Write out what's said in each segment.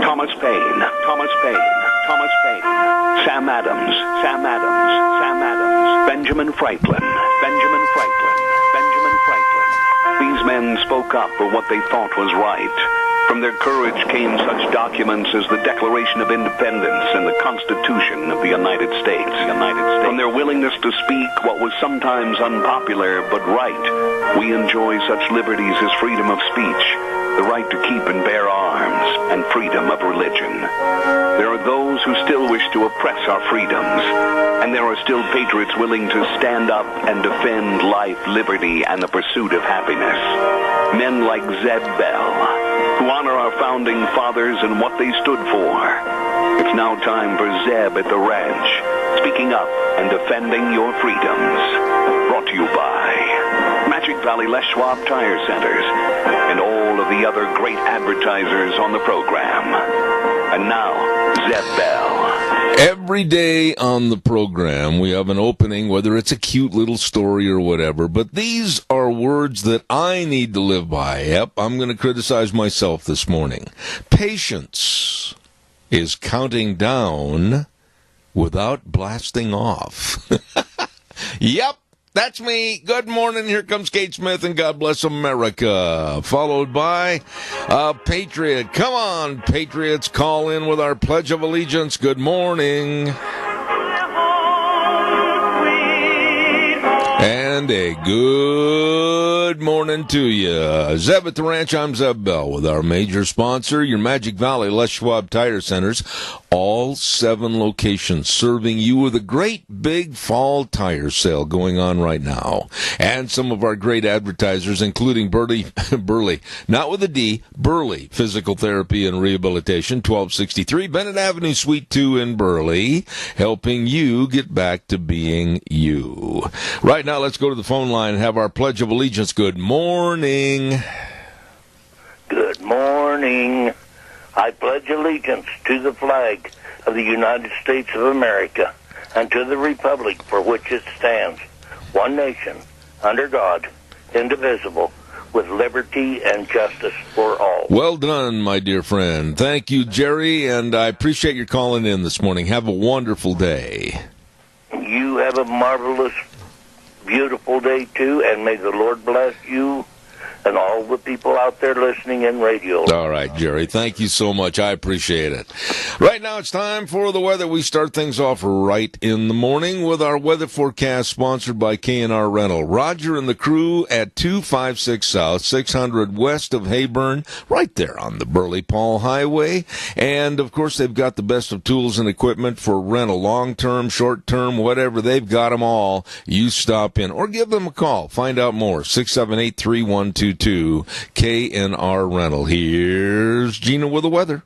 Thomas Paine, Thomas Paine, Thomas Paine, Sam Adams, Sam Adams, Sam Adams, Benjamin Franklin, Benjamin Franklin, Benjamin Franklin. These men spoke up for what they thought was right. From their courage came such documents as the Declaration of Independence and the Constitution of the United States. From their willingness to speak what was sometimes unpopular but right, we enjoy such liberties as freedom of speech, the right to keep and bear arms, and freedom of religion. There are those who still wish to oppress our freedoms, and there are still patriots willing to stand up and defend life, liberty, and the pursuit of happiness. Men like Zeb Bell, who honor our founding fathers and what they stood for. It's now time for Zeb at the ranch, speaking up and defending your freedoms. Brought to you by Magic Valley Les Schwab Tire Centers and all of the other great advertisers on the program. And now, Zeb Bell. Every day on the program, we have an opening, whether it's a cute little story or whatever, but these are words that I need to live by. Yep, I'm going to criticize myself this morning. Patience is counting down without blasting off. Yep. That's me. Good morning. Here comes Kate Smith and God Bless America. Followed by Patriot. Come on, Patriots. Call in with our Pledge of Allegiance. Good morning. And a good morning to you. Zeb at the Ranch, I'm Zeb Bell with our major sponsor, your Magic Valley Les Schwab Tire Centers. All 7 locations serving you with a great big fall tire sale going on right now. And some of our great advertisers, including Burley, not with a D, Burley Physical Therapy and Rehabilitation, 1263 Bennett Avenue, Suite 2 in Burley, helping you get back to being you. Right now, let's go to the phone line and have our Pledge of Allegiance. Good morning. Good morning. I pledge allegiance to the flag of the United States of America and to the republic for which it stands, one nation, under God, indivisible, with liberty and justice for all. Well done, my dear friend. Thank you, Jerry, and I appreciate your calling in this morning. Have a wonderful day. You have a marvelous, beautiful day, too, and may the Lord bless you and all the people out there listening in radio. All right, Jerry. Thank you so much. I appreciate it. Right now, it's time for the weather. We start things off right in the morning with our weather forecast sponsored by K&R Rental. Roger and the crew at 256 South, 600 west of Hayburn, right there on the Burley-Paul Highway. And, of course, they've got the best of tools and equipment for rental, long-term, short-term, whatever. They've got them all. You stop in or give them a call. Find out more, 678-3122. K&R Rental. Here's Gina with the weather.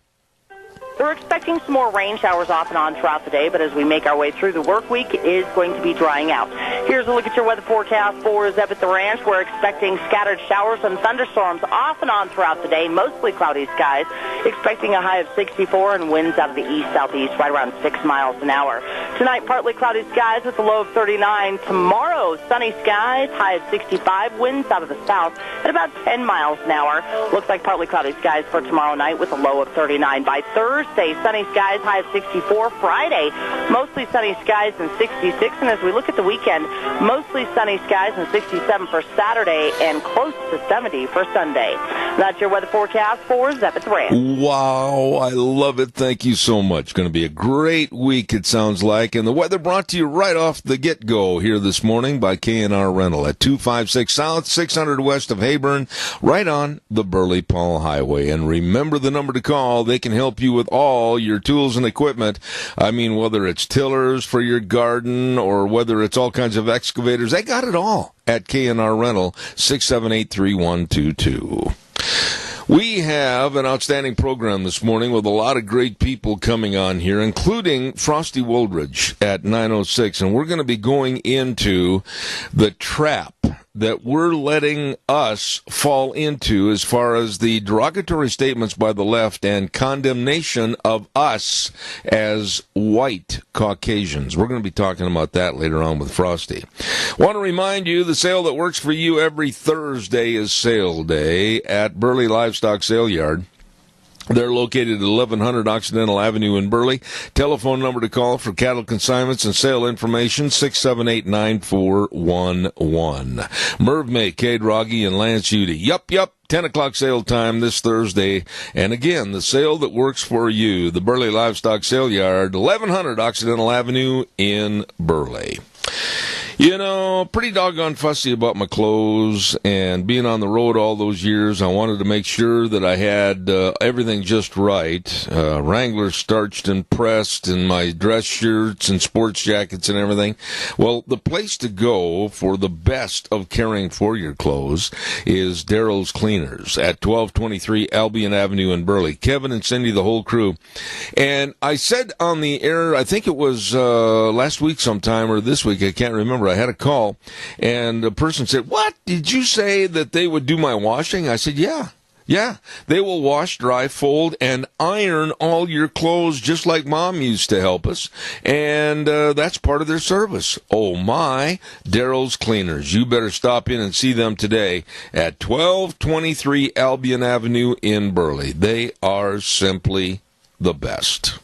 We're expecting some more rain showers off and on throughout the day, but as we make our way through, the work week is going to be drying out. Here's a look at your weather forecast for Zeb at the Ranch. We're expecting scattered showers and thunderstorms off and on throughout the day, mostly cloudy skies, expecting a high of 64 and winds out of the east-southeast right around 6 miles an hour. Tonight, partly cloudy skies with a low of 39. Tomorrow, sunny skies, high of 65, winds out of the south at about 10 miles an hour. Looks like partly cloudy skies for tomorrow night with a low of 39. By Thursday, sunny skies, high of 64. Friday, mostly sunny skies and 66. And as we look at the weekend, mostly sunny skies and 67 for Saturday and close to 70 for Sunday. That's your weather forecast for Zeb at the Ranch. Wow, I love it. Thank you so much. Going to be a great week, it sounds like. And the weather brought to you right off the get-go here this morning by K&R Rental at 256 South, 600 west of Hayburn, right on the Burley-Paul Highway. And remember the number to call. They can help you with all your tools and equipment. I mean, whether it's tillers for your garden or whether it's all kinds of excavators, they got it all at K&R Rental, 678-3122. We have an outstanding program this morning with a lot of great people coming on here, including Frosty Woldridge at 9:06, and we're going to be going into the trap that we're letting us fall into as far as the derogatory statements by the left and condemnation of us as white Caucasians. We're going to be talking about that later on with Frosty. Want to remind you, the sale that works for you every Thursday is sale day at Burley Livestock Sale Yard. They're located at 1100 Occidental Avenue in Burley. Telephone number to call for cattle consignments and sale information, 678-9411. Merv May, Cade Rogge, and Lance Udy. Yup. 10 o'clock sale time this Thursday. And again, the sale that works for you, the Burley Livestock Sale Yard, 1100 Occidental Avenue in Burley. You know, pretty doggone fussy about my clothes, and being on the road all those years, I wanted to make sure that I had everything just right. Wrangler starched and pressed, and my dress shirts and sports jackets and everything. Well, the place to go for the best of caring for your clothes is Daryl's Cleaners at 1223 Albion Avenue in Burley. Kevin and Cindy, the whole crew. And I said on the air, I think it was last week sometime or this week, I can't remember, I had a call, and a person said, "What? Did you say that they would do my washing?" I said, Yeah. They will wash, dry, fold, and iron all your clothes just like Mom used to help us, and that's part of their service. Oh, my. Daryl's Cleaners. You better stop in and see them today at 1223 Albion Avenue in Burley. They are simply the best.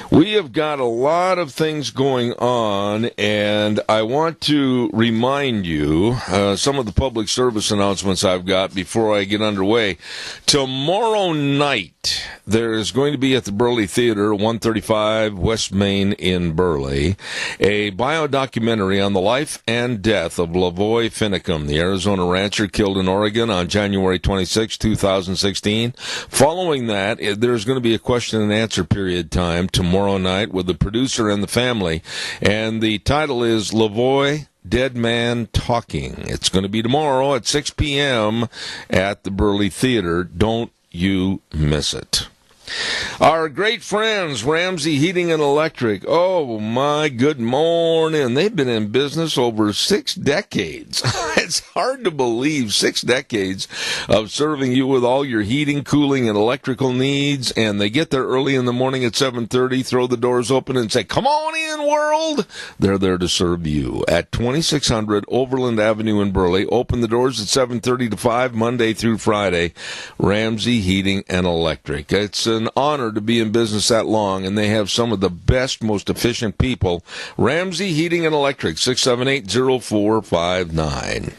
We have got a lot of things going on, and I want to remind you some of the public service announcements I've got before I get underway. Tomorrow night, there is going to be at the Burley Theater, 135 West Main in Burley, a bio-documentary on the life and death of Lavoy Finicum, the Arizona rancher killed in Oregon on January 26, 2016. Following that, there's going to be a question and answer period time tomorrow night with the producer and the family, and the title is Lavoy, Dead Man Talking. It's going to be tomorrow at 6 p.m. at the Burley Theater. Don't you miss it. Our great friends, Ramsey Heating and Electric. Oh, my good morning. They've been in business over 6 decades. It's hard to believe 6 decades of serving you with all your heating, cooling, and electrical needs. And they get there early in the morning at 7:30, throw the doors open, and say, "Come on in, world." They're there to serve you at 2600 Overland Avenue in Burley. Open the doors at 7:30 to 5, Monday through Friday. Ramsey Heating and Electric. It's an honor to be in business that long, and they have some of the best, most efficient people. Ramsey Heating and Electric, 678-0459.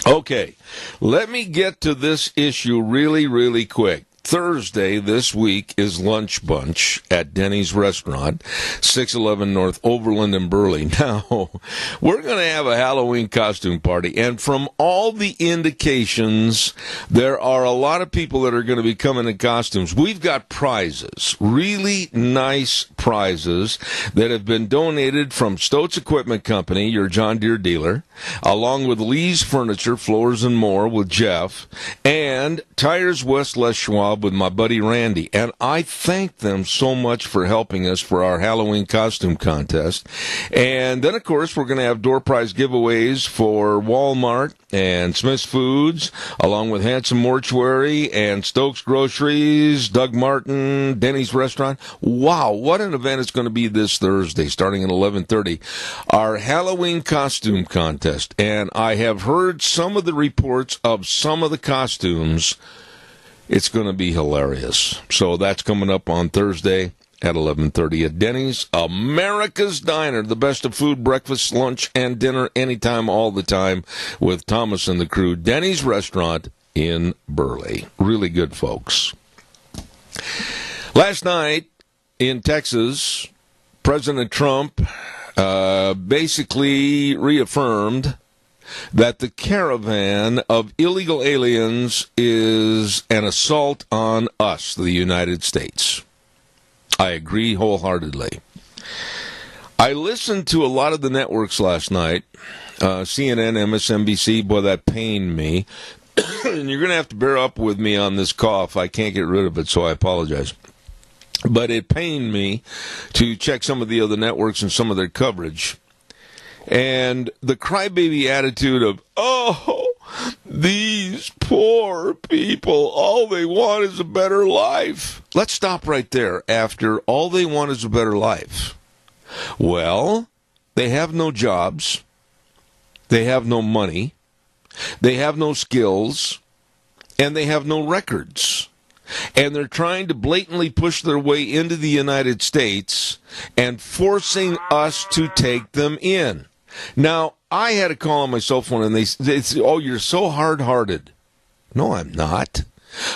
Okay, let me get to this issue really quick. Thursday this week is Lunch Bunch at Denny's Restaurant, 611 North Overland in Burley. Now, we're going to have a Halloween costume party, and from all the indications, there are a lot of people that are going to be coming in costumes. We've got prizes, really nice prizes that have been donated from Stoats Equipment Company, your John Deere dealer, along with Lee's Furniture, Floors and More with Jeff, and Tires West Les Schwab with my buddy Randy. And I thank them so much for helping us for our Halloween costume contest. And then, of course, we're going to have door prize giveaways for Walmart and Smith's Foods, along with Handsome Mortuary and Stokes Groceries, Doug Martin, Denny's Restaurant. Wow, what an event it's going to be this Thursday, starting at 11:30. Our Halloween costume contest. And I have heard some of the reports of some of the costumes. It's going to be hilarious. So that's coming up on Thursday at 11:30 at Denny's, America's Diner. The best of food, breakfast, lunch, and dinner anytime, all the time with Thomas and the crew. Denny's Restaurant in Burley. Really good, folks. Last night in Texas, President Trump basically reaffirmed that the caravan of illegal aliens is an assault on us, the United States. I agree wholeheartedly. I listened to a lot of the networks last night, CNN, MSNBC, boy, that pained me. And you're going to have to bear up with me on this cough. I can't get rid of it, so I apologize. But it pained me to check some of the other networks and some of their coverage. And the crybaby attitude of, oh, these poor people, all they want is a better life. Let's stop right there after all they want is a better life. Well, they have no jobs. They have no money. They have no skills. And they have no records. and they're trying to blatantly push their way into the United States and forcing us to take them in. Now, I had a call on my cell phone, and they said, "Oh, you're so hard-hearted." No, I'm not.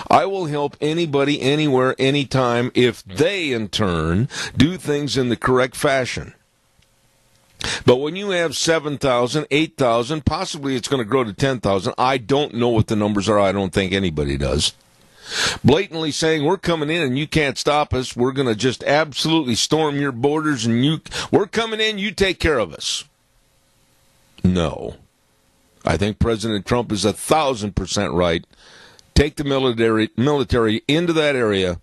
I will help anybody, anywhere, anytime if they, in turn, do things in the correct fashion. But when you have 7,000, 8,000, possibly it's going to grow to 10,000. I don't know what the numbers are. I don't think anybody does. Blatantly saying we're coming in and you can't stop us. We're going to just absolutely storm your borders and we're coming in, you take care of us. No. I think President Trump is 1,000% right. Take the military into that area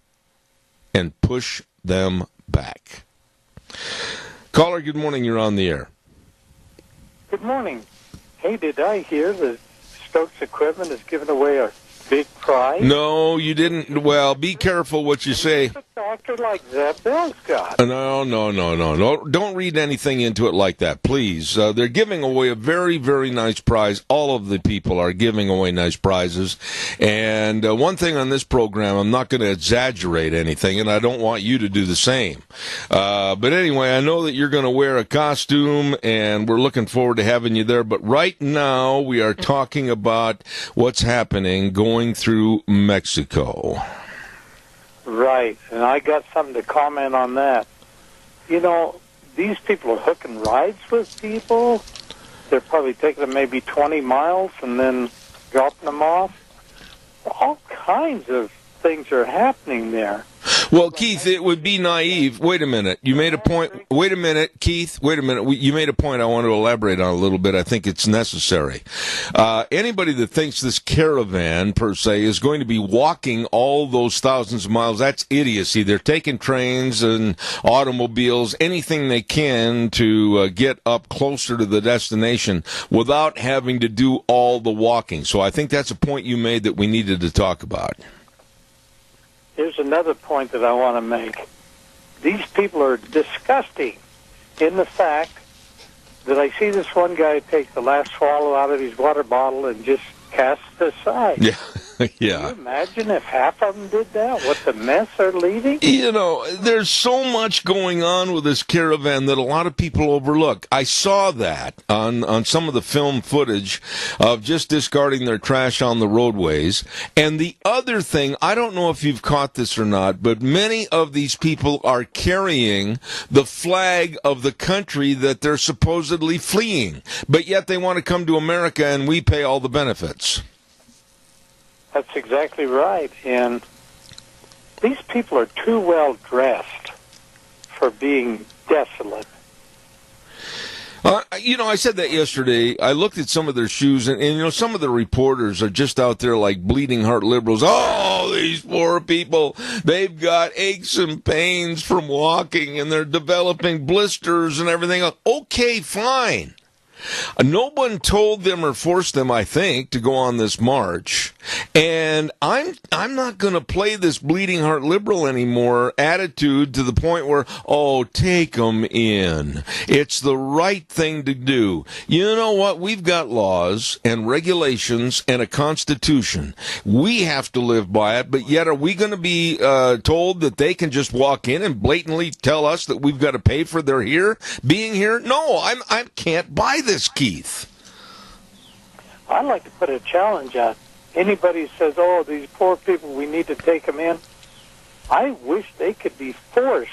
and push them back. Caller, good morning. You're on the air. Good morning. Hey, did I hear that Stokes Equipment is giving away a big prize? No, you didn't. Well, be careful what you say. A doctor like that Bill's got. No. Don't read anything into it like that, please. They're giving away a very, very nice prize. All of the people are giving away nice prizes. And one thing on this program, I'm not going to exaggerate anything, and I don't want you to do the same. But anyway, I know that you're going to wear a costume, and we're looking forward to having you there. But right now, we are talking about what's happening going through Mexico. Right, and I got something to comment on that. You know, these people are hooking rides with people. They're probably taking them maybe 20 miles and then dropping them off. All kinds of things are happening there. Well, Keith, it would be naive. Wait a minute. You made a point. Wait a minute, Keith. Wait a minute. You made a point I want to elaborate on a little bit. I think it's necessary. Anybody that thinks this caravan, per se, is going to be walking all those thousands of miles, that's idiocy. They're taking trains and automobiles, anything they can to get up closer to the destination without having to do all the walking. So I think that's a point you made that we needed to talk about. Here's another point that I want to make. These people are disgusting in the fact that I see this one guy take the last swallow out of his water bottle and just cast it aside. Yeah. Yeah. Can you imagine if half of them did that? What the mess they're leaving? You know, there's so much going on with this caravan that a lot of people overlook. I saw that on some of the film footage of just discarding their trash on the roadways. And the other thing, I don't know if you've caught this or not, but many of these people are carrying the flag of the country that they're supposedly fleeing. But yet they want to come to America and we pay all the benefits. That's exactly right. And these people are too well dressed for being desolate. I said that yesterday. I looked at some of their shoes, and some of the reporters are just out there like bleeding heart liberals. Oh, these poor people. They've got aches and pains from walking, and they're developing blisters and everything. Okay, fine. No one told them or forced them, I think, to go on this march. And I'm not going to play this bleeding heart liberal anymore attitude to the point where, oh, take them in. It's the right thing to do. You know what? We've got laws and regulations and a constitution. We have to live by it, but yet are we going to be told that they can just walk in and blatantly tell us that we've got to pay for their being here? No, I can't buy this. Keith, I'd like to put a challenge out. Anybody who says, oh, these poor people, we need to take them in, I wish they could be forced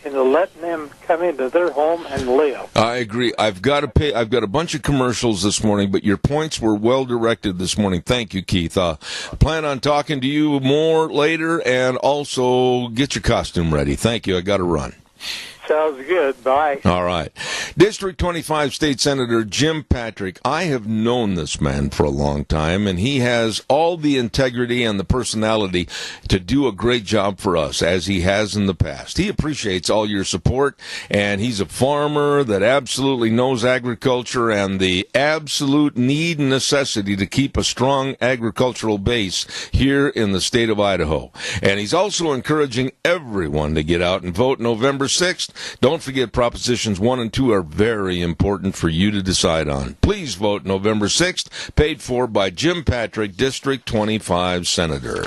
into letting them come into their home and live. I agree. I've got a bunch of commercials this morning, but your points were well directed this morning. Thank you, Keith. Plan on talking to you more later, and also get your costume ready. Thank you. I got to run. Sounds good. Bye. All right. District 25 State Senator Jim Patrick. I have known this man for a long time, and he has all the integrity and the personality to do a great job for us, as he has in the past. He appreciates all your support, and he's a farmer that absolutely knows agriculture and the absolute need and necessity to keep a strong agricultural base here in the state of Idaho. And he's also encouraging everyone to get out and vote November 6th. Don't forget Propositions 1 and 2 are very important for you to decide on. Please vote November 6th, paid for by Jim Patrick, District 25 Senator.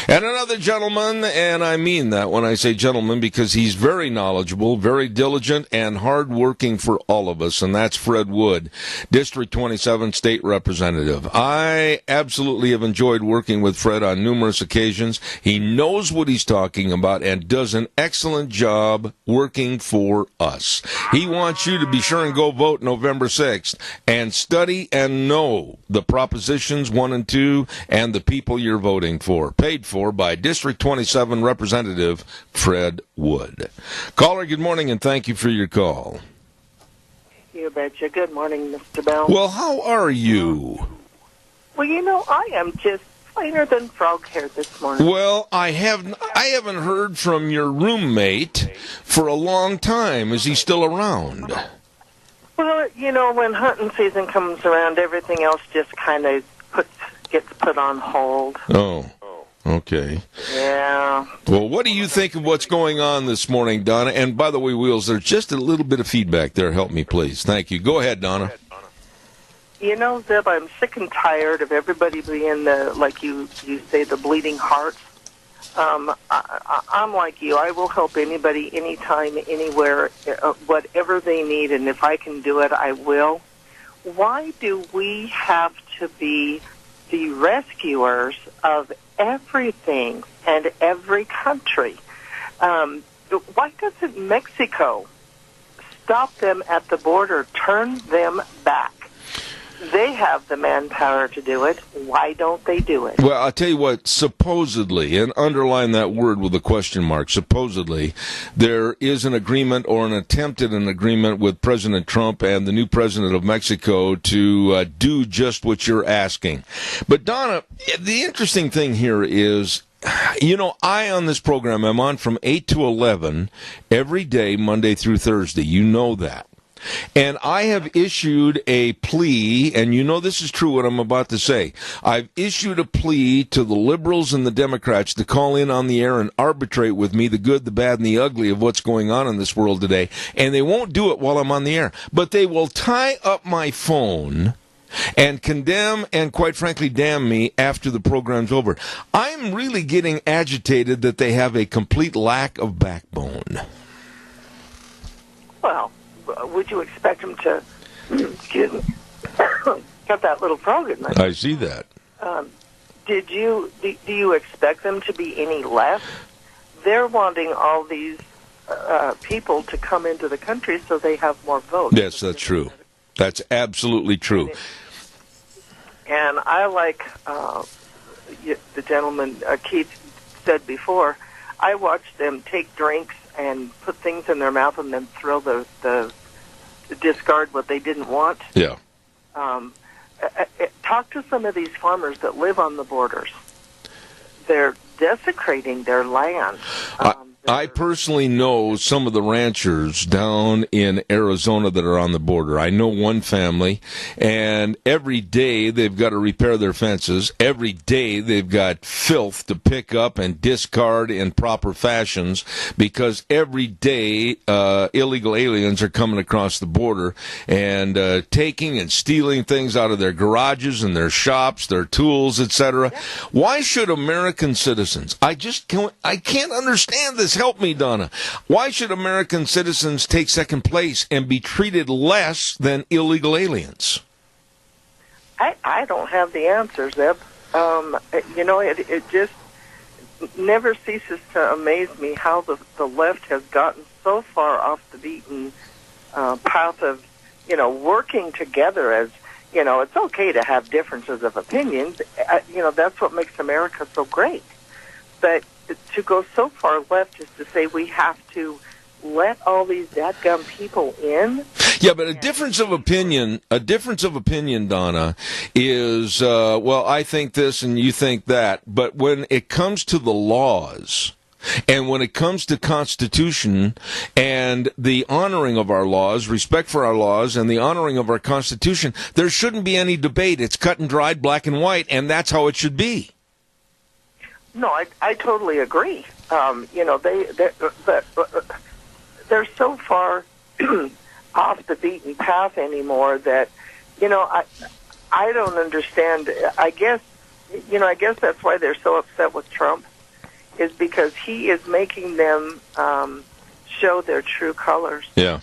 And another gentleman, and I mean that when I say gentleman because he's very knowledgeable, very diligent, and hardworking for all of us, and that's Fred Wood, District 27 State Representative. I absolutely have enjoyed working with Fred on numerous occasions. He knows what he's talking about and does an excellent job working for us. He wants you to be sure and go vote November 6th and study and know the Propositions 1 and 2 and the people you're voting for. Paid for by District 27 Representative Fred Wood. Caller, good morning, and thank you for your call. You betcha. Good morning, Mr. Bell. Well, how are you? Well, I am just plainer than frog hair this morning. Well, I haven't heard from your roommate for a long time. Is he still around? Well, when hunting season comes around, everything else just kind of gets put on hold. Oh, okay. Yeah. Well, what do you think of what's going on this morning, Donna? And by the way, Wheels, there's just a little bit of feedback there. Help me, please. Thank you. Go ahead, Donna. Zeb, I'm sick and tired of everybody being like you say, the bleeding hearts. I'm like you. I will help anybody, anytime, anywhere, whatever they need, and if I can do it, I will. Why do we have to be the rescuers of everything and every country? Why doesn't Mexico stop them at the border, turn them back? They have the manpower to do it. Why don't they do it? Well, I'll tell you what, supposedly, and underline that word with a question mark, supposedly, there is an agreement or an attempt at an agreement with President Trump and the new president of Mexico to do just what you're asking. But, Donna, the interesting thing here is, I on this program, I'm on from 8 to 11 every day, Monday through Thursday. You know that. And I have issued a plea, and this is true what I'm about to say. I've issued a plea to the liberals and the Democrats to call in on the air and arbitrate with me the good, the bad, and the ugly of what's going on in this world today. And they won't do it while I'm on the air. But they will tie up my phone and condemn and, quite frankly, damn me after the program's over. I'm really getting agitated that they have a complete lack of backbone. Well, would you expect them to, excuse me, got that little frog in my I see that. Do you expect them to be any less? They're wanting all these people to come into the country so they have more votes. Yes, that's true. That's absolutely true. And I like the gentleman Keith said before, I watched them take drinks and put things in their mouth and then throw the discard what they didn't want. Yeah. Talk to some of these farmers that live on the borders. They're desecrating their land. I personally know some of the ranchers down in Arizona that are on the border. I know one family, and every day they've got to repair their fences. Every day they've got filth to pick up and discard in proper fashions because every day illegal aliens are coming across the border and taking and stealing things out of their garages and their shops, their tools, etc. Yeah. Why should American citizens? I can't understand this. Help me, Donna. Why should American citizens take second place and be treated less than illegal aliens? I don't have the answers, Zeb. It just never ceases to amaze me how the left has gotten so far off the beaten path of, working together as, it's okay to have differences of opinions. That's what makes America so great. But to go so far left is to say we have to let all these dadgum people in. Yeah, but a difference of opinion, Donna, is, I think this and you think that. But when it comes to the laws, and when it comes to Constitution and the honoring of our laws, respect for our laws, and the honoring of our Constitution, there shouldn't be any debate. It's cut and dried, black and white, and that's how it should be. No, I totally agree. they're so far off the beaten path anymore that, I don't understand. I guess that's why they're so upset with Trump, is because he is making them show their true colors. Yeah.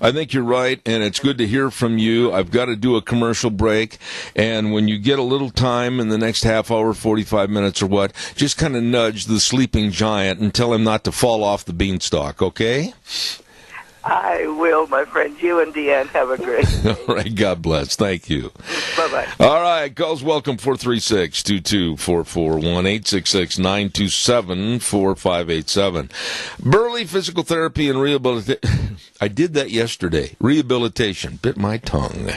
I think you're right, and it's good to hear from you. I've got to do a commercial break, and when you get a little time in the next half hour, 45 minutes or what, just kind of nudge the sleeping giant and tell him not to fall off the beanstalk, okay? I will, my friend. You and Deanne have a great day. All right, God bless. Thank you. Bye-bye. All right, calls welcome, 436-2244, 1-866-927-4587. Burley Physical Therapy and Rehabilitation. I did that yesterday. Rehabilitation. Bit my tongue.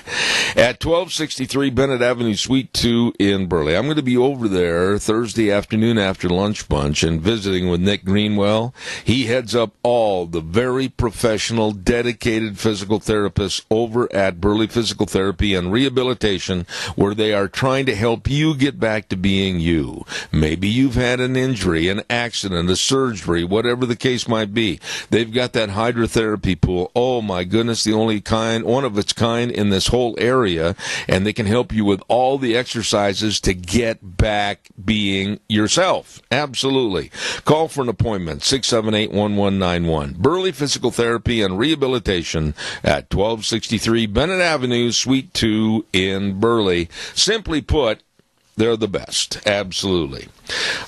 At 1263 Bennett Avenue, Suite 2 in Burley. I'm going to be over there Thursday afternoon after lunch bunch and visiting with Nick Greenwell. He heads up all the very professional, dedicated physical therapists over at Burley Physical Therapy and Rehabilitation, where they are trying to help you get back to being you. Maybe you've had an injury, an accident, a surgery, whatever the case might be. They've got that hydrotherapy pool. Oh my goodness, the only kind, one of its kind in this whole area, and they can help you with all the exercises to get back being yourself. Absolutely. Call for an appointment, 678-1191. Burley Physical Therapy and Rehabilitation at 1263 Bennett Avenue, Suite 2 in Burley. Simply put, they're the best. Absolutely.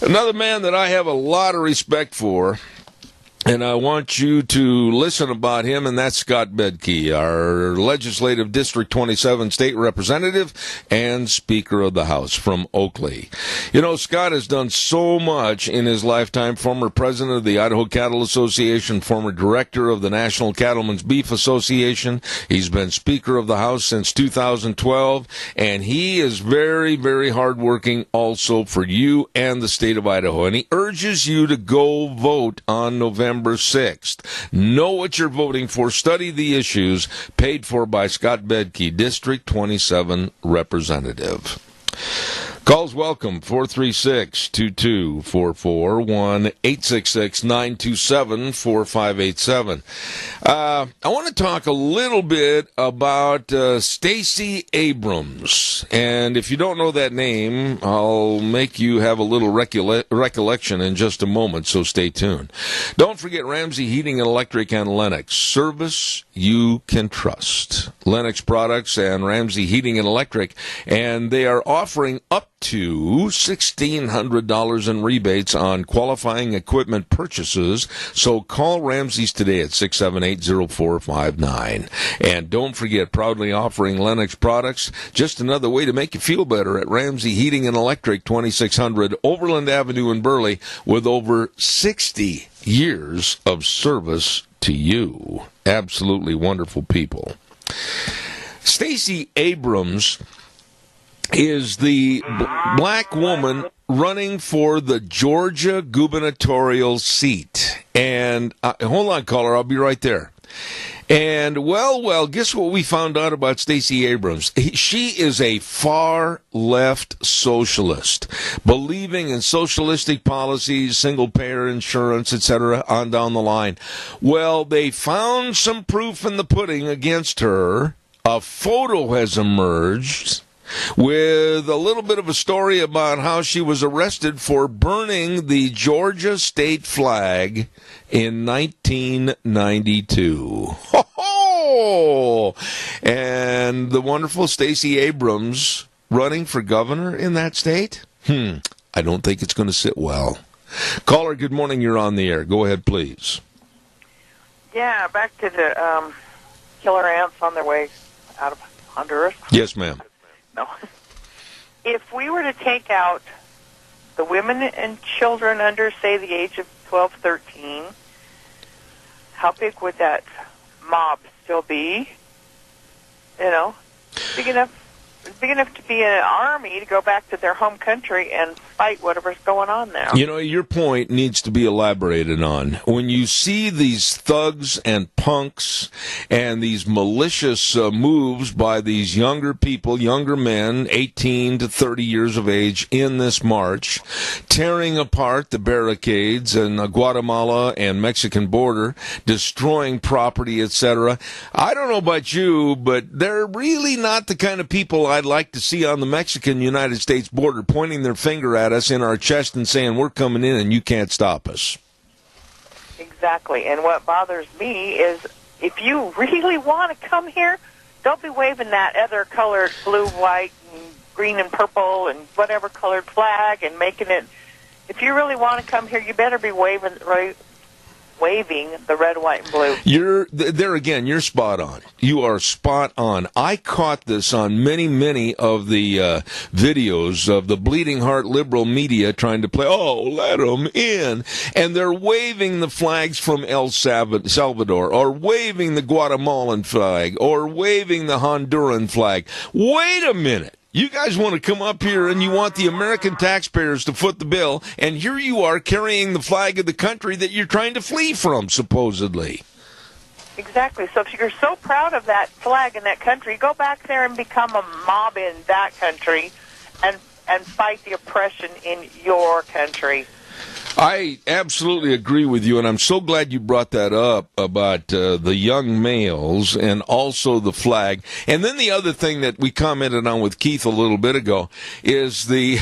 Another man that I have a lot of respect for, and I want you to listen about him, and that's Scott Bedke, our Legislative District 27 State Representative and Speaker of the House from Oakley. You know, Scott has done so much in his lifetime. Former President of the Idaho Cattle Association, former Director of the National Cattlemen's Beef Association. He's been Speaker of the House since 2012, and he is very, very hardworking also for you and the state of Idaho. And he urges you to go vote on November 6th. Know what you're voting for. Study the issues. Paid for by Scott Bedke, District 27 Representative. Calls welcome, 436-2244, 1-866-927-4587. I want to talk a little bit about Stacey Abrams. And if you don't know that name, I'll make you have a little recollection in just a moment, so stay tuned. Don't forget Ramsey Heating and Electric and Lennox. Service you can trust. Lennox Products and Ramsey Heating and Electric, and they are offering up to $1,600 in rebates on qualifying equipment purchases. So call Ramsey's today at 678-0459. And don't forget, proudly offering Lennox products, just another way to make you feel better at Ramsey Heating and Electric, 2600 Overland Avenue in Burley, with over 60 years of service to you. Absolutely wonderful people. Stacey Abrams is the black woman running for the Georgia gubernatorial seat. And hold on, caller, I'll be right there. And, well, guess what we found out about Stacey Abrams? She is a far-left socialist, believing in socialistic policies, single-payer insurance, etc., on down the line. Well, they found some proof in the pudding against her. A photo has emerged with a little bit of a story about how she was arrested for burning the Georgia state flag in 1992. Ho-ho! And the wonderful Stacey Abrams running for governor in that state? I don't think it's going to sit well. Caller, good morning. You're on the air. Go ahead, please. Yeah, back to the killer ants on their way out of Honduras. Yes, ma'am. No. If we were to take out the women and children under, say, the age of 12, 13, how big would that mob still be? You know, big enough big enough to be an army to go back to their home country and fight whatever's going on there. You know, your point needs to be elaborated on. When you see these thugs and punks and these malicious moves by these younger people, younger men, 18 to 30 years of age, in this march, tearing apart the barricades in the Guatemala and Mexican border, destroying property, etc. I don't know about you, but they're really not the kind of people I'd like to see on the Mexican-United States border pointing their finger at us in our chest and saying, we're coming in and you can't stop us. Exactly. And what bothers me is if you really want to come here, don't be waving that other colored blue, white, and green and purple and whatever colored flag and making it. If you really want to come here, you better be waving the red, white, and blue. You're spot on. You are spot on. I caught this on many of the videos of the bleeding heart liberal media trying to play, oh, let them in. And they're waving the flags from El Salvador, or waving the Guatemalan flag, or waving the Honduran flag. Wait a minute. You guys want to come up here and you want the American taxpayers to foot the bill, and here you are carrying the flag of the country that you're trying to flee from, supposedly. Exactly. So if you're so proud of that flag in that country, go back there and become a mob in that country and fight the oppression in your country. I absolutely agree with you, and I'm so glad you brought that up about the young males and also the flag. And then the other thing that we commented on with Keith a little bit ago is the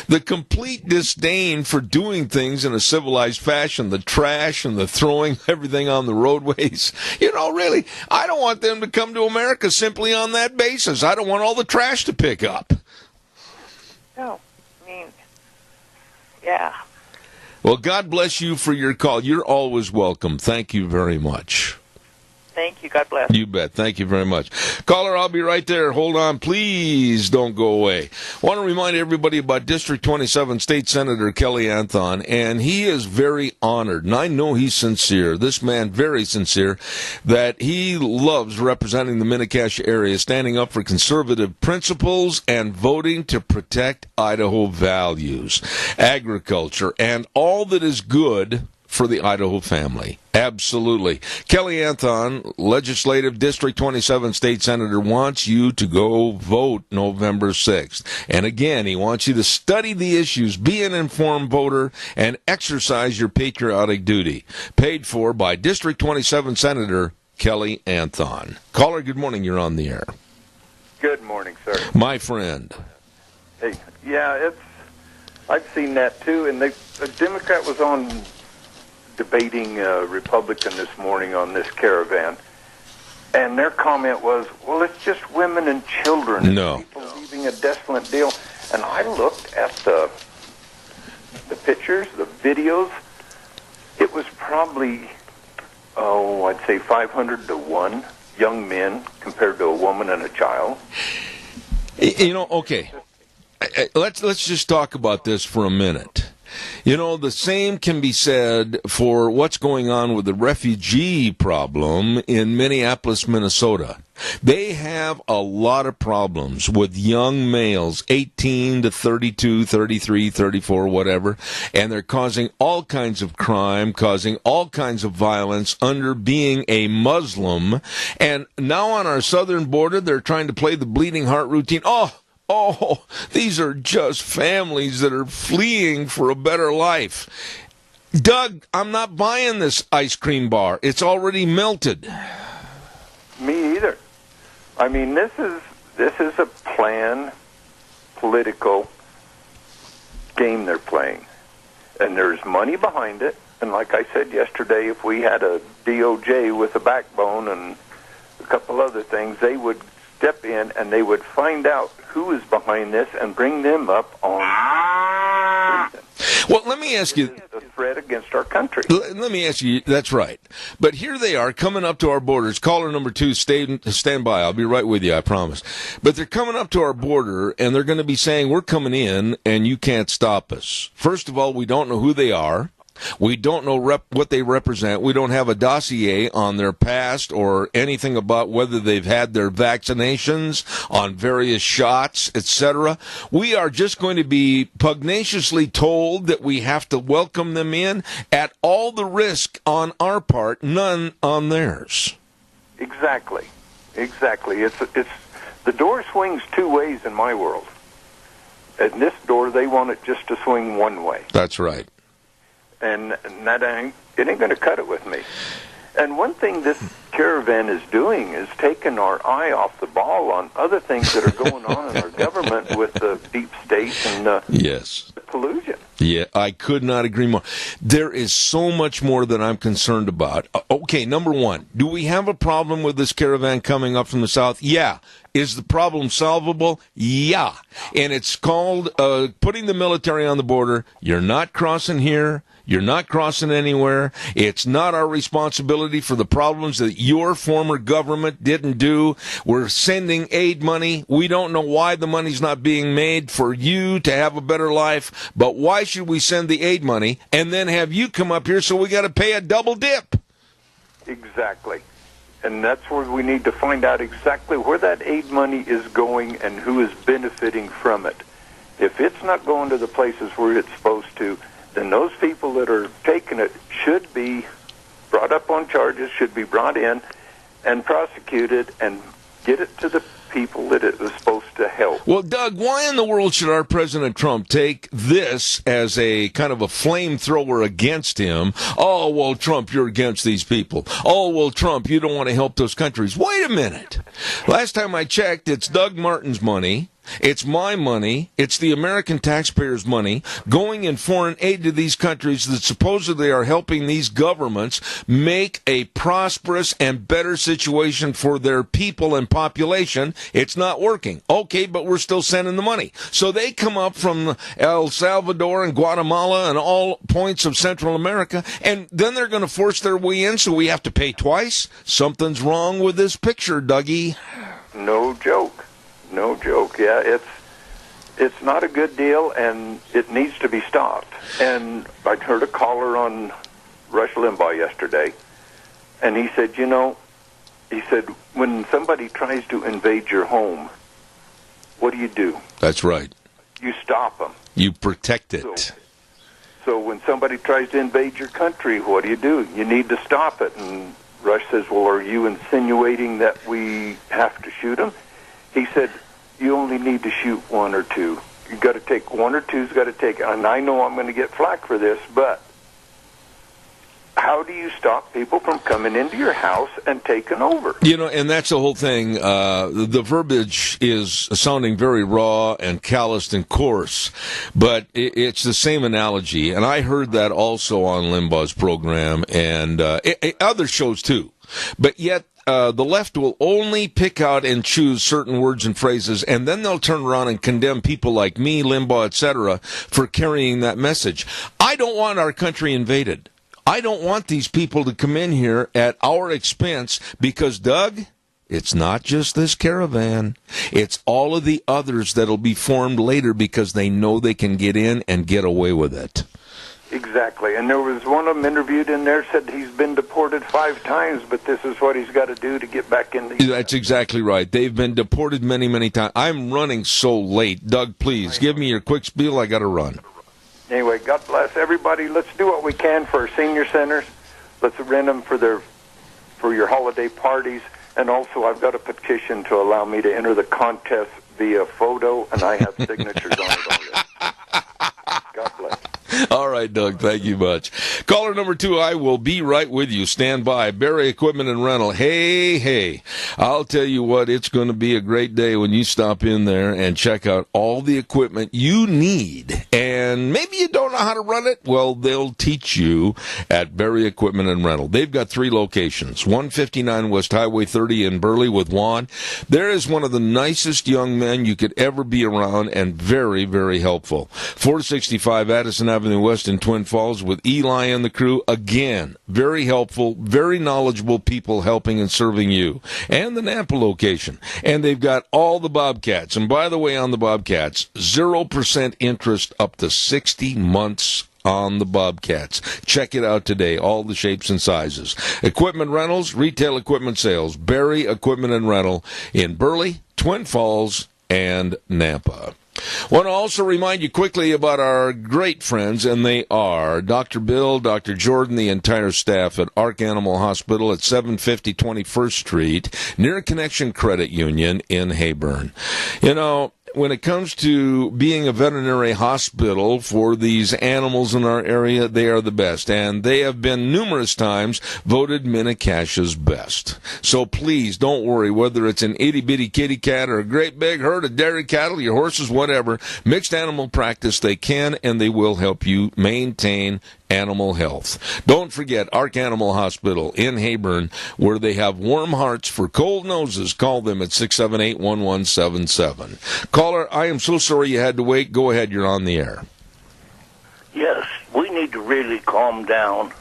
the complete disdain for doing things in a civilized fashion, the trash and the throwing everything on the roadways. You know, really, I don't want them to come to America simply on that basis. I don't want all the trash to pick up. No, I mean, yeah. Well, God bless you for your call. You're always welcome. Thank you very much. Thank you. God bless. You bet. Thank you very much. Caller, I'll be right there. Hold on. Please don't go away. I want to remind everybody about District 27 State Senator Kelly Anthon, and he is very honored, and I know he's sincere, this man very sincere, that he loves representing the Mini-Cache area, standing up for conservative principles and voting to protect Idaho values, agriculture, and all that is good for the Idaho family. Absolutely. Kelly Anthon, Legislative District 27 State Senator, wants you to go vote November 6th. And again, he wants you to study the issues, be an informed voter, and exercise your patriotic duty. Paid for by District 27 Senator Kelly Anthon. Caller, good morning. You're on the air. Good morning, sir. My friend. Hey, yeah, I've seen that too. And the Democrat was on debating Republican this morning on this caravan, and their comment was, well, it's just women and children. No. People leaving a desolate deal. And I looked at the pictures, the videos. It was probably, I'd say 500 to 1 young men compared to a woman and a child. You know, okay, let's just talk about this for a minute. You know, the same can be said for what's going on with the refugee problem in Minneapolis, Minnesota. They have a lot of problems with young males, 18 to 32, 33, 34, whatever, and they're causing all kinds of crime, causing all kinds of violence under being a Muslim. And now on our southern border, they're trying to play the bleeding heart routine. Oh, these are just families that are fleeing for a better life. Doug, I'm not buying this ice cream bar. It's already melted. Me either. I mean, this is a planned political game they're playing. And there's money behind it. And like I said yesterday, if we had a DOJ with a backbone and a couple other things, they would step in and they would find out who is behind this and bring them up on treason. Well, let me ask you. The threat against our country. Let me ask you, that's right. But here they are coming up to our borders. Caller number 2, stand by. I'll be right with you, I promise. But they're coming up to our border, and they're going to be saying, we're coming in, and you can't stop us. First of all, we don't know who they are. We don't know what they represent. We don't have a dossier on their past or anything about whether they've had their vaccinations on various shots, etc. We are just going to be pugnaciously told that we have to welcome them in at all the risk on our part, none on theirs. Exactly. It's the door swings two ways in my world. In this door, they want it just to swing one way. That's right. And it ain't going to cut it with me. And one thing this caravan is doing is taking our eye off the ball on other things that are going on in our government with the deep state and yes. the collusion. Yeah, I could not agree more. There is so much more that I'm concerned about. Okay, number one, do we have a problem with this caravan coming up from the south? Yeah. Is the problem solvable? Yeah. And it's called putting the military on the border. You're not crossing here. You're not crossing anywhere. It's not our responsibility for the problems that your former government didn't do. We're sending aid money. We don't know why the money's not being made for you to have a better life, but why should we send the aid money and then have you come up here so we got to pay a double dip? Exactly. And that's where we need to find out exactly where that aid money is going and who is benefiting from it. If it's not going to the places where it's supposed to, then those people that are taking it should be brought up on charges, should be brought in and prosecuted and get it to the people that it was supposed to help. Well, Doug, why in the world should our President Trump take this as a kind of a flamethrower against him? Oh, well, Trump, you're against these people. Oh, well, Trump, you don't want to help those countries. Wait a minute. Last time I checked, it's Doug Martin's money. It's my money. It's the American taxpayers' money going in foreign aid to these countries that supposedly are helping these governments make a prosperous and better situation for their people and population. It's not working. Okay, but we're still sending the money. So they come up from El Salvador and Guatemala and all points of Central America, and then they're going to force their way in, so we have to pay twice? Something's wrong with this picture, Dougie. No joke. No joke. Yeah, it's not a good deal, and it needs to be stopped. And I heard a caller on Rush Limbaugh yesterday, and he said, when somebody tries to invade your home, what do? That's right. You stop them. You protect it. So when somebody tries to invade your country, what do? You need to stop it. And Rush says, well, are you insinuating that we have to shoot them? He said, you only need to shoot one or two. You've got to take one or two's got to take. And I know I'm going to get flack for this, but how do you stop people from coming into your house and taking over? And that's the whole thing. The verbiage is sounding very raw and calloused and coarse, but it's the same analogy. And I heard that also on Limbaugh's program and other shows too. But yet, the left will only pick out and choose certain words and phrases, and then they'll turn around and condemn people like me, Limbaugh, etc., for carrying that message. I don't want our country invaded. I don't want these people to come in here at our expense because, Doug, it's not just this caravan. It's all of the others that'll be formed later because they know they can get in and get away with it. Exactly. And there was one of them interviewed in there said he's been deported 5 times, but this is what he's got to do to get back in the U.S. That's exactly right. They've been deported many, many times. I'm running so late. Doug, please, give me your quick spiel. I got to run. Anyway, God bless everybody. Let's do what we can for our senior centers. Let's rent them for your holiday parties. And also, I've got a petition to allow me to enter the contest via photo, and I have signatures on it already. God bless. All right, Doug, thank you much. Caller number 2, I will be right with you. Stand by. Barry Equipment and Rental. Hey, I'll tell you what, it's going to be a great day when you stop in there and check out all the equipment you need. And maybe you don't know how to run it. Well, they'll teach you at Barry Equipment and Rental. They've got 3 locations. 159 West Highway 30 in Burley with Juan. There is one of the nicest young men you could ever be around and very, very helpful. 465 Addison Avenue West in Twin Falls with Eli and the crew. Again, very helpful, very knowledgeable people helping and serving you. And the Nampa location. And they've got all the Bobcats. And by the way, on the Bobcats, 0% interest up to 60 months on the Bobcats. Check it out today, all the shapes and sizes. Equipment rentals, retail equipment sales, Barry Equipment and Rental in Burley, Twin Falls, and Nampa. Want to also remind you quickly about our great friends, and they are Dr. Bill, Dr. Jordan, the entire staff at Ark Animal Hospital at 750 21st Street, near Connection Credit Union in Hayburn. You know, when it comes to being a veterinary hospital for these animals in our area, they are the best. And they have been numerous times voted Minnecacha's best. So please don't worry whether it's an itty-bitty kitty cat or a great big herd of dairy cattle, your horses, whatever. Mixed animal practice, they can and they will help you maintain animal health. Don't forget Ark Animal Hospital in Hayburn, where they have warm hearts for cold noses. Call them at 678-1177. Caller, I am so sorry you had to wait. Go ahead, you're on the air. Yes, we need to really calm down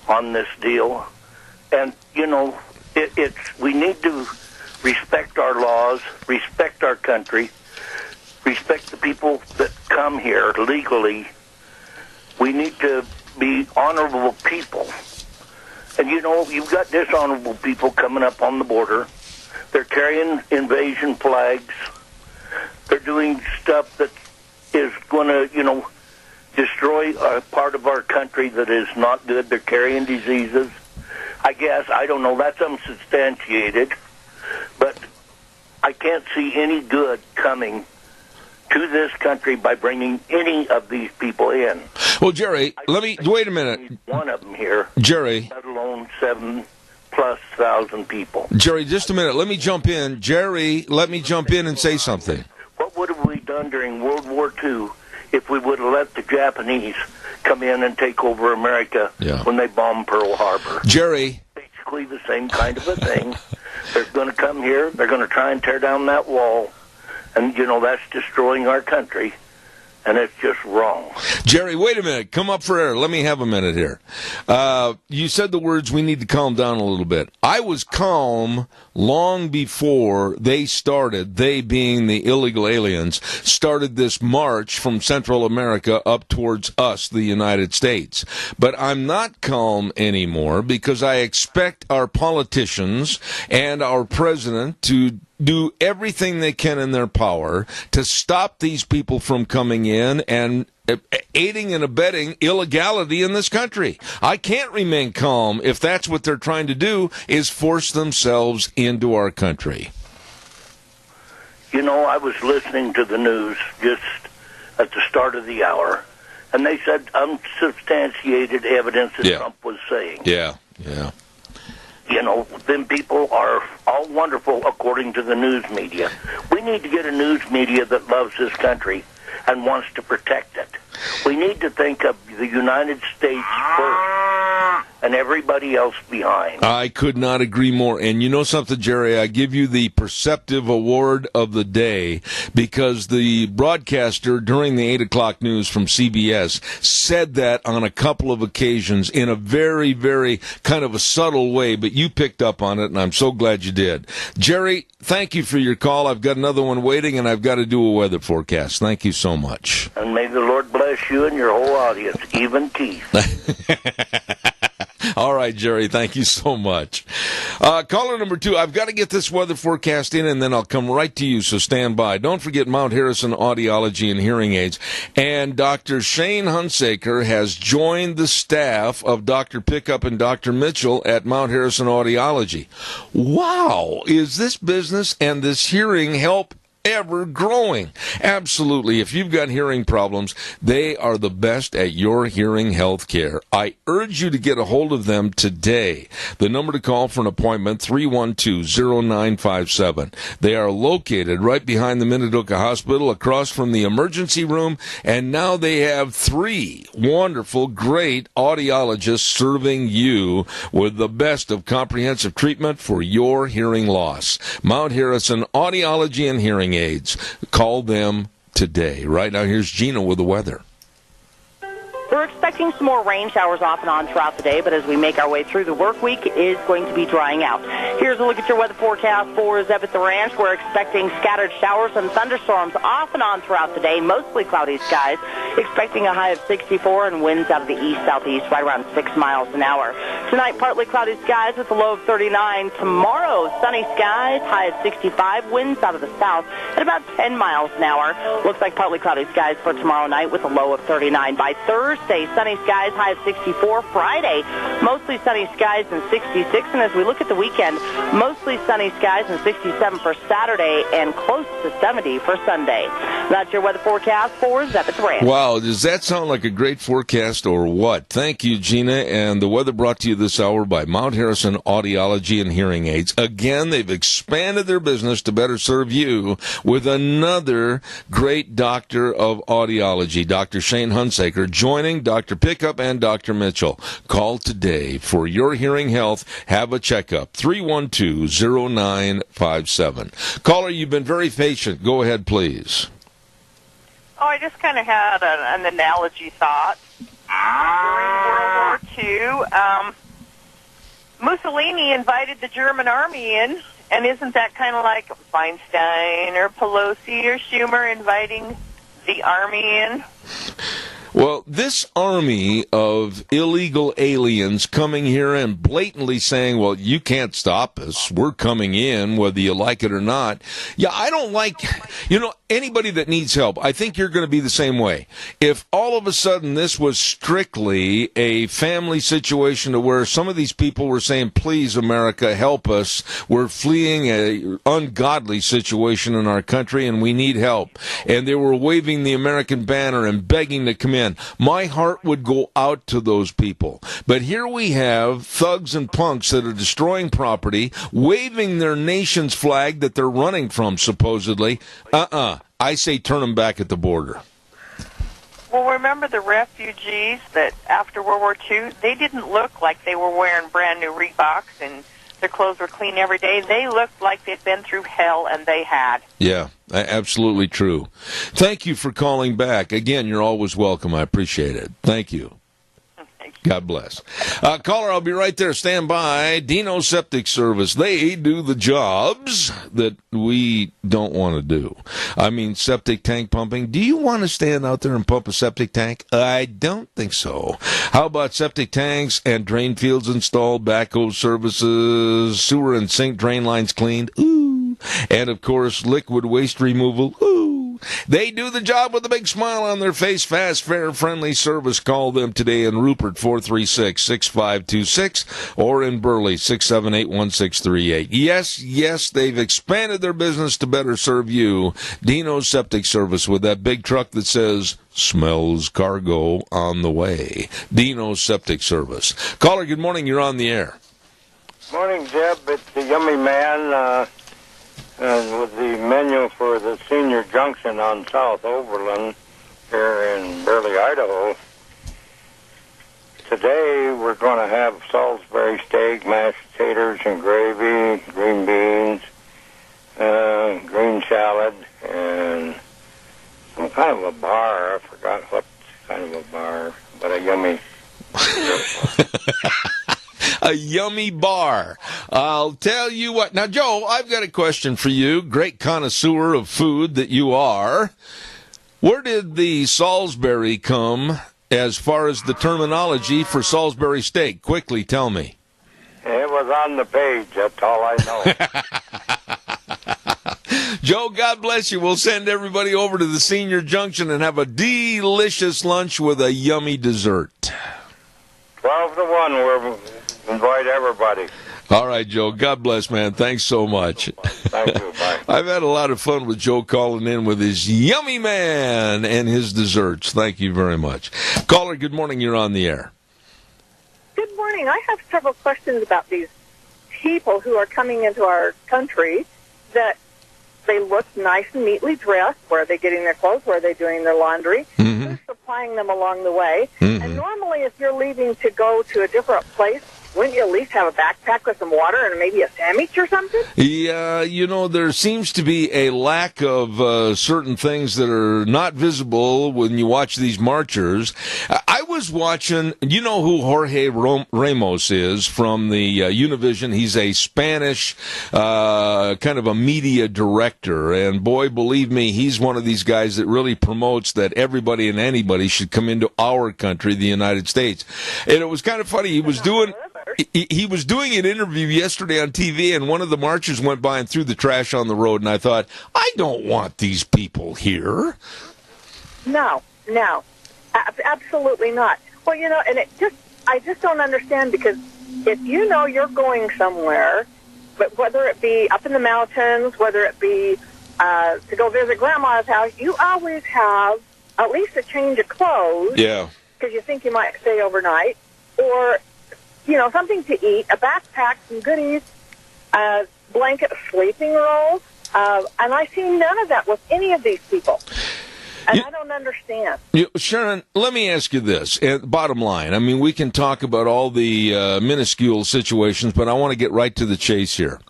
on this deal. And, you know, we need to respect our laws, respect our country, respect the people that come here legally. We need to be honorable people. And, you know, you've got dishonorable people coming up on the border. They're carrying invasion flags. They're doing stuff that is going to, you know, destroy a part of our country that is not good. They're carrying diseases. I guess, I don't know, that's unsubstantiated. But I can't see any good coming to this country by bringing any of these people in. Well, Jerry, wait a minute. One of them here, Jerry, let alone 7,000+ people. Jerry, just a minute. Let me jump in. Jerry, let me jump in and say something. What would have we done during World War II if we would have let the Japanese come in and take over America when they bombed Pearl Harbor? Jerry. Basically the same kind of a thing. They're going to come here. They're going to try and tear down that wall. And, you know, that's destroying our country, and it's just wrong. Jerry, wait a minute. Come up for air. Let me have a minute here. You said the words, we need to calm down a little bit. I was calm long before they started, they being the illegal aliens, started this march from Central America up towards us, the United States. But I'm not calm anymore because I expect our politicians and our president to do everything they can in their power to stop these people from coming in and aiding and abetting illegality in this country. I can't remain calm if that's what they're trying to do, is force themselves into our country. You know, I was listening to the news just at the start of the hour, and they said unsubstantiated evidence that Trump was saying. Yeah. You know, them people are all wonderful according to the news media. We need to get a news media that loves this country and wants to protect it. We need to think of the United States first and everybody else behind. I could not agree more. And you know something, Jerry? I give you the Perceptive Award of the day because the broadcaster during the 8 o'clock news from CBS said that on a couple of occasions in a very, very kind of a subtle way, but you picked up on it, and I'm so glad you did. Jerry, thank you for your call. I've got another one waiting, and I've got to do a weather forecast. Thank you so much. And may the Lord bless you and your whole audience, even Keith. All right, Jerry, thank you so much. Caller number 2, I've got to get this weather forecast in, and then I'll come right to you, so stand by. Don't forget Mount Harrison Audiology and Hearing Aids. And Dr. Shane Hunsaker has joined the staff of Dr. Pickup and Dr. Mitchell at Mount Harrison Audiology. Wow, is this business and this hearing help ever growing? Absolutely. If you've got hearing problems, they are the best at your hearing health care. I urge you to get a hold of them today. The number to call for an appointment, 312-0957. They are located right behind the Minidoka Hospital, across from the emergency room, and now they have 3 wonderful, great audiologists serving you with the best of comprehensive treatment for your hearing loss. Mount Harrison Audiology and Hearing Aids. Call them today. Right now, here's Gina with the weather. We're expecting some more rain showers off and on throughout the day, but as we make our way through the work week, it is going to be drying out. Here's a look at your weather forecast for Zeb at the Ranch. We're expecting scattered showers and thunderstorms off and on throughout the day, mostly cloudy skies. Expecting a high of 64 and winds out of the east-southeast right around 6 miles an hour. Tonight, partly cloudy skies with a low of 39. Tomorrow, sunny skies, high of 65, winds out of the south at about 10 miles an hour. Looks like partly cloudy skies for tomorrow night with a low of 39. By Thursday, sunny skies, high of 64. Friday, mostly sunny skies and 66. And as we look at the weekend, mostly sunny skies and 67 for Saturday and close to 70 for Sunday. That's your weather forecast for Zeb at the Ranch. Wow, does that sound like a great forecast or what? Thank you, Gina. And the weather brought to you this hour by Mount Harrison Audiology and Hearing Aids. Again, they've expanded their business to better serve you with another great doctor of audiology, Dr. Shane Hunsaker, joining Dr. Pickup and Dr. Mitchell. Call today for your hearing health. Have a checkup. 312-0957. Caller, you've been very patient. Go ahead, please. Oh, I just kind of had an analogy thought. During World War II, Mussolini invited the German army in, and isn't that kind of like Feinstein or Pelosi or Schumer inviting the army in? Well, this army of illegal aliens coming here and blatantly saying, well, you can't stop us. We're coming in, whether you like it or not. Yeah, I don't like, anybody that needs help. I think you're going to be the same way. If all of a sudden this was strictly a family situation to where some of these people were saying, please, America, help us. We're fleeing an ungodly situation in our country and we need help. And they were waving the American banner and begging to come in. My heart would go out to those people. But here we have thugs and punks that are destroying property, waving their nation's flag that they're running from, supposedly. I say turn them back at the border. Well, remember the refugees that after World War II, they didn't look like they were wearing brand new Reeboks and their clothes were clean every day. They looked like they'd been through hell, and they had. Yeah, absolutely true. Thank you for calling back. Again, you're always welcome. I appreciate it. Thank you. God bless. Caller, I'll be right there. Stand by. Dino Septic Service. They do the jobs that we don't want to do. I mean, septic tank pumping. Do you want to stand out there and pump a septic tank? I don't think so. How about septic tanks and drain fields installed, backhoe services, sewer and sink drain lines cleaned? Ooh. And, of course, liquid waste removal. Ooh. They do the job with a big smile on their face. Fast, fair, friendly service. Call them today in Rupert, 436-6526, or in Burley, 678-1638. Yes, they've expanded their business to better serve you. Dino's Septic Service with that big truck that says, smells cargo on the way. Dino's Septic Service. Caller, good morning. You're on the air. Morning, Jeb. It's the Yummy Man. With the menu for the Senior Junction on South Overland here in Burley, Idaho. Today we're going to have Salisbury steak, mashed potatoes and gravy, green beans, green salad, and some kind of a bar. I forgot what kind of a bar, but a yummy. A yummy bar. I'll tell you what. Now, Joe, I've got a question for you. Great connoisseur of food that you are. Where did the Salisbury come as far as the terminology for Salisbury steak? Quickly, tell me. It was on the page. That's all I know. Joe, God bless you. We'll send everybody over to the Senior Junction and have a delicious lunch with a yummy dessert. 12-1. We're invite everybody. All right, Joe. God bless, man. Thanks so much. Thank you. Bye. I've had a lot of fun with Joe calling in with his Yummy Man and his desserts. Thank you very much. Caller, good morning. You're on the air. Good morning. I have several questions about these people who are coming into our country that they look nice and neatly dressed. Where are they getting their clothes? Where are they doing their laundry? Mm-hmm. Who's supplying them along the way? Mm-hmm. And normally if you're leaving to go to a different place, wouldn't you at least have a backpack with some water and maybe a sandwich or something? Yeah, there seems to be a lack of certain things that are not visible when you watch these marchers. I was watching, you know who Jorge Ramos is from the Univision. He's a Spanish kind of a media director, and boy, believe me, he's one of these guys that really promotes that everybody and anybody should come into our country, the United States. And it was kind of funny. He was doing an interview yesterday on TV, and one of the marchers went by and threw the trash on the road, and I thought, I don't want these people here. No, absolutely not. Well, and I just don't understand, because if you know you're going somewhere, but whether it be up in the mountains, whether it be to go visit Grandma's house, you always have at least a change of clothes. Yeah. Because you think you might stay overnight, or, something to eat, a backpack, some goodies, a blanket, sleeping rolls, and I see none of that with any of these people. And I don't understand. Sharon, let me ask you this. Bottom line, I mean, we can talk about all the minuscule situations, but I want to get right to the chase here.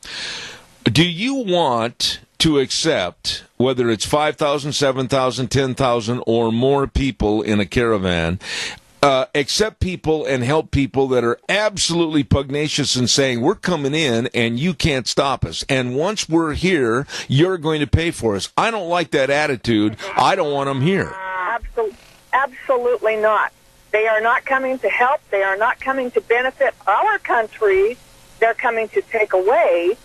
Do you want to accept, whether it's 5,000, 7,000, 10,000, or more people in a caravan, accept people and help people that are absolutely pugnacious and saying, we're coming in and you can't stop us. And once we're here, you're going to pay for us. I don't like that attitude. I don't want them here. Absolutely not. They are not coming to help. They are not coming to benefit our country. They're coming to take away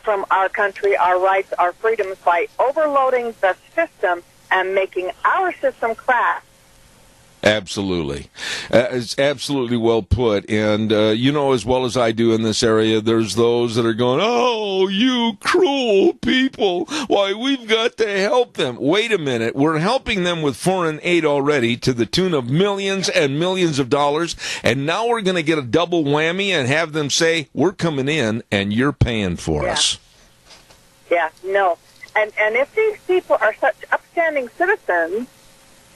from our country, our rights, our freedoms, by overloading the system and making our system crash. Absolutely. It's absolutely well put. And, as well as I do in this area, there's those that are going, oh, you cruel people. Why, we've got to help them. Wait a minute. We're helping them with foreign aid already to the tune of millions and millions of dollars. And now we're going to get a double whammy and have them say, we're coming in and you're paying for us. Yeah, no. And if these people are such upstanding citizens,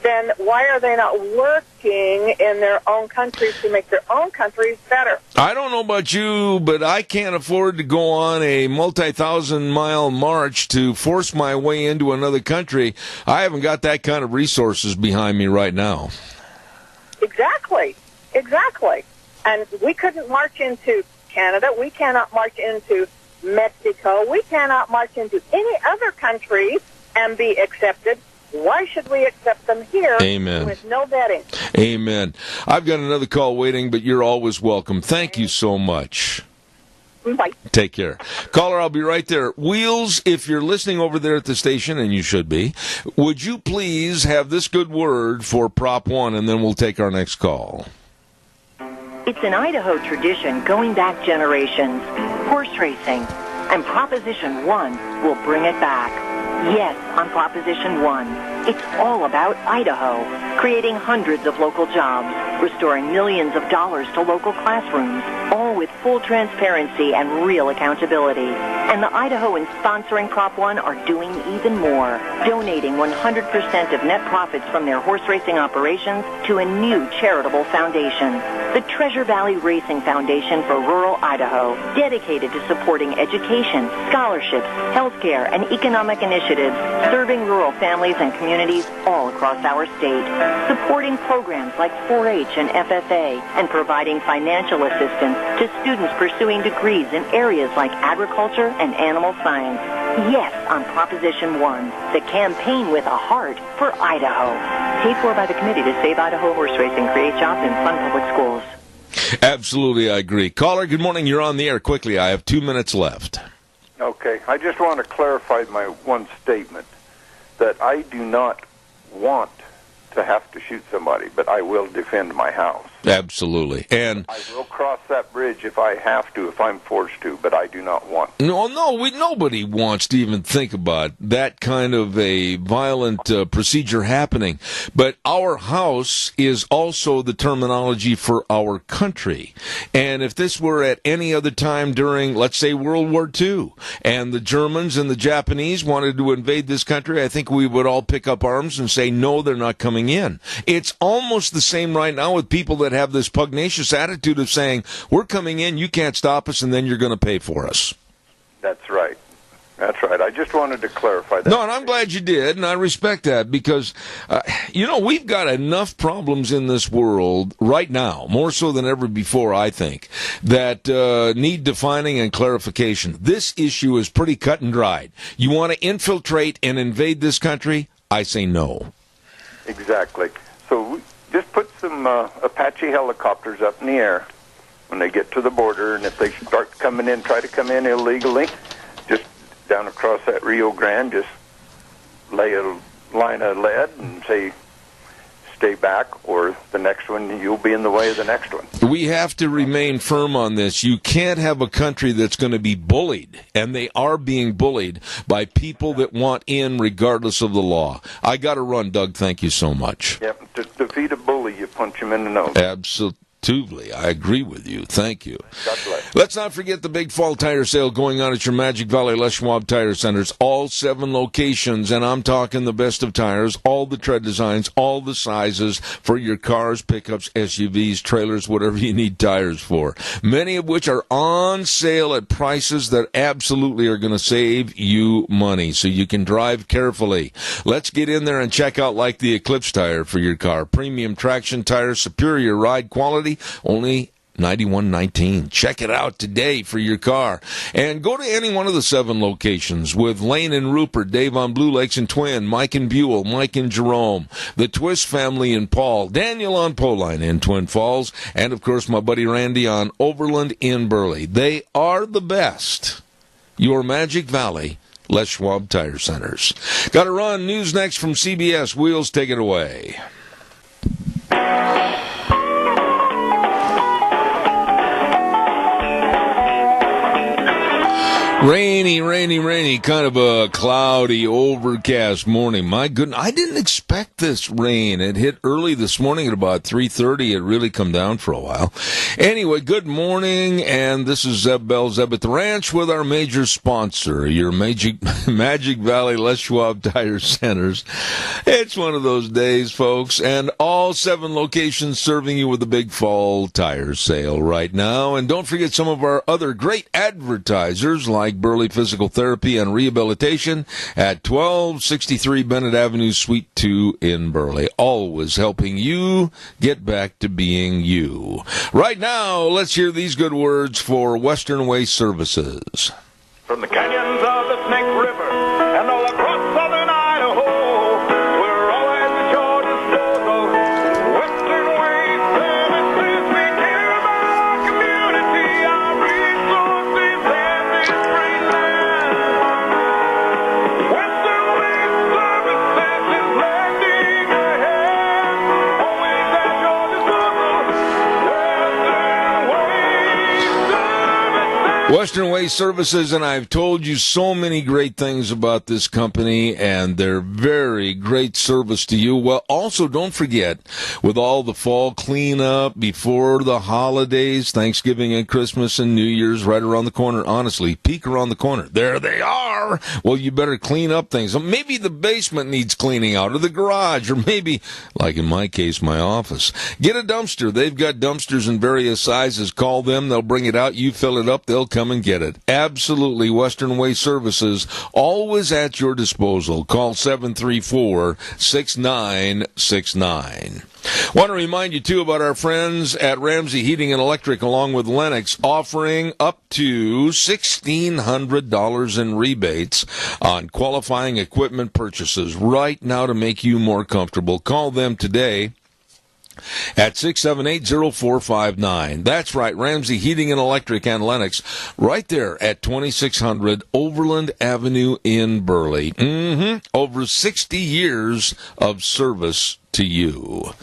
then why are they not working in their own countries to make their own countries better? I don't know about you, but I can't afford to go on a multi-thousand-mile march to force my way into another country. I haven't got that kind of resources behind me right now. Exactly. And we couldn't march into Canada. We cannot march into Mexico. We cannot march into any other country and be accepted. Why should we accept them here? Amen. With no vetting? Amen. I've got another call waiting, but you're always welcome. Thank you so much. Bye. Take care. Caller, I'll be right there. Wheels, if you're listening over there at the station, and you should be, would you please have this good word for Prop 1, and then we'll take our next call. It's an Idaho tradition going back generations, horse racing, and Proposition 1 will bring it back. Yes, on Proposition 1, it's all about Idaho, creating hundreds of local jobs, restoring millions of dollars to local classrooms, all with full transparency and real accountability. And the Idahoans sponsoring Prop 1 are doing even more, donating 100% of net profits from their horse racing operations to a new charitable foundation, the Treasure Valley Racing Foundation for Rural Idaho, dedicated to supporting education, scholarships, healthcare, and economic initiatives serving rural families and communities all across our state, supporting programs like 4-H and FFA, and providing financial assistance to students pursuing degrees in areas like agriculture and animal science. Yes, on Proposition 1, the campaign with a heart for Idaho. Paid for by the Committee to Save Idaho Horse Racing, Create Jobs, and Fund Public Schools. Absolutely, I agree. Caller, good morning. You're on the air. Quickly, I have 2 minutes left. Okay, I just want to clarify my one statement, that I do not want to have to shoot somebody, but I will defend my house. Absolutely. And I will cross that bridge if I have to, if I'm forced to, but I do not want to. Nobody wants to even think about that kind of a violent procedure happening. But our house is also the terminology for our country. And if this were at any other time during, let's say, World War II, and the Germans and the Japanese wanted to invade this country, I think we would all pick up arms and say, no, they're not coming in. It's almost the same right now with people that have this pugnacious attitude of saying, we're coming in, you can't stop us, and then you're going to pay for us. That's right. That's right. I just wanted to clarify that. No, and I'm glad you did, and I respect that because, we've got enough problems in this world right now, more so than ever before, I think, that need defining and clarification. This issue is pretty cut and dried. You want to infiltrate and invade this country? I say no. Exactly. So just put some Apache helicopters up in the air when they get to the border, and if they start coming in, try to come in illegally, just down across that Rio Grande, just lay a line of lead and say, stay back, or the next one, you'll be in the way of the next one. We have to remain firm on this. You can't have a country that's going to be bullied, and they are being bullied by people that want in regardless of the law. I got to run, Doug. Thank you so much. Yep, to defeat a bully, you punch him in the nose. Absolutely. I agree with you. Thank you. God bless. Let's not forget the big fall tire sale going on at your Magic Valley Les Schwab Tire Centers. All 7 locations, and I'm talking the best of tires, all the tread designs, all the sizes for your cars, pickups, SUVs, trailers, whatever you need tires for. Many of which are on sale at prices that absolutely are going to save you money, so you can drive carefully. Let's get in there and check out like the Eclipse tire for your car. Premium traction tires, superior ride quality, only $91.19. Check it out today for your car. And go to any one of the 7 locations with Lane and Rupert, Dave on Blue Lakes and Twin, Mike and Buell, Mike and Jerome, the Twist family in Paul, Daniel on Poline in Twin Falls, and, of course, my buddy Randy on Overland in Burley. They are the best. Your Magic Valley Les Schwab Tire Centers. Got to run. News next from CBS. Wheels, take it away. Rainy, kind of a cloudy, overcast morning. My goodness, I didn't expect this rain. It hit early this morning at about 3:30. It really come down for a while. Anyway, good morning, and this is Zeb Bell, Zeb at the Ranch, with our major sponsor, your Magic Valley Les Schwab Tire Centers. It's one of those days, folks, and all 7 locations serving you with a big fall tire sale right now. And don't forget some of our other great advertisers like Burley Physical Therapy and Rehabilitation at 1263 Bennett Avenue, Suite 2 in Burley. Always helping you get back to being you. Right now, let's hear these good words for Western Way Services. From the canyons of the Snake River and all across southern Idaho, we're always at your disposal. Western Way Services, we care about our community, our resources, and this great land. Western Way Services is lending a hand, always at your disposal. Western Way Services, and I've told you so many great things about this company and their very great service to you. Well, also don't forget, with all the fall cleanup before the holidays, Thanksgiving and Christmas and New Year's right around the corner, honestly, peek around the corner. There they are. Well, you better clean up things. Maybe the basement needs cleaning out, or the garage, or maybe, like in my case, my office. Get a dumpster. They've got dumpsters in various sizes. Call them. They'll bring it out. You fill it up. They'll come and get it. Absolutely. Western Way Services, always at your disposal. Call 734-6969. Want to remind you, too, about our friends at Ramsey Heating and Electric, along with Lennox, offering up to $1,600 in rebates on qualifying equipment purchases right now to make you more comfortable. Call them today at 678-0459. That's right, Ramsey Heating and Electric and Lennox, right there at 2600 Overland Avenue in Burley. Over 60 years of service to you.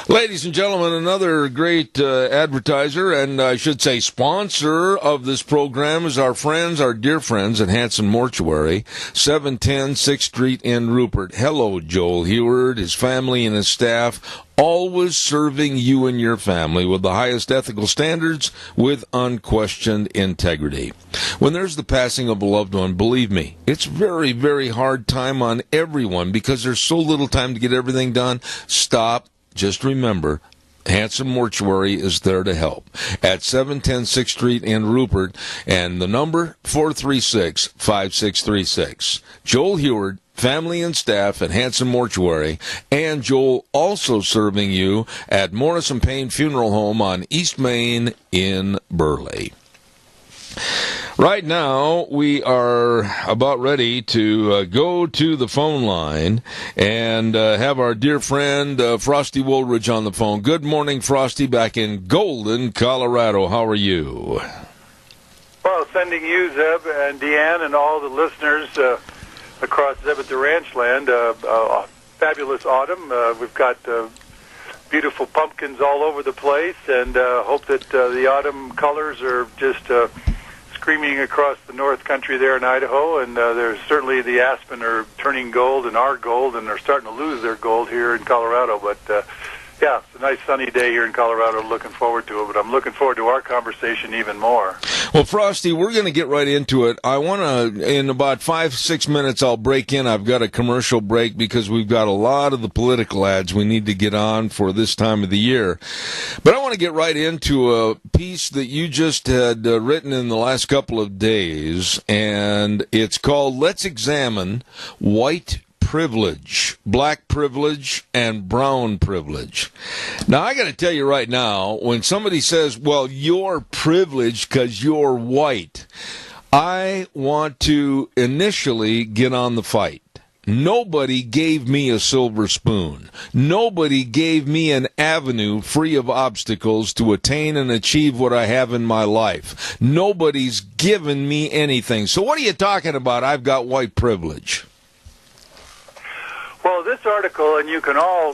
Ladies and gentlemen, another great advertiser, and I should say sponsor of this program, is our friends, our dear friends at Hanson Mortuary, 710 6th Street in Rupert. Hello, Joel Heward, his family and his staff, always serving you and your family with the highest ethical standards with unquestioned integrity. When there's the passing of a loved one, believe me, it's very, very hard time on everyone because there's so little time to get everything done. Stop. Just remember, Hanson Mortuary is there to help at 710 6th Street in Rupert, and the number 436-5636. Joel Heward, family and staff at Hanson Mortuary, and Joel also serving you at Morrison Payne Funeral Home on East Main in Burley. Right now, we are about ready to go to the phone line and have our dear friend Frosty Woolridge on the phone. Good morning, Frosty, back in Golden, Colorado. How are you? Well, sending you, Zeb, and Deanne, and all the listeners across Zeb at the Ranch land, fabulous autumn. We've got beautiful pumpkins all over the place, and hope that the autumn colors are just screaming across the north country there in Idaho, and there's certainly the aspen are turning gold and are gold, and they're starting to lose their gold here in Colorado. But yeah, it's a nice sunny day here in Colorado. Looking forward to it, but I'm looking forward to our conversation even more. Well, Frosty, we're going to get right into it. I want to, in about 5-6 minutes, I'll break in. I've got a commercial break because we've got a lot of the political ads we need to get on for this time of the year. But I want to get right into a piece that you just had written in the last couple of days, and it's called Let's Examine White Privilege, black privilege, and brown privilege. Now, I got to tell you right now, when somebody says, well, you're privileged because you're white, I want to initially get on the fight. Nobody gave me a silver spoon. Nobody gave me an avenue free of obstacles to attain and achieve what I have in my life. Nobody's given me anything. So what are you talking about? I've got white privilege. Well, this article, and you can all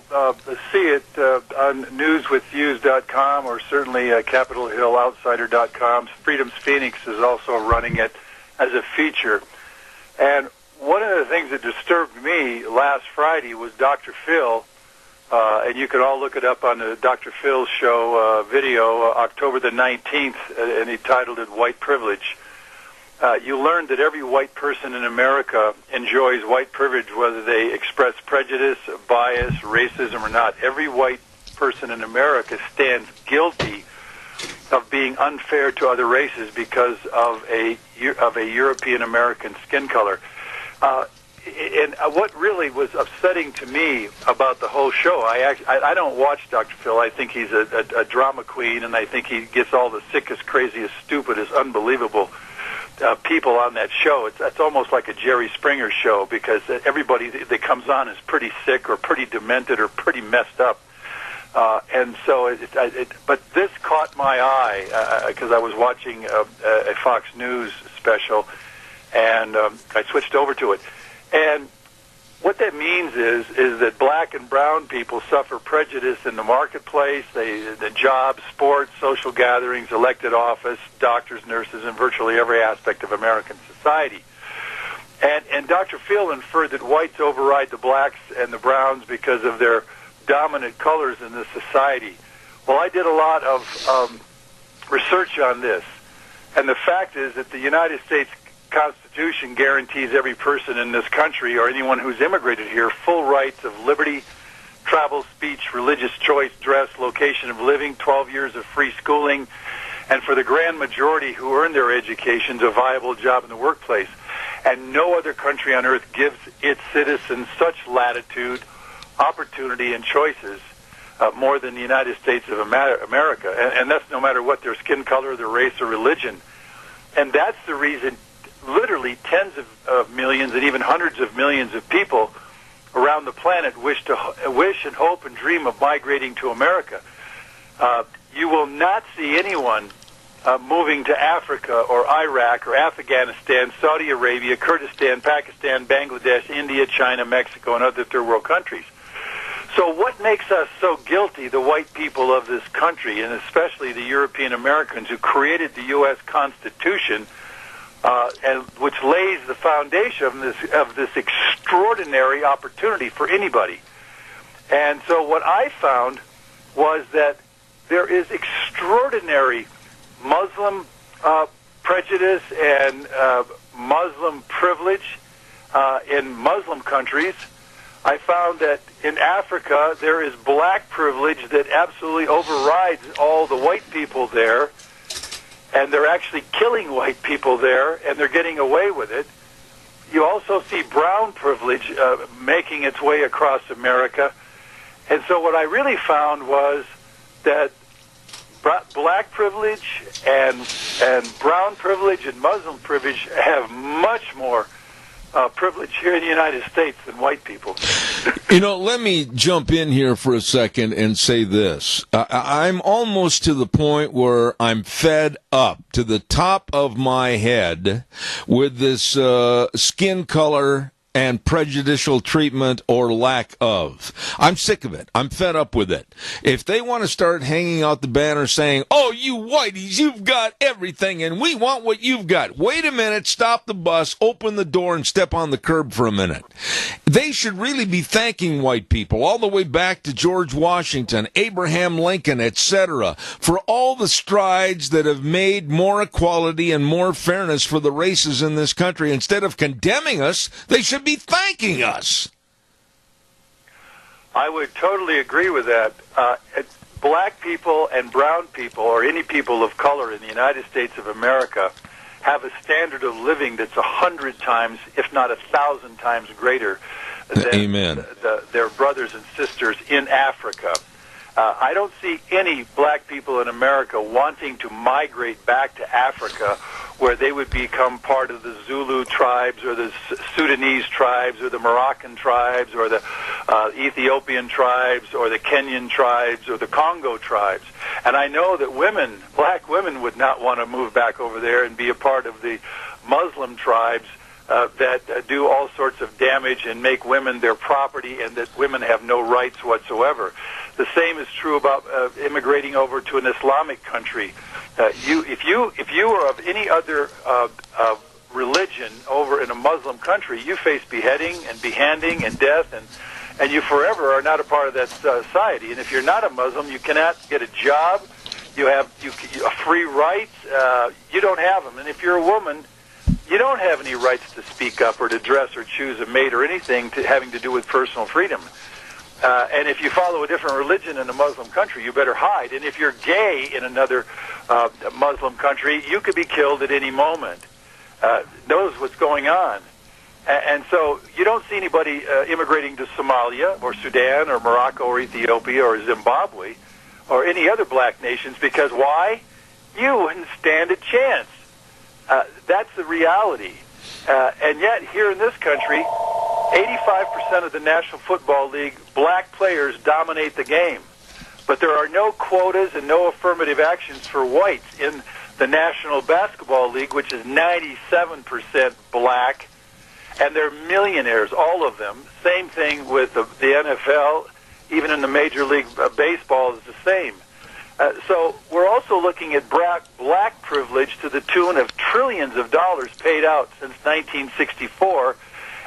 see it on newswithviews.com or certainly CapitolHillOutsider.com. Freedom's Phoenix is also running it as a feature. And one of the things that disturbed me last Friday was Dr. Phil, and you can all look it up on the Dr. Phil show video, October the 19th, and he titled it White Privilege. You learned that every white person in America enjoys white privilege, whether they express prejudice, bias, racism, or not. Every white person in America stands guilty of being unfair to other races because of a European American skin color. And what really was upsetting to me about the whole show, I don't watch Dr. Phil. I think he's a drama queen, and I think he gets all the sickest, craziest, stupidest, unbelievable people on that show. It's almost like a Jerry Springer show because everybody that comes on is pretty sick or pretty demented or pretty messed up. And so, but this caught my eye because I was watching a Fox News special, and I switched over to it. And what that means is that black and brown people suffer prejudice in the marketplace, the jobs, sports, social gatherings, elected office, doctors, nurses, and virtually every aspect of American society. And Dr. Phil inferred that whites override the blacks and the browns because of their dominant colors in this society. Well, I did a lot of research on this, and the fact is that the United States Constitution guarantees every person in this country or anyone who's immigrated here full rights of liberty, travel, speech, religious choice, dress, location of living, 12 years of free schooling, and for the grand majority who earn their educations, a viable job in the workplace. And no other country on earth gives its citizens such latitude, opportunity, and choices more than the United States of America. And that's no matter what their skin color, their race, or religion. And that's the reason literally tens of millions and even hundreds of millions of people around the planet wish and hope and dream of migrating to America. You will not see anyone moving to Africa or Iraq or Afghanistan, Saudi Arabia, Kurdistan, Pakistan, Bangladesh, India, China, Mexico, and other third world countries. So what makes us so guilty, the white people of this country, and especially the European Americans who created the U.S. Constitution, and which lays the foundation of this extraordinary opportunity for anybody. And so what I found was that there is extraordinary Muslim prejudice and Muslim privilege in Muslim countries I found that in Africa there is black privilege that absolutely overrides all the white people there, and they're actually killing white people there, and they're getting away with it. You also see brown privilege making its way across America. And so what I really found was that black privilege and brown privilege and Muslim privilege have much more privilege here in the United States than white people. Let me jump in here for a second and say this. I'm almost to the point where I'm fed up to the top of my head with this skin color and prejudicial treatment or lack of. I'm sick of it. I'm fed up with it. If they want to start hanging out the banner saying, oh, you whiteys, you've got everything and we want what you've got. Wait a minute, stop the bus, open the door and step on the curb for a minute. They should really be thanking white people all the way back to George Washington, Abraham Lincoln, etc., for all the strides that have made more equality and more fairness for the races in this country. Instead of condemning us, they should be thanking us. I would totally agree with that. Black people and brown people, or any people of color in the United States of America, have a standard of living that's 100 times, if not 1,000 times greater than their brothers and sisters in Africa. I don't see any black people in America wanting to migrate back to Africa where they would become part of the Zulu tribes or the Sudanese tribes or the Moroccan tribes or the Ethiopian tribes or the Kenyan tribes or the Congo tribes. And I know that black women would not want to move back over there and be a part of the Muslim tribes that do all sorts of damage and make women their property, and that women have no rights whatsoever. The same is true about immigrating over to an Islamic country. If you are of any other religion over in a Muslim country, you face beheading and behanding and death, and you forever are not a part of that society. And if you're not a Muslim, you cannot get a job. You have free rights. You don't have them. And if you're a woman, you don't have any rights to speak up or to dress or choose a mate or anything having to do with personal freedom. And if you follow a different religion in a Muslim country, you better hide. And if you're gay in another Muslim country, you could be killed at any moment. Knows what's going on. And so you don't see anybody immigrating to Somalia or Sudan or Morocco or Ethiopia or Zimbabwe or any other black nations, because why? You wouldn't stand a chance. That's the reality. And yet, here in this country, 85% of the National Football League, black players dominate the game. But there are no quotas and no affirmative actions for whites in the National Basketball League, which is 97% black, and they're millionaires, all of them. Same thing with the NFL, even in the Major League Baseball is the same. So we're also looking at black privilege to the tune of trillions of dollars paid out since 1964,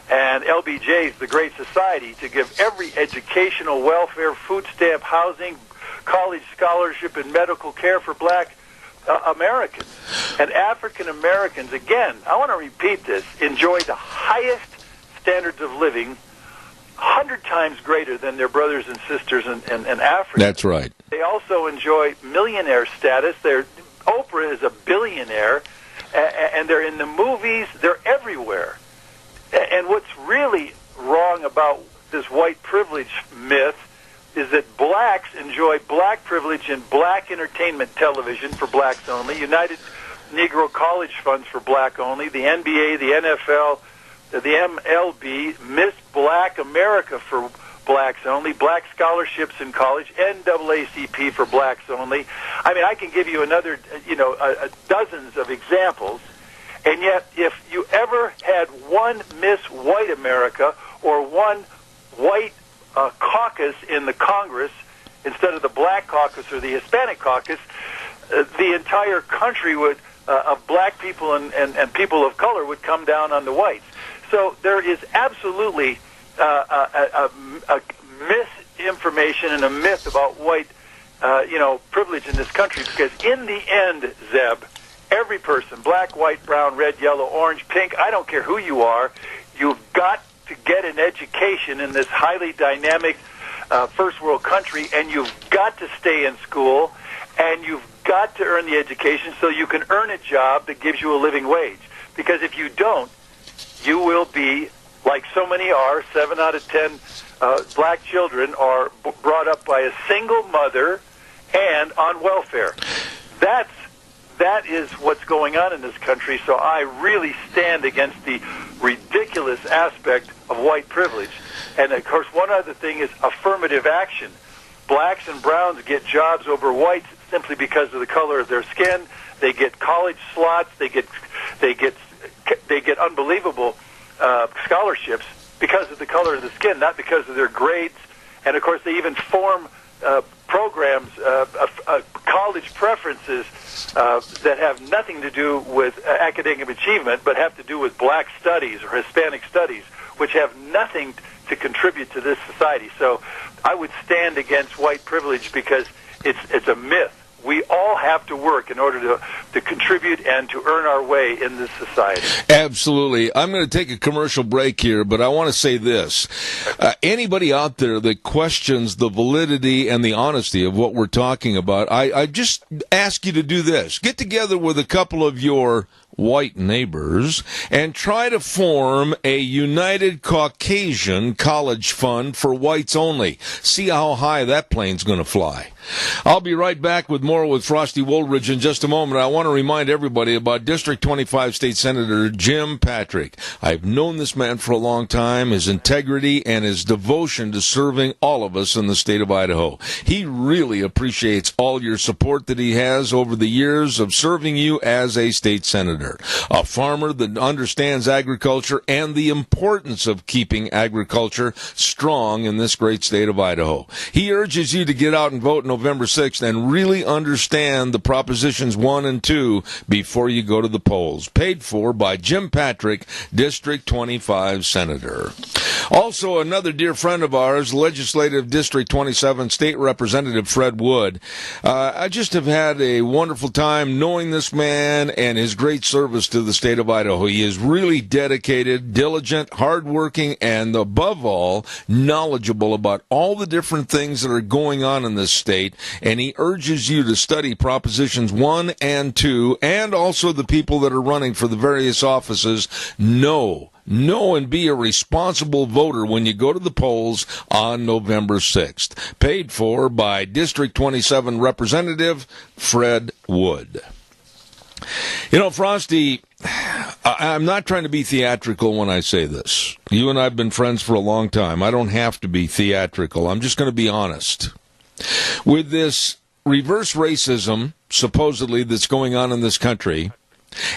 and LBJ's The Great Society, to give every educational, welfare, food stamp, housing, college scholarship, and medical care for black Americans. And African Americans, again, I want to repeat this, enjoy the highest standards of living, 100 times greater than their brothers and sisters in Africa. That's right. They also enjoy millionaire status. Oprah is a billionaire, and they're in the movies. They're everywhere. And what's really wrong about this white privilege myth is that blacks enjoy black privilege in black entertainment television for blacks only, United Negro College Funds for black only, the NBA, the NFL, the MLB, Miss Black America for blacks only, black scholarships in college, NAACP for blacks only. I mean, I can give you another, dozens of examples. And yet, if you ever had one Miss White America or one white caucus in the Congress instead of the black caucus or the Hispanic caucus, the entire country would of black people and people of color would come down on the whites. So there is absolutely a misinformation and a myth about white, privilege in this country, because in the end, Zeb, every person, black, white, brown, red, yellow, orange, pink, I don't care who you are, you've got to get an education in this highly dynamic first world country, and you've got to stay in school, and you've got to earn the education so you can earn a job that gives you a living wage. Because if you don't, you will be, like so many are, 7 out of 10 black children are brought up by a single mother and on welfare. That is what's going on in this country, so I really stand against the ridiculous aspect of white privilege. And, of course, one other thing is affirmative action. Blacks and browns get jobs over whites simply because of the color of their skin. They get college slots. They get unbelievable scholarships because of the color of the skin, not because of their grades. And, of course, they even form programs, college preferences that have nothing to do with academic achievement, but have to do with black studies or Hispanic studies, which have nothing to contribute to this society. So I would stand against white privilege because it's a myth. We all have to work in order to contribute and to earn our way in this society. Absolutely. I'm going to take a commercial break here, but I want to say this. Anybody out there that questions the validity and the honesty of what we're talking about, I just ask you to do this. Get together with a couple of your white neighbors and try to form a United Caucasian College Fund for whites only. See how high that plane's going to fly. I'll be right back with more with Frosty Woolridge in just a moment. I want to remind everybody about District 25 State Senator Jim Patrick. I've known this man for a long time, his integrity and his devotion to serving all of us in the state of Idaho. He really appreciates all your support that he has over the years of serving you as a state senator. A farmer that understands agriculture and the importance of keeping agriculture strong in this great state of Idaho. He urges you to get out and vote November 6th and really understand the Propositions 1 and 2 before you go to the polls. Paid for by Jim Patrick, District 25 Senator. Also, another dear friend of ours, Legislative District 27 State Representative Fred Wood. I just have had a wonderful time knowing this man and his great service to the state of Idaho. He is really dedicated, diligent, hardworking, and above all, knowledgeable about all the different things that are going on in this state, and he urges you to study Propositions 1 and 2, and also the people that are running for the various offices. Know and be a responsible voter when you go to the polls on November 6th. Paid for by District 27 Representative Fred Wood. You know, Frosty, I'm not trying to be theatrical when I say this. You and I have been friends for a long time. I don't have to be theatrical. I'm just going to be honest. With this reverse racism, supposedly, that's going on in this country,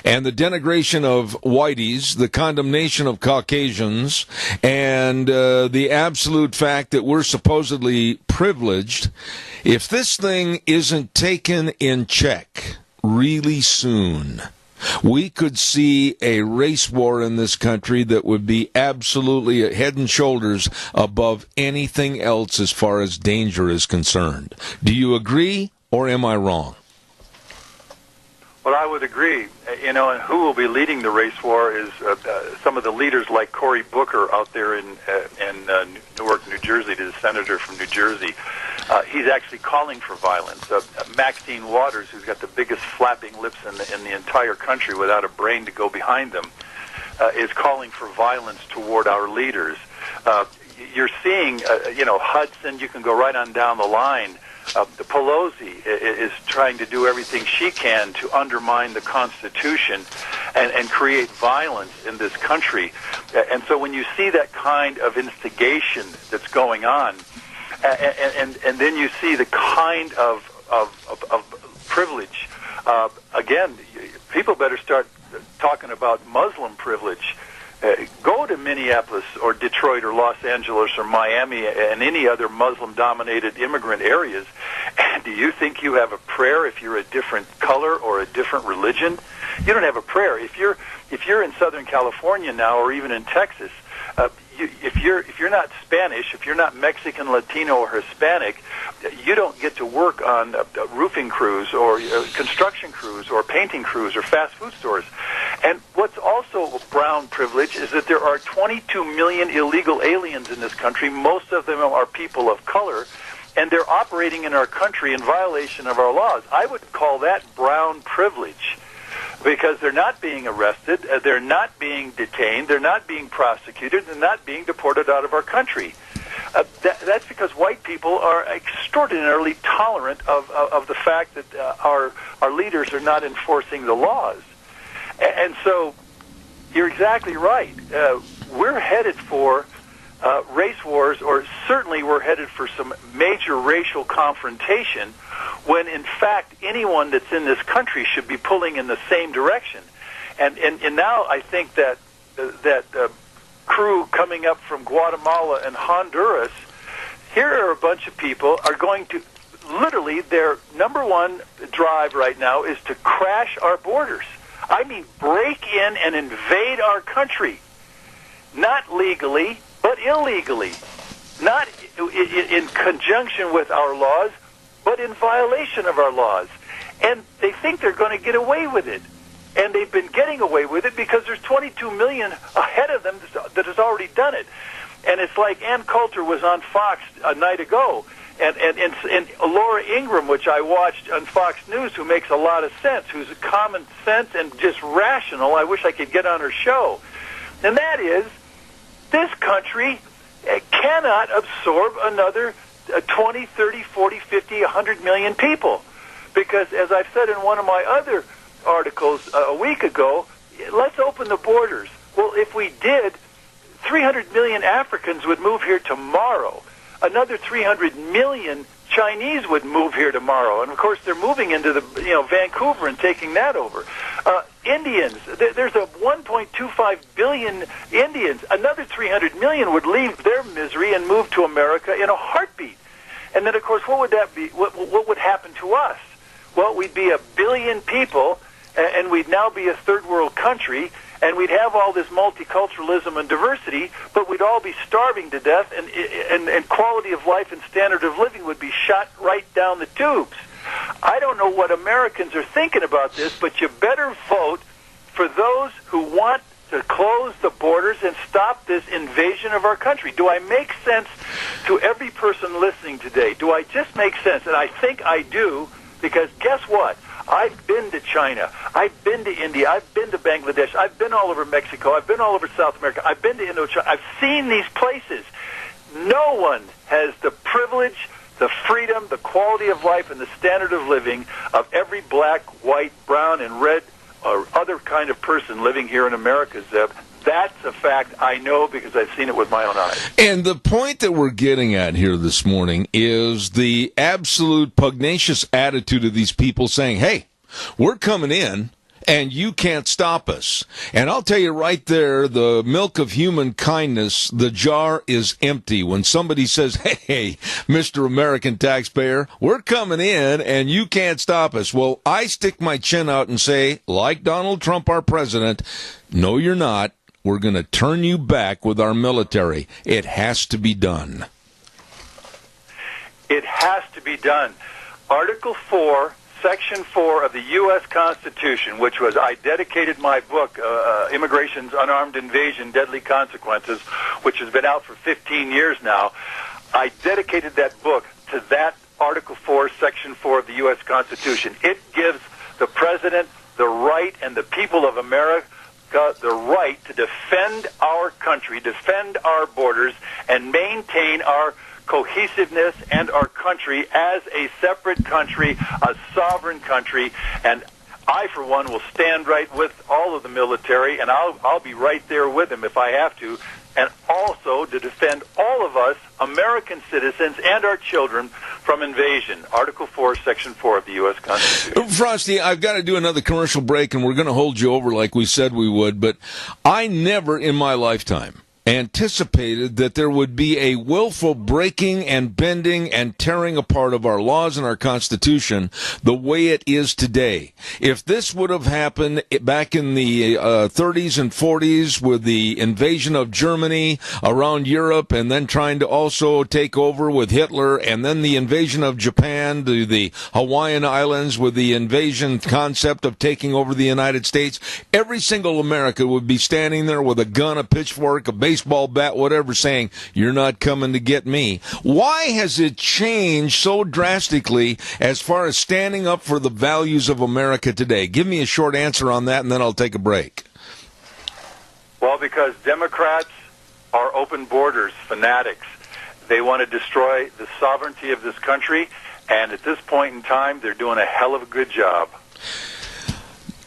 and the denigration of whiteys, the condemnation of Caucasians, and the absolute fact that we're supposedly privileged, if this thing isn't taken in check really soon, we could see a race war in this country that would be absolutely head and shoulders above anything else as far as danger is concerned. Do you agree, or am I wrong? Well, I would agree. You know, and who will be leading the race war is some of the leaders like Cory Booker out there in Newark, New Jersey, the senator from New Jersey. He's actually calling for violence. Maxine Waters, who's got the biggest flapping lips in the entire country without a brain to go behind them, is calling for violence toward our leaders. You're seeing, Hudson, you can go right on down the line. The Pelosi is trying to do everything she can to undermine the Constitution and create violence in this country. And so when you see that kind of instigation that's going on, and then you see the kind of privilege, again, people better start talking about Muslim privilege. Go to Minneapolis or Detroit or Los Angeles or Miami and any other Muslim-dominated immigrant areas, and do you think you have a prayer if you're a different color or a different religion? You don't have a prayer. If you're in Southern California now, or even in Texas, if you're not Spanish, if you're not Mexican, Latino, or Hispanic, you don't get to work on roofing crews or construction crews or painting crews or fast food stores. And what's also brown privilege is that there are 22 million illegal aliens in this country. Most of them are people of color, and they're operating in our country in violation of our laws. I would call that brown privilege, because they're not being arrested, they're not being detained, they're not being prosecuted, they're not being deported out of our country. That's because white people are extraordinarily tolerant of the fact that our leaders are not enforcing the laws. And so you're exactly right. We're headed for race wars, or certainly we're headed for some major racial confrontation, when in fact anyone that's in this country should be pulling in the same direction. And now I think that crew coming up from Guatemala and Honduras, here are a bunch of people are going to, literally their number one drive right now is to crash our borders. I mean, break in and invade our country. Not legally, but illegally. Not in conjunction with our laws, but in violation of our laws. And they think they're going to get away with it. And they've been getting away with it because there's 22 million ahead of them that has already done it. And it's like Ann Coulter was on Fox a night ago, and Laura Ingraham, which I watched on Fox News, who makes a lot of sense, who's common sense and just rational. I wish I could get on her show. And that is, this country cannot absorb another 20, 30, 40, 50, 100 million people. Because, as I've said in one of my other articles a week ago, let's open the borders. Well, if we did, 300 million Africans would move here tomorrow. Another 300 million Chinese would move here tomorrow. And, of course, they're moving into the Vancouver and taking that over. Indians, there's a 1.25 billion Indians. Another 300 million would leave their misery and move to America in a heartbeat. And then, of course, what would that be? What would happen to us? Well, we'd be 1 billion people, and we'd now be a third world country, and we'd have all this multiculturalism and diversity, but we'd all be starving to death, and quality of life and standard of living would be shot right down the tubes. I don't know what Americans are thinking about this, but you better vote for those who want to close the borders and stop this invasion of our country. Do I make sense to every person listening today? Do I just make sense? And I think I do, because guess what? I've been to China. I've been to India. I've been to Bangladesh. I've been all over Mexico. I've been all over South America. I've been to Indochina. I've seen these places. No one has the privilege, the freedom, the quality of life, and the standard of living of every black, white, brown, and red or other kind of person living here in America, Zeb. That's a fact I know because I've seen it with my own eyes. And the point that we're getting at here this morning is the absolute pugnacious attitude of these people saying, hey, we're coming in and you can't stop us. And I'll tell you right there, the milk of human kindness, the jar is empty. When somebody says, hey, Mr. American taxpayer, we're coming in and you can't stop us. Well, I stick my chin out and say, like Donald Trump, our president, no, you're not. We're going to turn you back with our military. It has to be done. It has to be done. Article 4, Section 4 of the U.S. Constitution, which was, I dedicated my book, Immigration's Unarmed Invasion, Deadly Consequences, which has been out for 15 years now. I dedicated that book to that Article 4, Section 4 of the U.S. Constitution. It gives the president the right and the people of America the right to defend our country, defend our borders, and maintain our cohesiveness and our country as a separate country, a sovereign country. And I, for one, will stand right with all of the military, and I'll be right there with them if I have to, and also to defend all of us, American citizens, and our children from invasion. Article 4, Section 4 of the U.S. Constitution. Frosty, I've got to do another commercial break, and we're going to hold you over like we said we would, but I never in my lifetime, anticipated that there would be a willful breaking and bending and tearing apart of our laws and our Constitution the way it is today. If this would have happened back in the 30s and 40s with the invasion of Germany around Europe, and then trying to also take over with Hitler, and then the invasion of Japan to the Hawaiian Islands with the invasion concept of taking over the United States, every single American would be standing there with a gun, a pitchfork, a baseball bat, whatever, saying, "You're not coming to get me." Why has it changed so drastically as far as standing up for the values of America today? Give me a short answer on that, and then I'll take a break. Well, because Democrats are open borders fanatics. They want to destroy the sovereignty of this country, and at this point in time, they're doing a hell of a good job.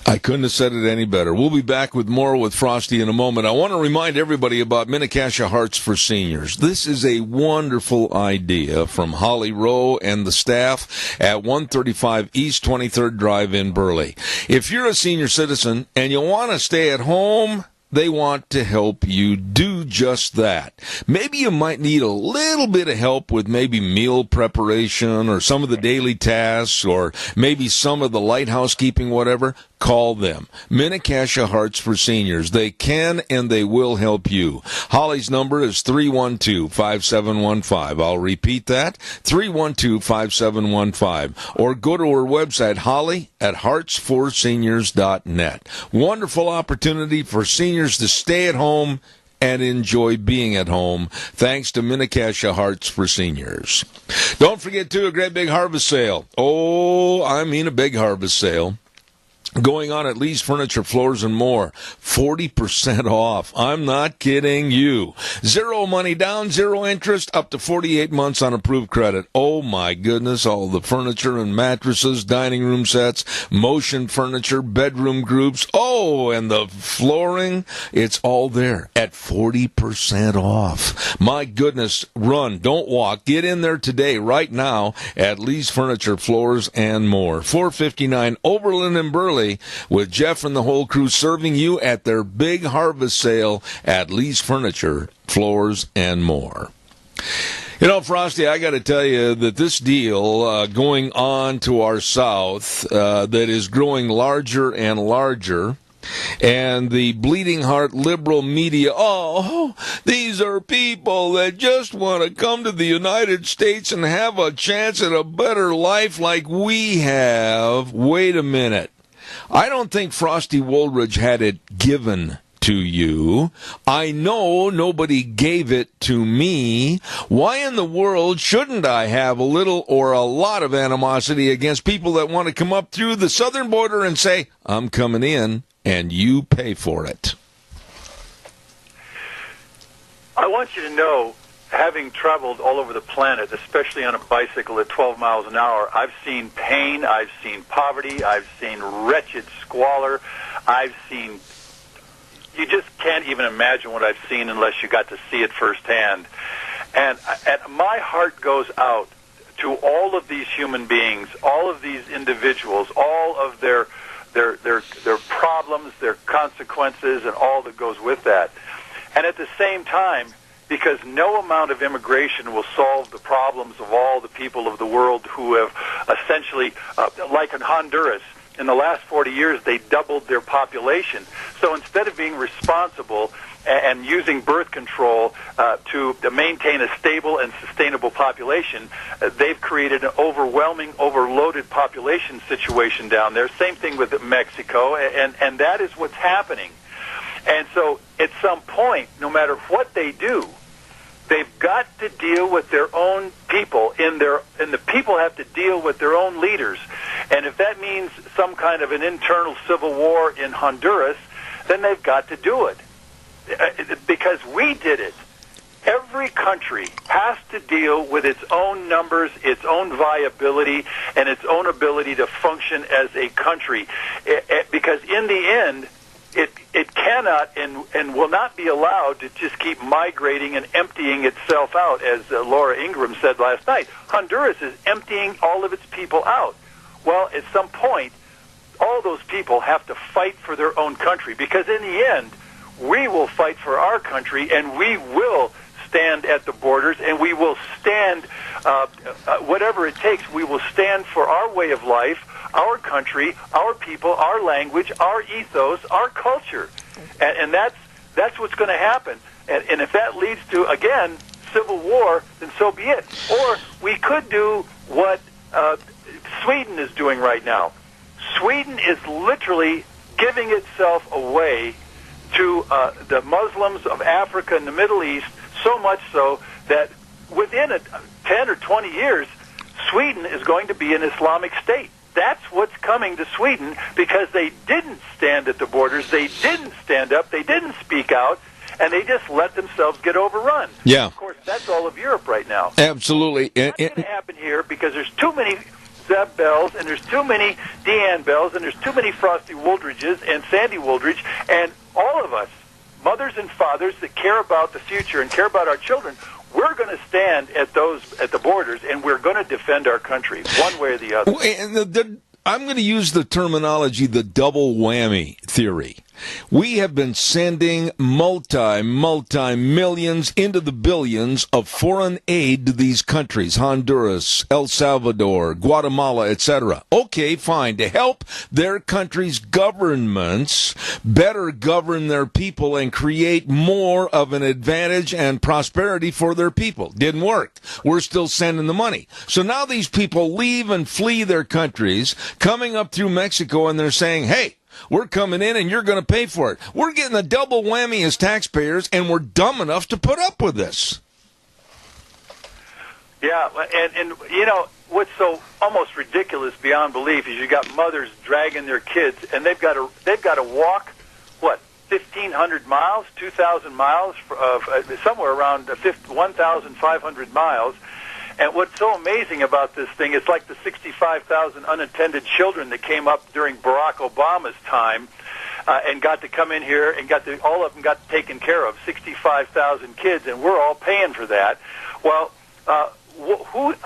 I couldn't have said it any better. We'll be back with more with Frosty in a moment. I want to remind everybody about Minnecasia Hearts for Seniors. This is a wonderful idea from Holly Rowe and the staff at 135 East 23rd Drive in Burley. If you're a senior citizen and you want to stay at home, they want to help you do just that. Maybe you might need a little bit of help with maybe meal preparation or some of the daily tasks or maybe some of the light housekeeping, whatever. Call them. Minnecasia Hearts for Seniors. They can and they will help you. Holly's number is 312-5715. I'll repeat that, 312-5715. Or go to her website, holly@heartsforseniors.net. Wonderful opportunity for seniors to stay at home and enjoy being at home, thanks to Minnecasia Hearts for Seniors. Don't forget, too, a great big harvest sale. Oh, I mean a big harvest sale going on at Lee's Furniture, Floors, and More. 40% off. I'm not kidding you. Zero money down, zero interest, up to 48 months on approved credit. Oh, my goodness. All the furniture and mattresses, dining room sets, motion furniture, bedroom groups. Oh, and the flooring. It's all there at 40% off. My goodness. Run. Don't walk. Get in there today, right now, at Lee's Furniture, Floors, and More. 459 Oberlin and Burley, with Jeff and the whole crew serving you at their big harvest sale at Lee's Furniture, Floors, and More. You know, Frosty, I got to tell you that this deal going on to our south that is growing larger and larger, and the bleeding heart liberal media, oh, these are people that just want to come to the United States and have a chance at a better life like we have. Wait a minute. I don't think Frosty Woolridge had it given to you. I know nobody gave it to me. Why in the world shouldn't I have a little or a lot of animosity against people that want to come up through the southern border and say, "I'm coming in, and you pay for it"? I want you to know, having traveled all over the planet, especially on a bicycle at 12 miles an hour, I've seen pain, I've seen poverty, I've seen wretched squalor, I've seen... You just can't even imagine what I've seen unless you got to see it firsthand. And my heart goes out to all of these human beings, all of these individuals, all of their problems, their consequences, and all that goes with that. And at the same time, because no amount of immigration will solve the problems of all the people of the world who have essentially, like in Honduras, in the last 40 years, they doubled their population. So instead of being responsible and using birth control to maintain a stable and sustainable population, they've created an overwhelming, overloaded population situation down there. Same thing with Mexico, and that is what's happening. And so at some point, no matter what they do, they've got to deal with their own people, and the people have to deal with their own leaders. And if that means some kind of an internal civil war in Honduras, then they've got to do it. Because we did it. Every country has to deal with its own numbers, its own viability, and its own ability to function as a country. Because in the end, it cannot and will not be allowed to just keep migrating and emptying itself out, as Laura Ingraham said last night. Honduras is emptying all of its people out. Well, at some point, all those people have to fight for their own country, because in the end, we will fight for our country, and we will stand at the borders, and we will stand, whatever it takes, we will stand for our way of life, our country, our people, our language, our ethos, our culture. And that's what's going to happen. And if that leads to, again, civil war, then so be it. Or we could do what Sweden is doing right now. Sweden is literally giving itself away to the Muslims of Africa and the Middle East, so much so that within 10 or 20 years, Sweden is going to be an Islamic state. That's what's coming to Sweden because they didn't stand at the borders, they didn't stand up, they didn't speak out, and they just let themselves get overrun. Yeah. Of course, that's all of Europe right now. Absolutely. It's not going to happen here because there's too many Zeb Bells, and there's too many Deanne Bells, and there's too many Frosty Woolridges and Sandy Wooldridge, and all of us, mothers and fathers that care about the future and care about our children, we're going to stand at the borders, and we're going to defend our country one way or the other. And I'm going to use the terminology, the double whammy theory. We have been sending multi-millions into the billions of foreign aid to these countries, Honduras, El Salvador, Guatemala, etc. Okay, fine, to help their countries' governments better govern their people and create more of an advantage and prosperity for their people. Didn't work. We're still sending the money. So now these people leave and flee their countries, coming up through Mexico, and they're saying, hey, we're coming in and you're going to pay for it. We're getting a double whammy as taxpayers, and we're dumb enough to put up with this. Yeah, and you know, what's so almost ridiculous beyond belief is you got mothers dragging their kids, and they've got to walk, 1,500 miles, 2,000 miles, somewhere around 1,500 miles. And what's so amazing about this thing, it's like the 65,000 unattended children that came up during Barack Obama's time and got to come in here and all of them got taken care of, 65,000 kids, and we're all paying for that. Well, who's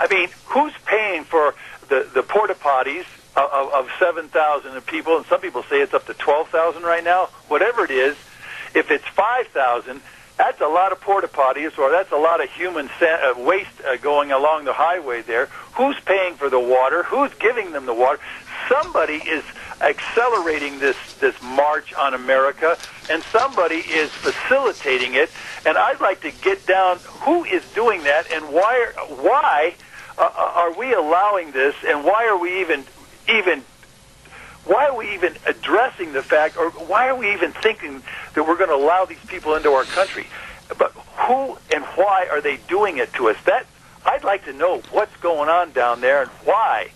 paying for the porta potties of 7,000 people, and some people say it's up to 12,000 right now? Whatever it is, if it's 5,000, that's a lot of porta potties, or that's a lot of human waste going along the highway there. Who's paying for the water? Who's giving them the water? Somebody is accelerating this march on America, and somebody is facilitating it. And I'd like to get down who is doing that, and why are we allowing this, and why are we even addressing the fact, or why are we even thinking that we're going to allow these people into our country? But who and why are they doing it to us? I'd like to know what's going on down there and why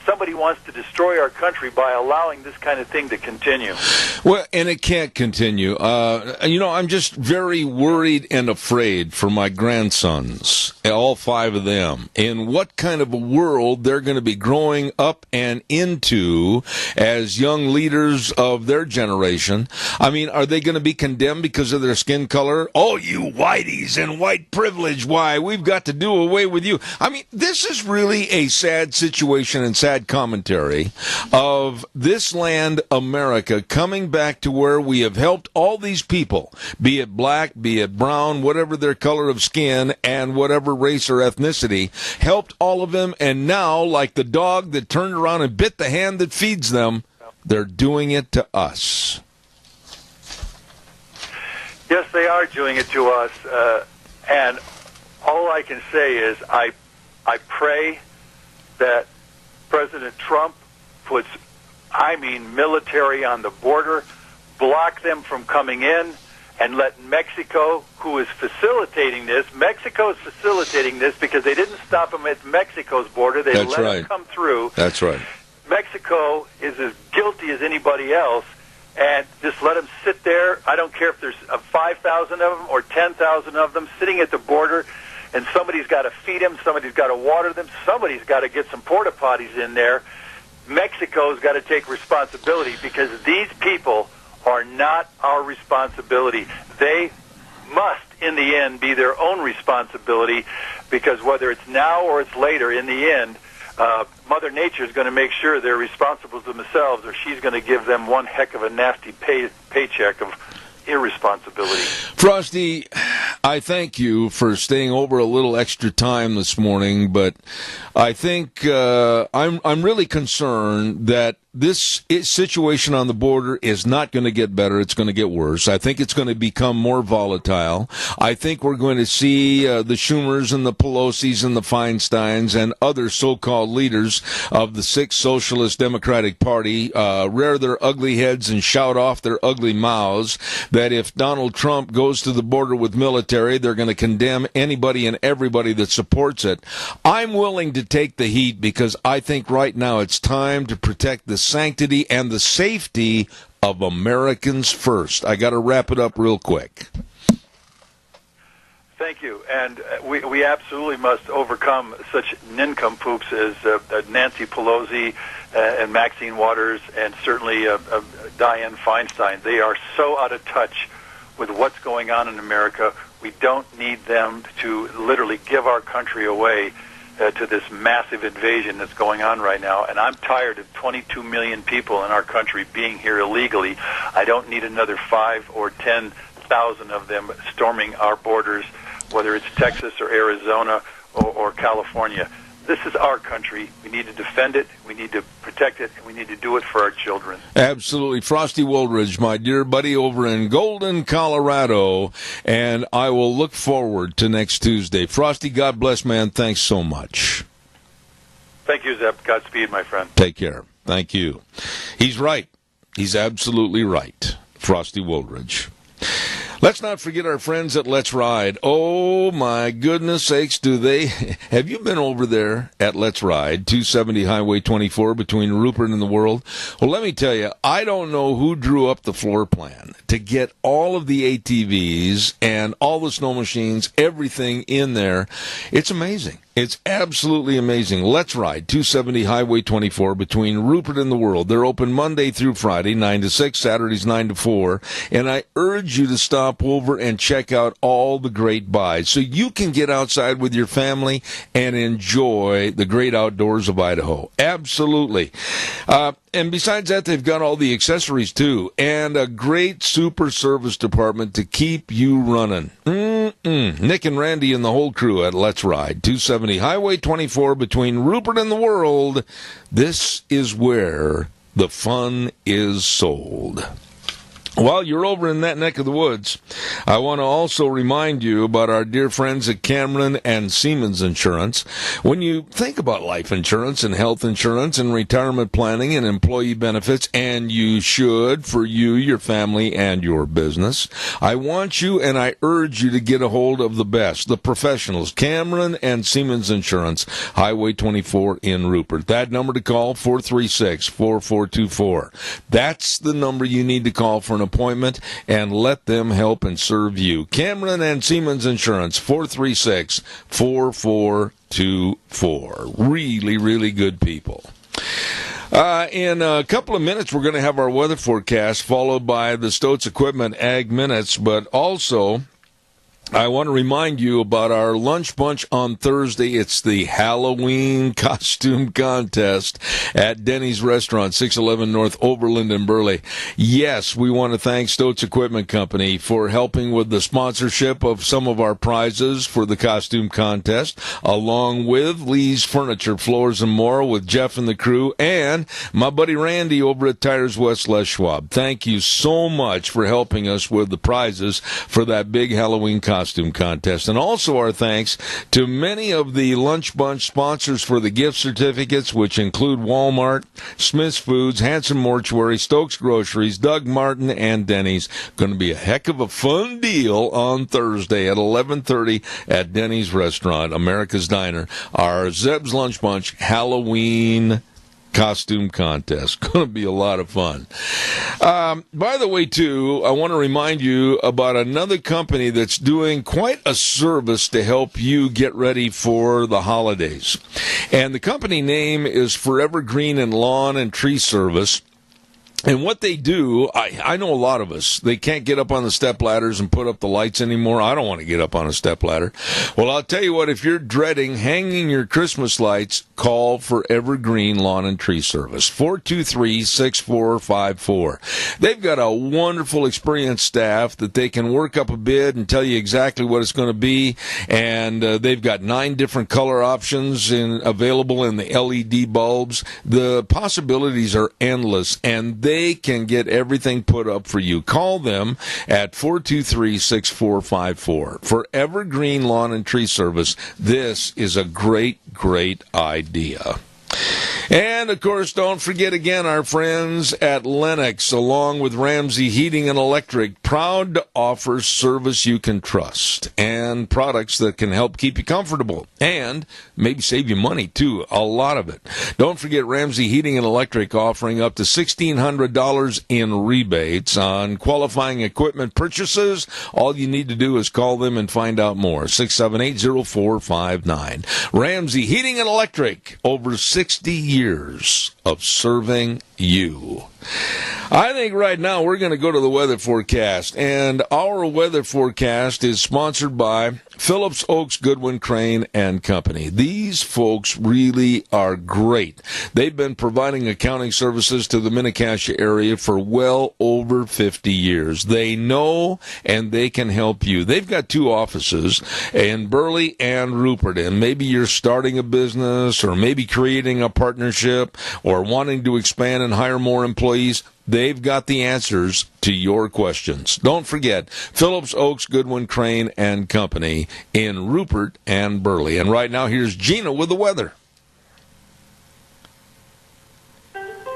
somebody wants to destroy our country by allowing this kind of thing to continue. Well, and it can't continue. I'm just very worried and afraid for my grandsons, all 5 of them, and what kind of a world they're going to be growing up and into as young leaders of their generation. I mean, are they going to be condemned because of their skin color? Oh, you whiteys and white privilege, why, we've got to do away with you. I mean, this is really a sad situation and sad commentary of this land, America, coming back to where we have helped all these people, be it black, be it brown, whatever their color of skin, and whatever race or ethnicity, helped all of them, and now, like the dog that turned around and bit the hand that feeds them, they're doing it to us. Yes, they are doing it to us, and all I can say is I pray that President Trump puts, military on the border, block them from coming in, and let Mexico, who is facilitating this, Mexico is facilitating this because they didn't stop them at Mexico's border. They let them come through. That's right. Mexico is as guilty as anybody else, and just let them sit there. I don't care if there's 5,000 of them or 10,000 of them sitting at the border, and somebody's got to feed them, somebody's got to water them, somebody's got to get some porta potties in there. Mexico's got to take responsibility because these people are not our responsibility. They must, in the end, be their own responsibility because whether it's now or it's later, in the end, Mother Nature is going to make sure they're responsible to themselves, or she's going to give them one heck of a nasty paycheck of irresponsibility. Frosty, I thank you for staying over a little extra time this morning, but I think I'm really concerned that this situation on the border is not going to get better. It's going to get worse. I think it's going to become more volatile. I think we're going to see the Schumers and the Pelosi's and the Feinsteins and other so-called leaders of the sixth Socialist Democratic Party rear their ugly heads and shout off their ugly mouths that if Donald Trump goes to the border with military, they're going to condemn anybody and everybody that supports it. I'm willing to take the heat because I think right now it's time to protect the sanctity and the safety of Americans first. I got to wrap it up real quick. Thank you. And we absolutely must overcome such nincompoops as Nancy Pelosi and Maxine Waters and certainly Dianne Feinstein. They are so out of touch with what's going on in America. We don't need them to literally give our country away to this massive invasion that's going on right now. And I'm tired of 22 million people in our country being here illegally. I don't need another 5 or 10,000 of them storming our borders, whether it's Texas or Arizona or California. This is our country. We need to defend it, we need to protect it, and we need to do it for our children. Absolutely. Frosty Woldridge, my dear buddy over in Golden, Colorado, and I will look forward to next Tuesday. Frosty, God bless, man. Thanks so much. Thank you, Zeb. Godspeed, my friend. Take care. Thank you. He's right. He's absolutely right. Frosty Woldridge. Let's not forget our friends at Let's Ride. Oh, my goodness sakes, do they... Have you been over there at Let's Ride, 270 Highway 24 between Rupert and the World? Well, let me tell you, I don't know who drew up the floor plan to get all of the ATVs and all the snow machines, everything in there. It's amazing. It's absolutely amazing. Let's Ride, 270 Highway 24 between Rupert and the World. They're open Monday through Friday, 9 to 6, Saturdays 9 to 4. And I urge you to stop over and check out all the great buys so you can get outside with your family and enjoy the great outdoors of Idaho. Absolutely. And besides that, they've got all the accessories, too, and a great super service department to keep you running. Nick and Randy and the whole crew at Let's Ride, 270 Highway 24 between Rupert and the World. This is where the fun is sold. While you're over in that neck of the woods, I want to also remind you about our dear friends at Cameron and Siemens Insurance. When you think about life insurance and health insurance and retirement planning and employee benefits, and you should for you, your family, and your business, I want you and I urge you to get a hold of the best, the professionals, Cameron and Siemens Insurance, Highway 24 in Rupert. That number to call, 436-4424. That's the number you need to call for an appointment and let them help and serve you. Cameron and Siemens Insurance, 436-4424. Really, really good people. In a couple of minutes, we're going to have our weather forecast followed by the Stoats Equipment Ag Minutes, but also I want to remind you about our lunch bunch on Thursday. It's the Halloween costume contest at Denny's Restaurant, 611 North Overland in Burley. Yes, we want to thank Stoats Equipment Company for helping with the sponsorship of some of our prizes for the costume contest, along with Lee's Furniture, Floors and More with Jeff and the crew, and my buddy Randy over at Tires West Les Schwab. Thank you so much for helping us with the prizes for that big Halloween costume contest. And also our thanks to many of the Lunch Bunch sponsors for the gift certificates, which include Walmart, Smith's Foods, Hanson Mortuary, Stokes Groceries, Doug Martin, and Denny's. Going to be a heck of a fun deal on Thursday at 11:30 at Denny's Restaurant, America's Diner. Our Zeb's Lunch Bunch Halloween costume contest. Going to be a lot of fun. By the way, too, I want to remind you about another company that's doing quite a service to help you get ready for the holidays. And the company name is Forever Green and Lawn and Tree Service. And what they do, I know a lot of us, they can't get up on the step ladders and put up the lights anymore. I don't want to get up on a step ladder. Well, I'll tell you what, if you're dreading hanging your Christmas lights, call for Evergreen Lawn and Tree Service, 423-6454. They've got a wonderful, experienced staff that they can work up a bid and tell you exactly what it's going to be. And they've got 9 different color options available in the LED bulbs. The possibilities are endless, and they can get everything put up for you. Call them at 423-6454. For Evergreen Lawn and Tree Service, this is a great idea. And, of course, don't forget again our friends at Lennox, along with Ramsey Heating and Electric, proud to offer service you can trust and products that can help keep you comfortable and maybe save you money, too, a lot of it. Don't forget Ramsey Heating and Electric offering up to $1,600 in rebates on qualifying equipment purchases. All you need to do is call them and find out more. 678-0459. Ramsey Heating and Electric, over 60 years of serving you. I think right now we're going to go to the weather forecast, and our weather forecast is sponsored by Phillips Oaks Goodwin Crane and Company. These folks really are great. They've been providing accounting services to the Mini-Cassia area for well over 50 years. They know and they can help you. They've got 2 offices in Burley and Rupert, and maybe you're starting a business or maybe creating a partnership or wanting to expand and hire more employees. They've got the answers to your questions. Don't forget, Phillips Oaks Goodwin Crane and Company in Rupert and Burley. And right now, here's Gina with the weather.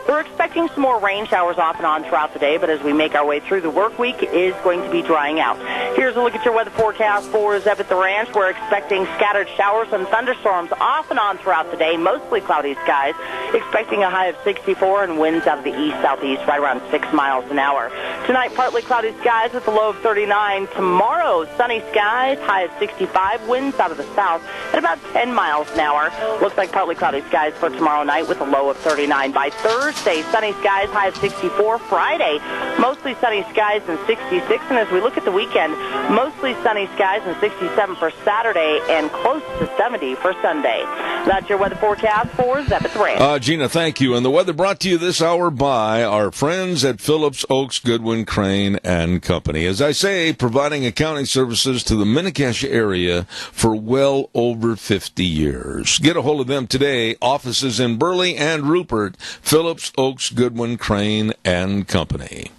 We're expecting some more rain showers off and on throughout the day, but as we make our way through the work week, it is going to be drying out. Here's a look at your weather forecast for Zeb at the Ranch. We're expecting scattered showers and thunderstorms off and on throughout the day, mostly cloudy skies, expecting a high of 64 and winds out of the east-southeast right around 6 miles an hour. Tonight, partly cloudy skies with a low of 39. Tomorrow, sunny skies, high of 65, winds out of the south at about 10 miles an hour. Looks like partly cloudy skies for tomorrow night with a low of 39. By Thursday, sunny skies, high of 64. Friday, mostly sunny skies and 66. And as we look at the weekend, mostly sunny skies and 67 for Saturday and close to 70 for Sunday. That's your weather forecast for Zeb at the Ranch. Gina, thank you. And the weather brought to you this hour by our friends at Phillips Oaks Goodwin Crane and Company. As I say, providing accounting services to the Mini-Cassia area for well over 50 years. Get a hold of them today. Offices in Burley and Rupert, Phillips Oaks Goodwin Crane and Company.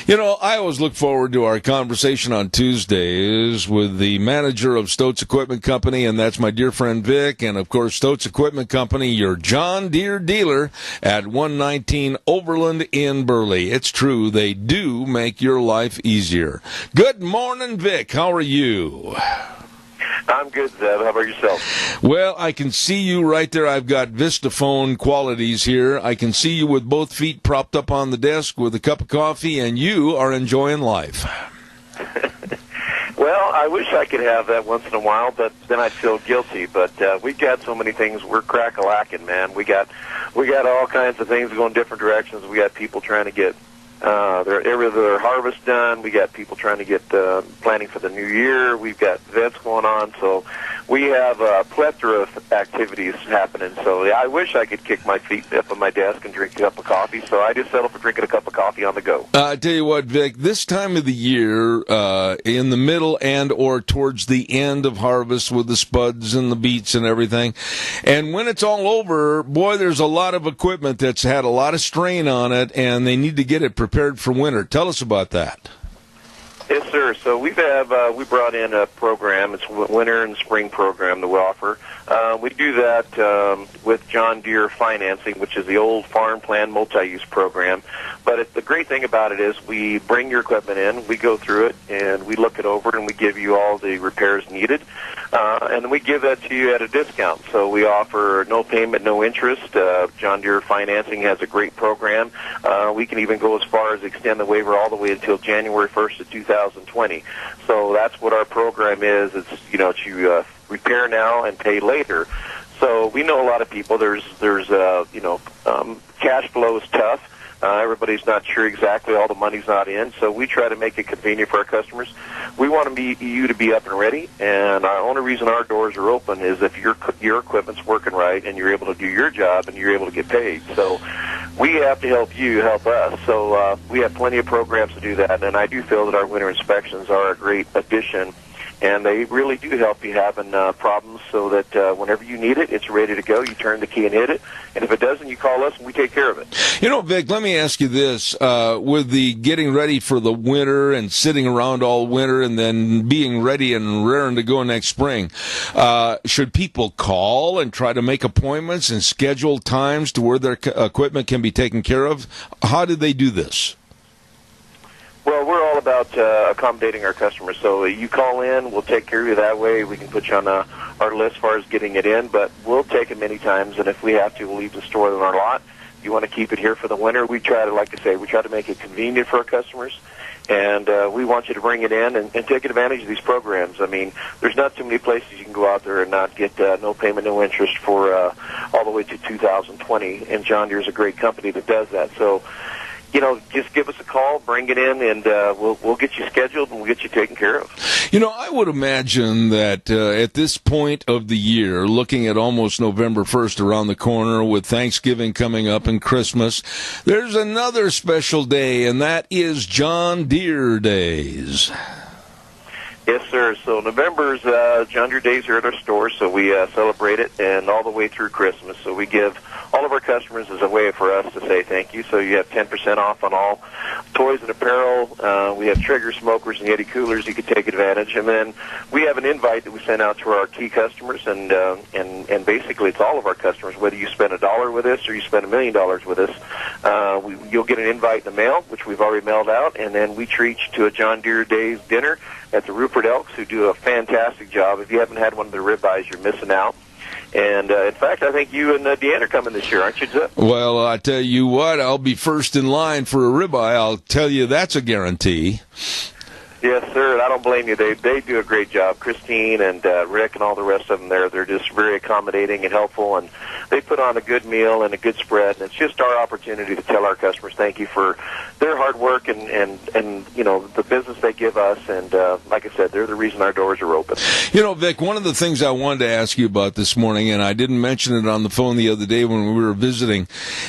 You know, I always look forward to our conversation on Tuesdays with the manager of Stoats Equipment Company, and that's my dear friend Vic, and of course Stoats Equipment Company, your John Deere dealer at 119 Overland in Burley. It's true, they do make your life easier. Good morning, Vic. How are you? I'm good, Zeb. How about yourself? Well, I can see you right there. I've got Vistaphone qualities here. I can see you with both feet propped up on the desk with a cup of coffee, and you are enjoying life. Well, I wish I could have that once in a while, but then I'd feel guilty. But we've got so many things. We're crack-a-lacking, man. We got all kinds of things going different directions. We got people trying to get their harvest done. We got people trying to get planning for the new year. We've got events going on, so we have a plethora of activities happening. So yeah, I wish I could kick my feet up on my desk and drink a cup of coffee. So I just settle for drinking a cup of coffee on the go. I tell you what, Vic, this time of the year, in the middle and or towards the end of harvest with the spuds and the beets and everything, and when it's all over, boy, there's a lot of equipment that's had a lot of strain on it, and they need to get it prepared for winter. Tell us about that. Yes, sir. So we brought in a program. It's a winter and spring program that we offer. We do that with John Deere Financing, which is the old farm plan multi-use program. But the great thing about it is we bring your equipment in, we go through it, and we look it over, and we give you all the repairs needed. And then we give that to you at a discount. So we offer no payment, no interest. John Deere Financing has a great program. We can even go as far as extend the waiver all the way until January 1st of 2020. So that's what our program is. It's, to repair now and pay later. So we know a lot of people. There's cash flow is tough. Everybody's not sure exactly. All the money's not in. So we try to make it convenient for our customers. We want you to be up and ready. And our only reason our doors are open is if your equipment's working right and you're able to do your job and you're able to get paid. So we have to help you help us. So we have plenty of programs to do that. And I do feel that our winter inspections are a great addition. And they really do help you having problems so that whenever you need it, it's ready to go. You turn the key and hit it. And if it doesn't, you call us and we take care of it. You know, Vic, let me ask you this. With the getting ready for the winter and sitting around all winter and then being ready and raring to go next spring, should people call and try to make appointments and schedule times to where their equipment can be taken care of? How do they do this? Well, we're all about accommodating our customers. So you call in, we'll take care of you that way. We can put you on our list as far as getting it in, but we'll take it many times, and if we have to, we'll leave the store on our lot. If you want to keep it here for the winter, we try to, like I say, we try to make it convenient for our customers, and we want you to bring it in and take advantage of these programs. I mean, there's not too many places you can go out there and not get no payment, no interest for all the way to 2020, and John Deere's a great company that does that. So, you know, just give us a call, bring it in, and we'll get you scheduled and we'll get you taken care of. You know, I would imagine that at this point of the year, looking at almost November 1st around the corner with Thanksgiving coming up and Christmas, there's another special day, and that is John Deere Days. Yes, sir. So November's John Deere Days are at our store, so we celebrate it, and all the way through Christmas. So we give all of our customers as a way for us to say thank you. So you have 10% off on all toys and apparel. We have Trigger smokers and Yeti coolers you could take advantage. And then we have an invite that we send out to our key customers, and basically it's all of our customers, whether you spend $1 with us or you spend $1 million with us. You'll get an invite in the mail, which we've already mailed out, and then we treat you to a John Deere Days dinner at the Rupert Elks, who do a fantastic job. If you haven't had one of their ribeyes, you're missing out. And, in fact, I think you and Deanna are coming this year, aren't you, Zip? Well, I tell you what, I'll be first in line for a ribeye. I'll tell you that's a guarantee. Yes, sir, and I don't blame you. They do a great job. Christine and Rick and all the rest of them there, they're just very accommodating and helpful, and they put on a good meal and a good spread, and it's just our opportunity to tell our customers thank you for their hard work and you know, the business they give us, and like I said, they're the reason our doors are open. You know, Vic, one of the things I wanted to ask you about this morning, and I didn't mention it on the phone the other day when we were visiting,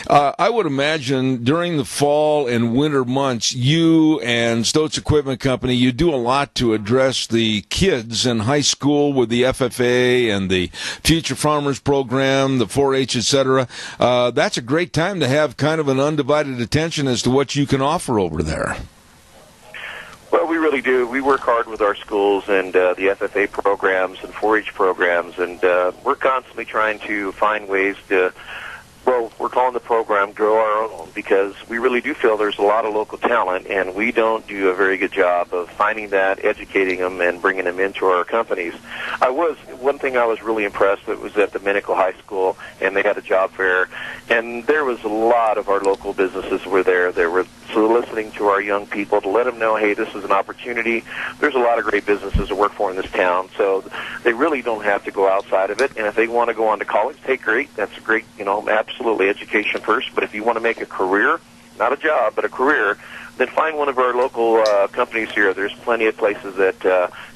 I would imagine during the fall and winter months, you and Stoats Equipment Company, you do a lot to address the kids in high school with the FFA and the Future Farmers Program, the 4-H, etc. That's a great time to have kind of an undivided attention as to what you can offer over there. Well, we really do. We work hard with our schools and the FFA programs and 4-H programs, and we're constantly trying to find ways to, well, we're calling the program Grow Our Own, because we really do feel there's a lot of local talent, and we don't do a very good job of finding that, educating them, and bringing them into our companies. One thing I was really impressed with was at the Minico High School, and they had a job fair, and there was a lot of our local businesses were there. They were soliciting to our young people to let them know, hey, this is an opportunity. There's a lot of great businesses to work for in this town, so they really don't have to go outside of it. And if they want to go on to college, hey, great. That's great, you know, absolutely education first. But if you want to make a career, not a job, but a career, then find one of our local companies here. There's plenty of places that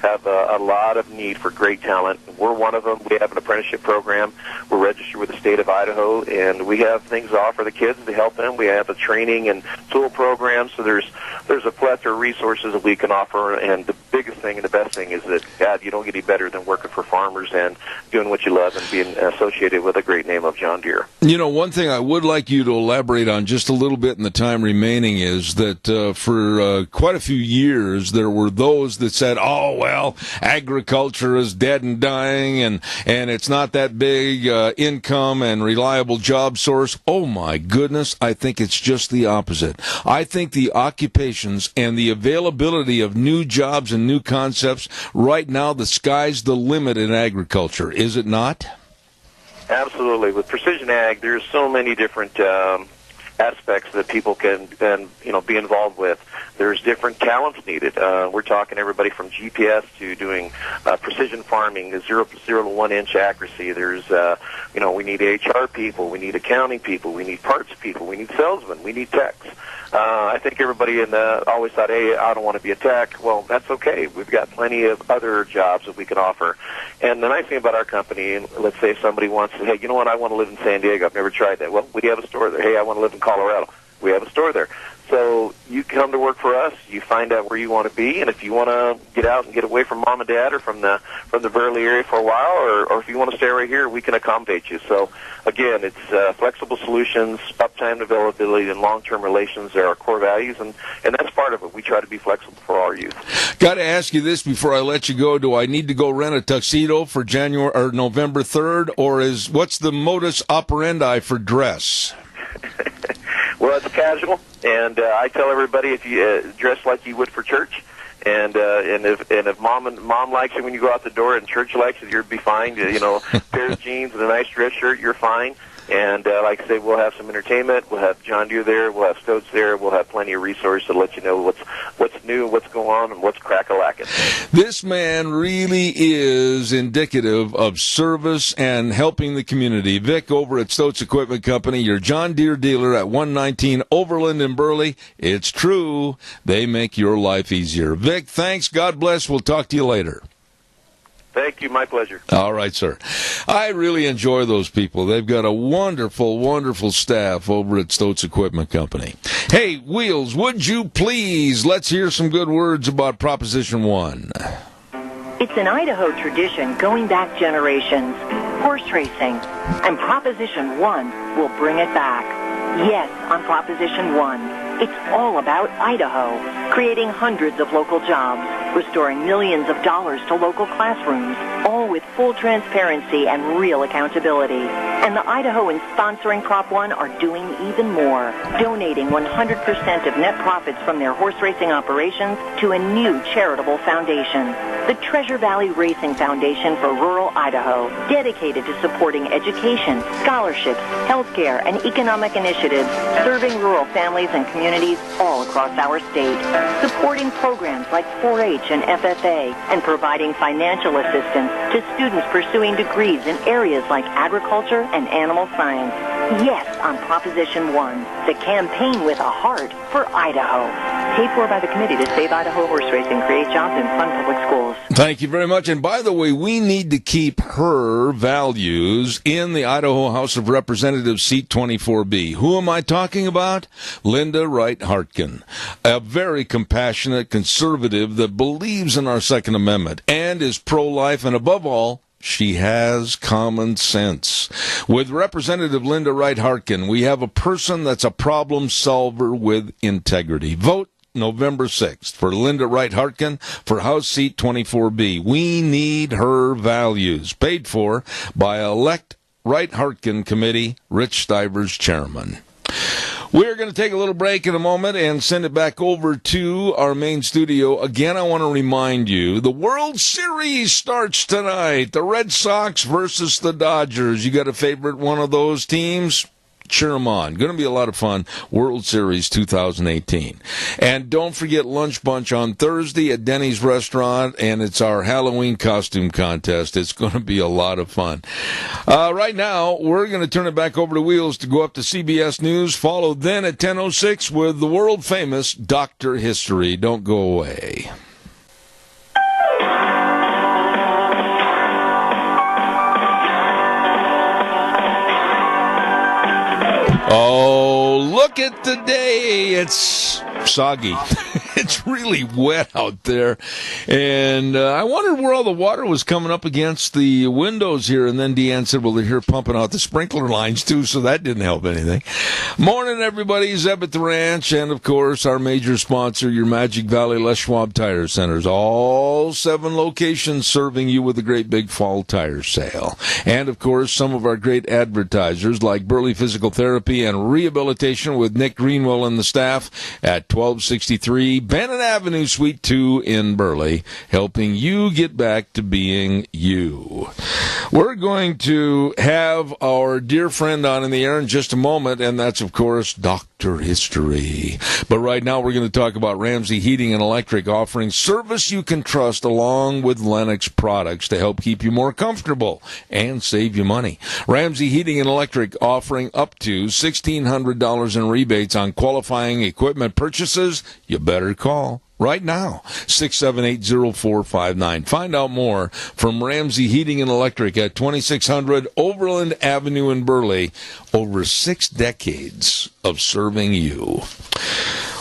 have a lot of need for great talent. We're one of them. We have an apprenticeship program. We're registered with the state of Idaho, and we have things to offer the kids to help them. We have a training and tool program, so there's a plethora of resources that we can offer, and the biggest thing and the best thing is that, God, you don't get any better than working for farmers and doing what you love and being associated with a great name of John Deere. You know, one thing I would like you to elaborate on just a little bit in the time remaining is that for quite a few years there were those that said, oh, well, agriculture is dead and dying, and it's not that big income and reliable job source. Oh, my goodness, I think it's just the opposite. I think the occupations and the availability of new jobs and new concepts, right now the sky's the limit in agriculture, is it not? Absolutely. With precision ag, there's so many different aspects that people can be involved with. There's different talents needed. We're talking everybody from GPS to doing precision farming, 0 to 1 inch accuracy. There's we need HR people, we need accounting people, we need parts people, we need salesmen, we need techs. I think everybody always thought, hey, I don't want to be a tech. Well, that's okay. We've got plenty of other jobs that we can offer. And the nice thing about our company, and let's say somebody wants to, hey, you know what, I want to live in San Diego. I've never tried that. Well, we have a store there. Hey, I want to live in Colorado. We have a store there. So you come to work for us, you find out where you want to be, and if you want to get out and get away from mom and dad or from the Burley area for a while, or if you want to stay right here, we can accommodate you. So again, it's flexible solutions, uptime, availability, and long-term relations are our core values, and that's part of it. We try to be flexible for our youth. Got to ask you this before I let you go. Do I need to go rent a tuxedo for January or November 3rd, or what's the modus operandi for dress? Well, it's casual, and I tell everybody if you dress like you would for church, and if mom likes it when you go out the door, and church likes it, you'll be fine. Pair of jeans and a nice dress shirt, you're fine. And like I say, we'll have some entertainment. We'll have John Deere there. We'll have Stoats there. We'll have plenty of resources to let you know what's new, what's going on, and what's crack-a-lacking. This man really is indicative of service and helping the community. Vic over at Stoats Equipment Company, your John Deere dealer at 119 Overland in Burley. It's true. They make your life easier. Vic, thanks. God bless. We'll talk to you later. Thank you. My pleasure. All right, sir. I really enjoy those people. They've got a wonderful, wonderful staff over at Stoats Equipment Company. Hey, Wheels, would you please, let's hear some good words about Proposition 1. It's an Idaho tradition going back generations. Horse racing. And Proposition 1 will bring it back. Yes, on Proposition 1. It's all about Idaho, creating hundreds of local jobs, restoring millions of dollars to local classrooms, all with full transparency and real accountability. And the Idahoans sponsoring Prop 1 are doing even more, donating 100% of net profits from their horse racing operations to a new charitable foundation, the Treasure Valley Racing Foundation for Rural Idaho, dedicated to supporting education, scholarships, healthcare, and economic initiatives, serving rural families and communities all across our state, supporting programs like 4-H and FFA, and providing financial assistance to students pursuing degrees in areas like agriculture and animal science. Yes, on Proposition 1, the campaign with a heart for Idaho. Paid for by the Committee to Save Idaho Horse Racing, create jobs, and fund public schools. Thank you very much. And by the way, we need to keep her values in the Idaho House of Representatives seat 24B. Who am I talking about? Linda Wright Hartkin, a very compassionate conservative that believes in our Second Amendment and is pro-life, and above all, she has common sense. With Representative Linda Wright Hartkin, we have a person that's a problem solver with integrity. Vote November 6th for Linda Wright Hartkin for House Seat 24B. We need her values. Paid for by Elect Wright Hartkin Committee, Rich Stivers, Chairman. We're going to take a little break in a moment and send it back over to our main studio. Again, I want to remind you, the World Series starts tonight. The Red Sox versus the Dodgers. You got a favorite one of those teams? Cheer them on. Going to be a lot of fun. World Series 2018. And don't forget Lunch Bunch on Thursday at Denny's Restaurant, and it's our Halloween costume contest. It's going to be a lot of fun. Right now, we're going to turn it back over to Wheels to go up to CBS News, followed then at 10:06 with the world-famous Dr. History. Don't go away. Oh, look at the day. It's soggy. It's really wet out there. And I wondered where all the water was coming up against the windows here. And then Deanne said, well, they're here pumping out the sprinkler lines, too, so that didn't help anything. Morning, everybody. Zeb at the Ranch. And, of course, our major sponsor, your Magic Valley Les Schwab Tire Centers. All 7 locations serving you with a great big fall tire sale. And, of course, some of our great advertisers like Burley Physical Therapy and Rehabilitation with Nick Greenwell and the staff at 1263 Bannon Avenue, Suite 2 in Burley, helping you get back to being you. We're going to have our dear friend on in the air in just a moment, and that's, of course, Dr. History. But right now we're going to talk about Ramsey Heating and Electric offering service you can trust along with Lennox products to help keep you more comfortable and save you money. Ramsey Heating and Electric offering up to $1,600 in rebates on qualifying equipment purchases. You better call right now, 678-0459. Find out more from Ramsey Heating and Electric at 2600 Overland Avenue in Burley. Over 6 decades of serving you.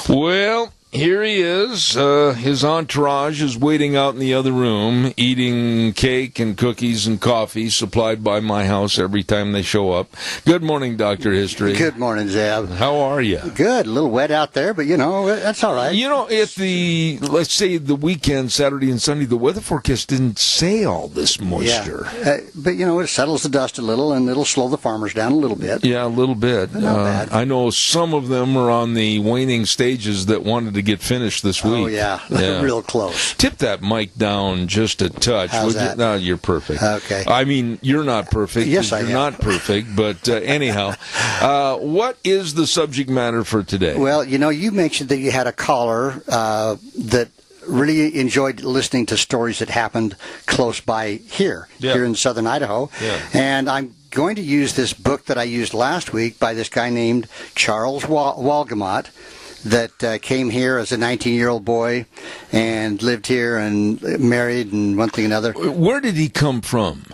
Well, here he is. His entourage is waiting out in the other room, eating cake and cookies and coffee supplied by my house every time they show up. Good morning, Dr. History. Good morning, Zeb. How are you? Good. A little wet out there, but, that's all right. At let's say the weekend, Saturday and Sunday, the weather forecast didn't say all this moisture. Yeah. But, it settles the dust a little, and it'll slow the farmers down a little bit. Yeah, a little bit. Not bad. I know some of them are on the waning stages that wanted to get finished this week. Oh, yeah. Real close. Tip that mic down just a touch. How's that? No, you're perfect. Okay. I mean, you're not perfect. Yes, I am. You're not perfect, but anyhow, what is the subject matter for today? Well, you mentioned that you had a caller that really enjoyed listening to stories that happened close by here in southern Idaho. Yeah. And I'm going to use this book that I used last week by this guy named Charles Walgamot, that came here as a 19-year-old boy and lived here and married and one thing another. Where did he come from?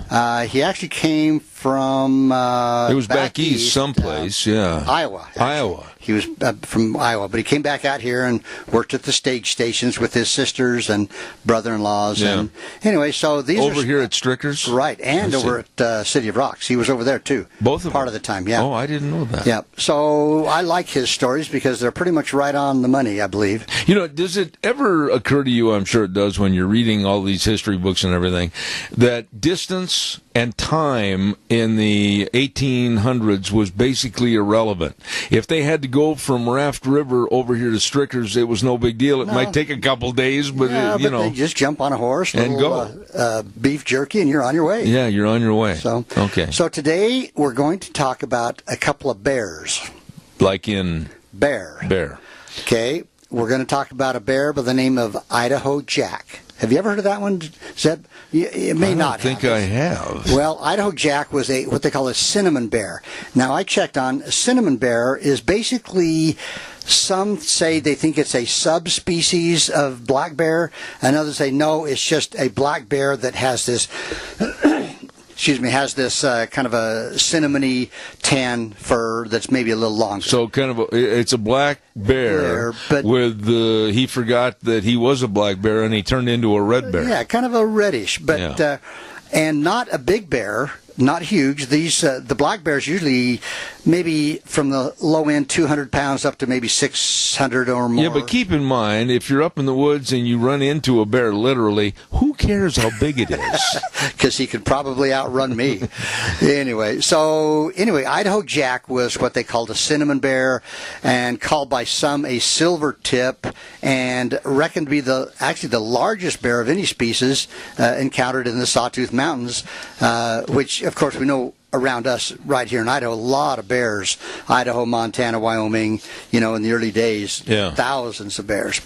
He actually came from it was back east someplace, Iowa. Actually. Iowa. He was from Iowa, but he came back out here and worked at the stage stations with his sisters and brother-in-laws. Yeah. And anyway, so these over are here at Strickers, right, and over at City of Rocks. He was over there too. Both of part them. of the time. Yeah. Oh, I didn't know that. Yeah. So I like his stories because they're pretty much right on the money, I believe. Does it ever occur to you? I'm sure it does when you're reading all these history books and everything, that distance and time in the 1800s was basically irrelevant. If they had to go from Raft River over here to Strickers, it was no big deal. It might take a couple days, but they just jump on a horse and go. Beef jerky, and you're on your way. Yeah, you're on your way. So okay. So today we're going to talk about a couple of bears. Like in bear. Okay, we're going to talk about a bear by the name of Idaho Jack. Have you ever heard of that one, Zeb? You may not. I think I have. Well, Idaho Jack was what they call a cinnamon bear. Now, I checked on a cinnamon bear is basically, some say they think it's a subspecies of black bear, and others say no, it's just a black bear that has this has this kind of a cinnamony tan fur that's maybe a little longer. So it's a black bear, but with he forgot that he was a black bear and he turned into a red bear. Yeah, kind of a reddish, but and not a big bear. Not huge. These the black bears usually maybe from the low end 200 pounds up to maybe 600 or more. Yeah, but keep in mind, if you're up in the woods and you run into a bear, literally, who cares how big it is? Because he could probably outrun me. Anyway, Idaho Jack was what they called a cinnamon bear, and called by some a silver tip, and reckoned to be the largest bear of any species encountered in the Sawtooth Mountains, which of course we know around us right here in Idaho, a lot of bears. Idaho, Montana, Wyoming, in the early days, thousands of bears.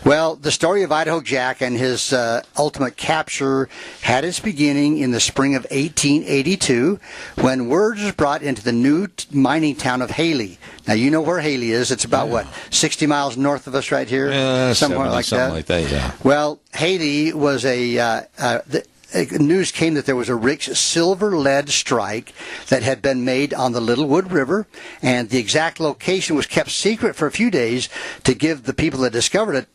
Well, the story of Idaho Jack and his ultimate capture had its beginning in the spring of 1882 when word was brought into the new mining town of Haley. Now, you know where Haley is. It's about, 60 miles north of us right here? Somewhere like that. Something like that, yeah. Well, Haley was news came that there was a rich silver lead strike that had been made on the Littlewood River, and the exact location was kept secret for a few days to give the people that discovered it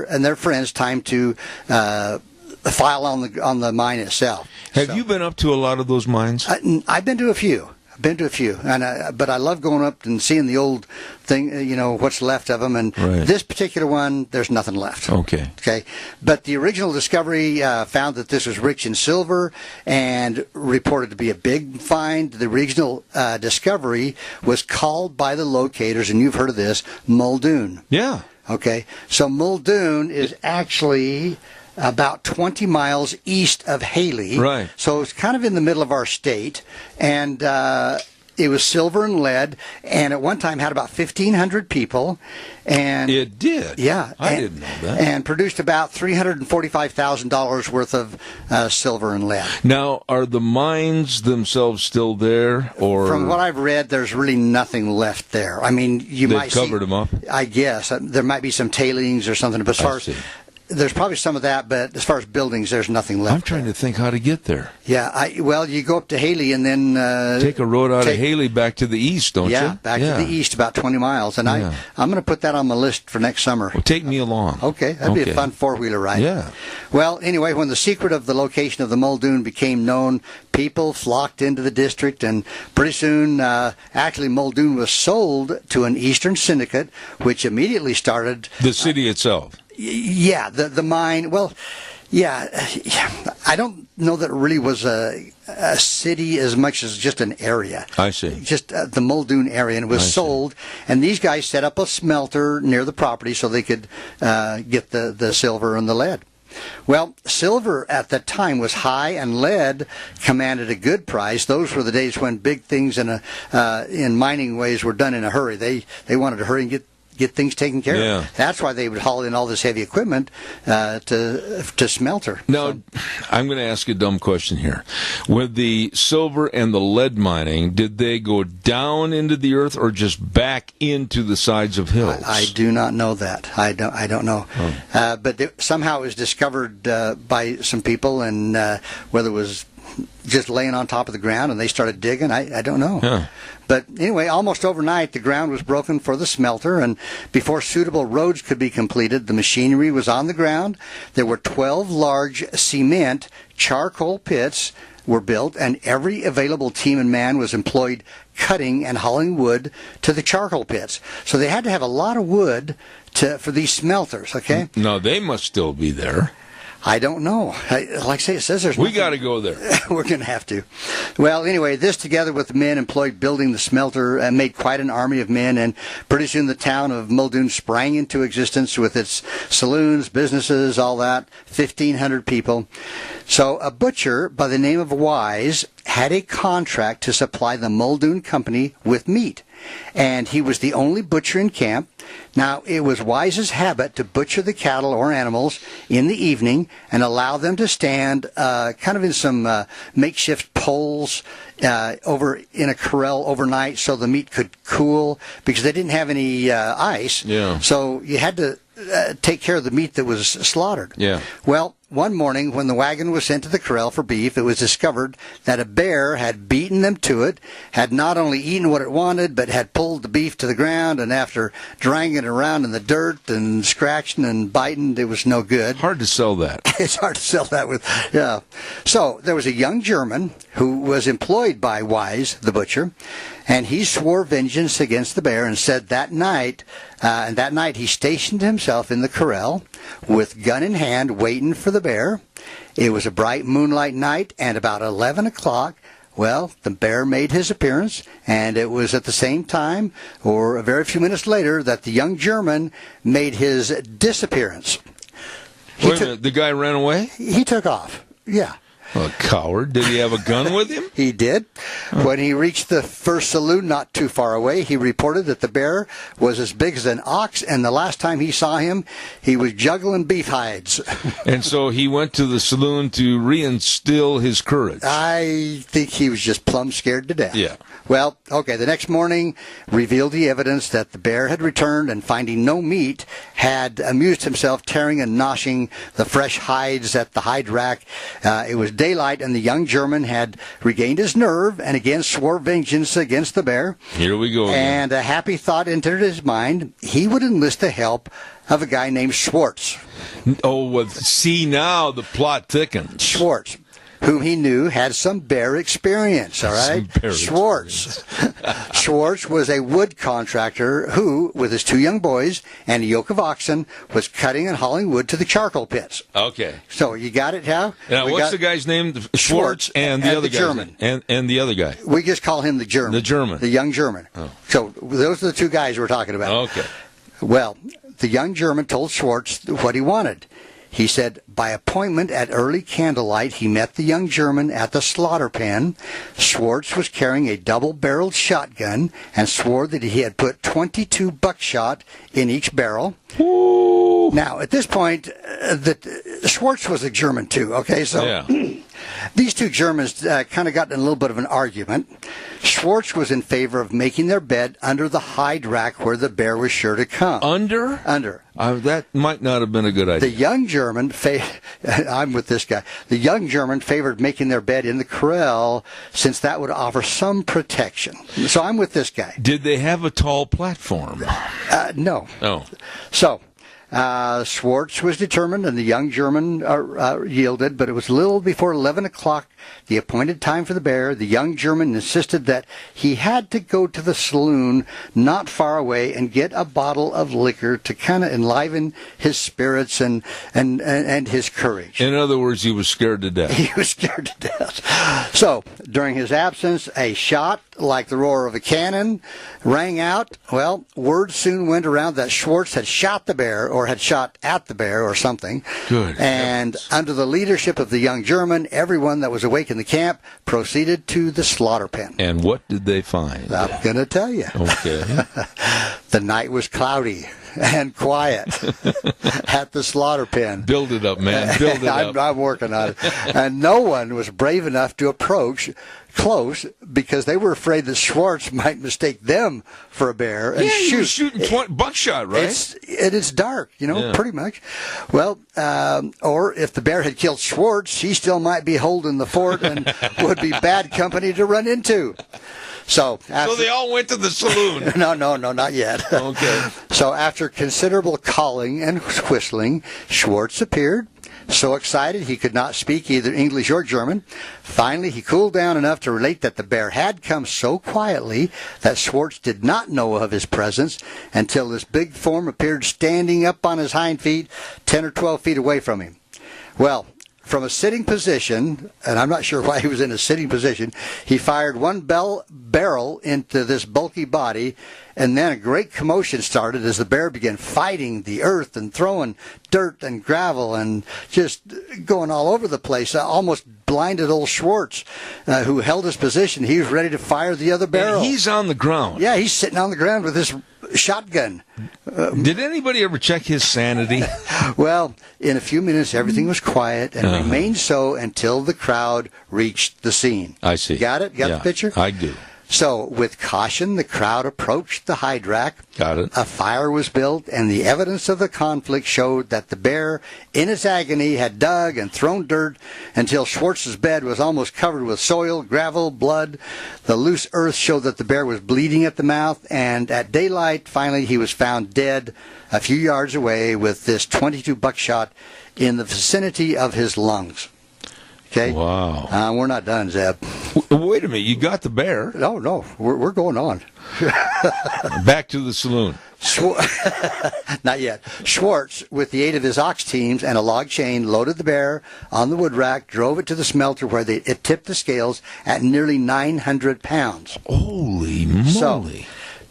and their friends time to file on the mine itself. Have you been up to a lot of those mines? I've been to a few. But I love going up and seeing the old thing, what's left of them. And this particular one, there's nothing left. Okay. But the original discovery found that this was rich in silver and reported to be a big find. The original discovery was called by the locators, and you've heard of this, Muldoon. Yeah. Okay. So Muldoon is actually about 20 miles east of Haley. Right. So it's kind of in the middle of our state. And it was silver and lead, and at one time had about 1,500 people. And it did? Yeah. I didn't know that. And produced about $345,000 worth of silver and lead. Now, are the mines themselves still there? Or From what I've read, there's really nothing left there. I mean, you they've might covered them up? I guess. There might be some tailings or something, but as far as there's probably some of that, but as far as buildings, there's nothing left. I'm trying to think how to get there. Yeah, well, you go up to Haley and then take a road out of Haley back to the east, don't you? Yeah, back to the east, about 20 miles. And I'm going to put that on my list for next summer. Well, take me along. Okay, that'd be a fun four-wheeler ride. Yeah. Well, anyway, when the secret of the location of the Muldoon became known, people flocked into the district, and pretty soon, actually, Muldoon was sold to an Eastern syndicate, which immediately started the city itself. Yeah, the mine. Well, yeah, I don't know that it really was a city as much as just an area. I see. Just the Muldoon area, and it was sold. And these guys set up a smelter near the property so they could get the silver and the lead. Well, silver at that time was high, and lead commanded a good price. Those were the days when big things in mining ways were done in a hurry. They wanted to hurry and get things taken care of. That's why they would haul in all this heavy equipment to smelter. Now, I'm going to ask a dumb question here. With the silver and the lead mining, did they go down into the earth or just back into the sides of hills? I do not know that. I don't know. But somehow it was discovered by some people, and whether it was just laying on top of the ground and they started digging, I don't know. Yeah. But anyway, almost overnight, the ground was broken for the smelter, and before suitable roads could be completed, the machinery was on the ground. There were 12 large cement charcoal pits were built, and every available team and man was employed cutting and hauling wood to the charcoal pits. So they had to have a lot of wood for these smelters, okay? No, they must still be there. I don't know. Like I say, it says there's We got to go there. We're going to have to. Well, anyway, this together with the men employed building the smelter made quite an army of men, and pretty soon the town of Muldoon sprang into existence with its saloons, businesses, all that, 1,500 people. So a butcher by the name of Wise had a contract to supply the Muldoon Company with meat, and he was the only butcher in camp. Now, it was Wise's habit to butcher the cattle or animals in the evening and allow them to stand kind of in some makeshift poles over in a corral overnight so the meat could cool, because they didn't have any ice. Yeah. So you had to take care of the meat that was slaughtered. Yeah. Well, one morning when the wagon was sent to the corral for beef, it was discovered that a bear had beaten them to it, had not only eaten what it wanted, but had pulled the beef to the ground, and after dragging it around in the dirt and scratching and biting, it was no good. Hard to sell that. It's hard to sell that with, yeah. So there was a young German who was employed by Wise, the butcher, and he swore vengeance against the bear and said that night he stationed himself in the corral with gun in hand waiting for the bear. It was a bright moonlight night, and about 11 o'clock, well, the bear made his appearance, and it was at the same time, or a very few minutes later, that the young German made his disappearance. Wait a minute, the guy ran away? He took off, yeah. A coward. Did he have a gun with him? He did. When he reached the first saloon not too far away, he reported that the bear was as big as an ox, and the last time he saw him, he was juggling beef hides. And so he went to the saloon to reinstill his courage. I think he was just plumb scared to death. Yeah. Well, okay, the next morning revealed the evidence that the bear had returned and, finding no meat, had amused himself tearing and gnashing the fresh hides at the hide rack. It was daylight, and the young German had regained his nerve and again swore vengeance against the bear. Here we go again. And a happy thought entered his mind. He would enlist the help of a guy named Schwartz. Oh, well, see, now the plot thickens. Schwartz, whom he knew had some bear experience, all right? Schwartz. Schwartz was a wood contractor who, with his 2 young boys and a yoke of oxen, was cutting and hauling wood to the charcoal pits. Okay. So you got it, Hal? Now, what's the guy's name? Schwartz and the other guy. German. And the other guy. We just call him the German. The German. The young German. Oh. So those are the 2 guys we're talking about. Okay. Well, the young German told Schwartz what he wanted. He said, by appointment at early candlelight, he met the young German at the slaughter pen. Schwartz was carrying a double-barreled shotgun and swore that he had put 22 buckshot in each barrel. Ooh. Now, at this point, Schwartz was a German, too, okay? So these two Germans kind of got in a little bit of an argument. Schwartz was in favor of making their bed under the hide rack where the bear was sure to come. Under? Under. That might not have been a good idea. The young German, I'm with this guy, the young German favored making their bed in the corral since that would offer some protection. So I'm with this guy. Did they have a tall platform? No. Oh. So Schwartz was determined, and the young German yielded, but it was a little before 11 o'clock, the appointed time for the bear. The young German insisted that he had to go to the saloon not far away and get a bottle of liquor to kind of enliven his spirits and his courage. In other words, he was scared to death. He was scared to death. So, during his absence, a shot like the roar of a cannon rang out. Well, word soon went around that Schwartz had shot the bear, or had shot at the bear, or something. Good. And under the leadership of the young German, everyone that was awake in the camp proceeded to the slaughter pen. And what did they find? I'm going to tell you. Okay. The night was cloudy and quiet at the slaughter pen. Build it up, man. Build it up. I'm working on it. And no one was brave enough to approach close because they were afraid that Schwartz might mistake them for a bear and shoot. He was shooting buckshot, right? It's dark, pretty much. Well, or if the bear had killed Schwartz, he still might be holding the fort and would be bad company to run into. So they all went to the saloon. No, not yet. Okay. So after considerable calling and whistling, Schwartz appeared. So excited he could not speak either English or German. Finally, he cooled down enough to relate that the bear had come so quietly that Schwartz did not know of his presence until this big form appeared standing up on his hind feet 10 or 12 feet away from him. Well, from a sitting position, and I'm not sure why he was in a sitting position, he fired one barrel into this bulky body, and then a great commotion started as the bear began fighting the earth and throwing dirt and gravel and just going all over the place. Almost blinded old Schwartz, who held his position. He was ready to fire the other barrel. And he's on the ground. Yeah, he's sitting on the ground with his shotgun. Did anybody ever check his sanity? Well, in a few minutes, everything was quiet and remained so until the crowd reached the scene. I see. Got it? Got the picture? I do. So, with caution, the crowd approached the hide rack. Got it. A fire was built, and the evidence of the conflict showed that the bear, in its agony, had dug and thrown dirt until Schwartz's bed was almost covered with soil, gravel, blood. The loose earth showed that the bear was bleeding at the mouth, and at daylight, finally, he was found dead a few yards away with this .22 buckshot in the vicinity of his lungs. Okay. Wow. We're not done, Zeb. Wait a minute. You got the bear. No. We're going on. Back to the saloon. Not yet. Schwartz, with the aid of his ox teams and a log chain, loaded the bear on the wood rack, drove it to the smelter where it tipped the scales at nearly 900 pounds. Holy moly. So,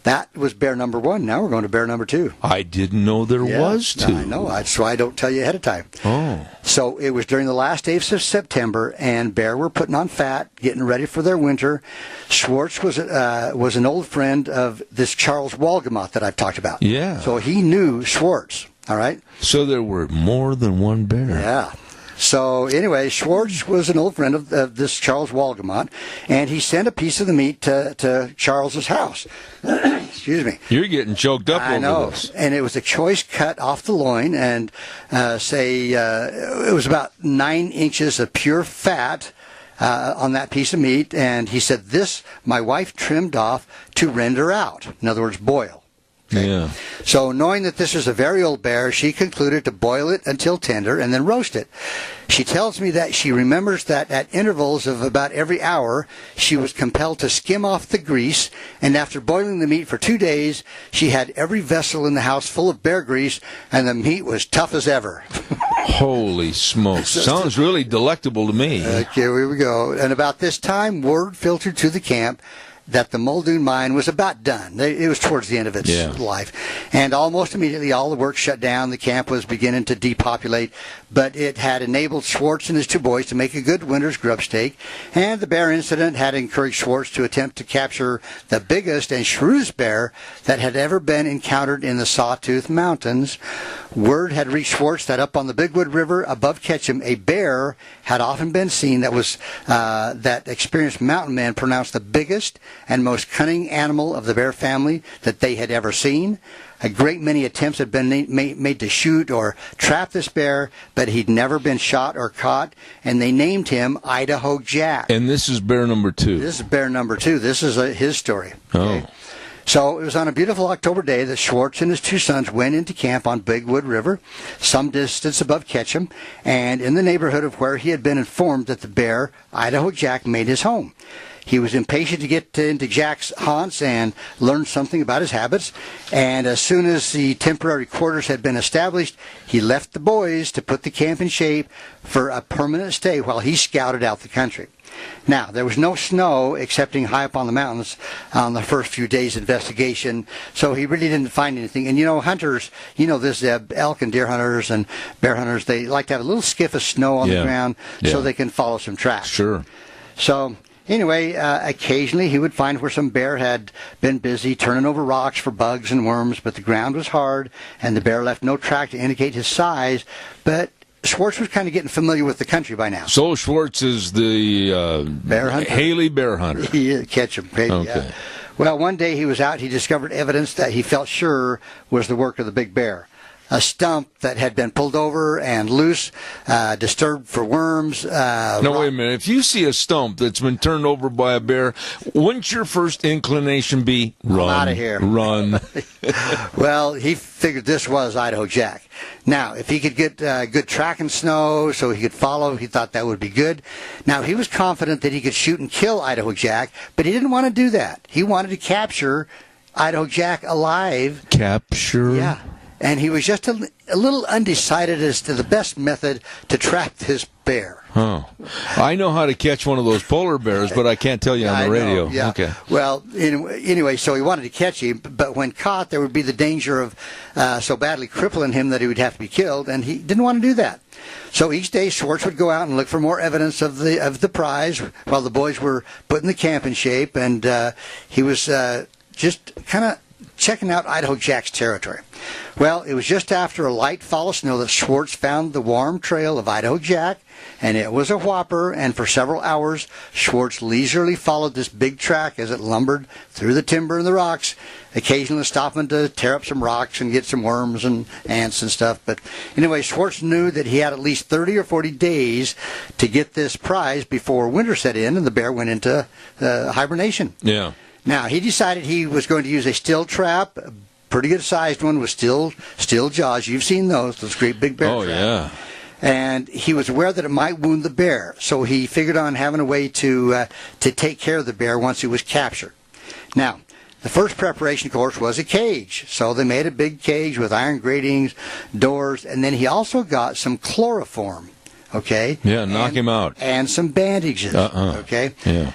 that was bear number one. Now we're going to bear number two. I didn't know there was two. I know. That's why I don't tell you ahead of time. Oh. So it was during the last days of September, and bear were putting on fat, getting ready for their winter. Schwartz was an old friend of this Charles Walgamot that I've talked about. Yeah. So he knew Schwartz. All right. So there were more than one bear. Yeah. So anyway, Schwartz was an old friend of this Charles Walgamot, and he sent a piece of the meat to Charles's house. Excuse me. You're getting choked up over this. And it was a choice cut off the loin, and it was about 9 inches of pure fat on that piece of meat. And he said, "This my wife trimmed off to render out." In other words, boil. Okay. Yeah. So knowing that this was a very old bear, she concluded to boil it until tender and then roast it. She tells me that she remembers that at intervals of about every hour, she was compelled to skim off the grease, and after boiling the meat for 2 days, she had every vessel in the house full of bear grease, and the meat was tough as ever. Holy smokes. Sounds really delectable to me. Okay, here we go. And about this time, word filtered to the camp that the Muldoon mine was about done. It was towards the end of its life. And almost immediately all the work shut down. The camp was beginning to depopulate, but it had enabled Schwartz and his 2 boys to make a good winter's grub steak. And the bear incident had encouraged Schwartz to attempt to capture the biggest and shrewdest bear that had ever been encountered in the Sawtooth Mountains. Word had reached Schwartz that up on the Bigwood River above Ketchum, a bear had often been seen that experienced mountain men pronounced the biggest and most cunning animal of the bear family that they had ever seen. A great many attempts had been made to shoot or trap this bear, but he'd never been shot or caught, and they named him Idaho Jack. And this is bear number 2. This is bear number 2. This is his story. Okay? Oh. So it was on a beautiful October day that Schwartz and his 2 sons went into camp on Bigwood River, some distance above Ketchum, and in the neighborhood of where he had been informed that the bear, Idaho Jack, made his home. He was impatient to get into Jack's haunts and learn something about his habits, and as soon as the temporary quarters had been established, he left the boys to put the camp in shape for a permanent stay while he scouted out the country. Now, there was no snow excepting high up on the mountains on the first few days' investigation, so he really didn't find anything. And, hunters, this elk and deer hunters and bear hunters, they like to have a little skiff of snow on the ground so they can follow some tracks. Sure. So, anyway, occasionally he would find where some bear had been busy turning over rocks for bugs and worms, but the ground was hard, and the bear left no track to indicate his size, but Schwartz was kind of getting familiar with the country by now. So Schwartz is the bear hunter? Haley bear hunter. He Ketchum. Okay. Yeah. Well, one day he was out, he discovered evidence that he felt sure was the work of the big bear. A stump that had been pulled over and loose, disturbed for worms. Wait a minute. If you see a stump that's been turned over by a bear, wouldn't your first inclination be run? Out of here. Run. Well, he figured this was Idaho Jack. Now, if he could get good track in snow so he could follow, he thought that would be good. Now, he was confident that he could shoot and kill Idaho Jack, but he didn't want to do that. He wanted to capture Idaho Jack alive. Capture? Yeah. And he was just a little undecided as to the best method to trap this bear. Oh, I know how to catch one of those polar bears, but I can't tell you on the radio. Know, yeah. Okay. Well, anyway, so he wanted to catch him, but when caught, there would be the danger of so badly crippling him that he would have to be killed, and he didn't want to do that. So each day, Schwartz would go out and look for more evidence of the prize while the boys were putting the camp in shape, and he was just kind of checking out Idaho Jack's territory. Well, it was just after a light fall of snow that Schwartz found the warm trail of Idaho Jack, and it was a whopper, and for several hours, Schwartz leisurely followed this big track as it lumbered through the timber and the rocks, occasionally stopping to tear up some rocks and get some worms and ants and stuff. But anyway, Schwartz knew that he had at least 30 or 40 days to get this prize before winter set in and the bear went into hibernation. Yeah. Now, he decided he was going to use a still trap, a pretty good-sized one with steel jaws. You've seen those great big bear traps. Oh, yeah. And he was aware that it might wound the bear, so he figured on having a way to take care of the bear once he was captured. Now, the first preparation, of course, was a cage. So they made a big cage with iron gratings, doors, and then he also got some chloroform. Okay. Yeah, knock him out. And some bandages. Okay. Yeah.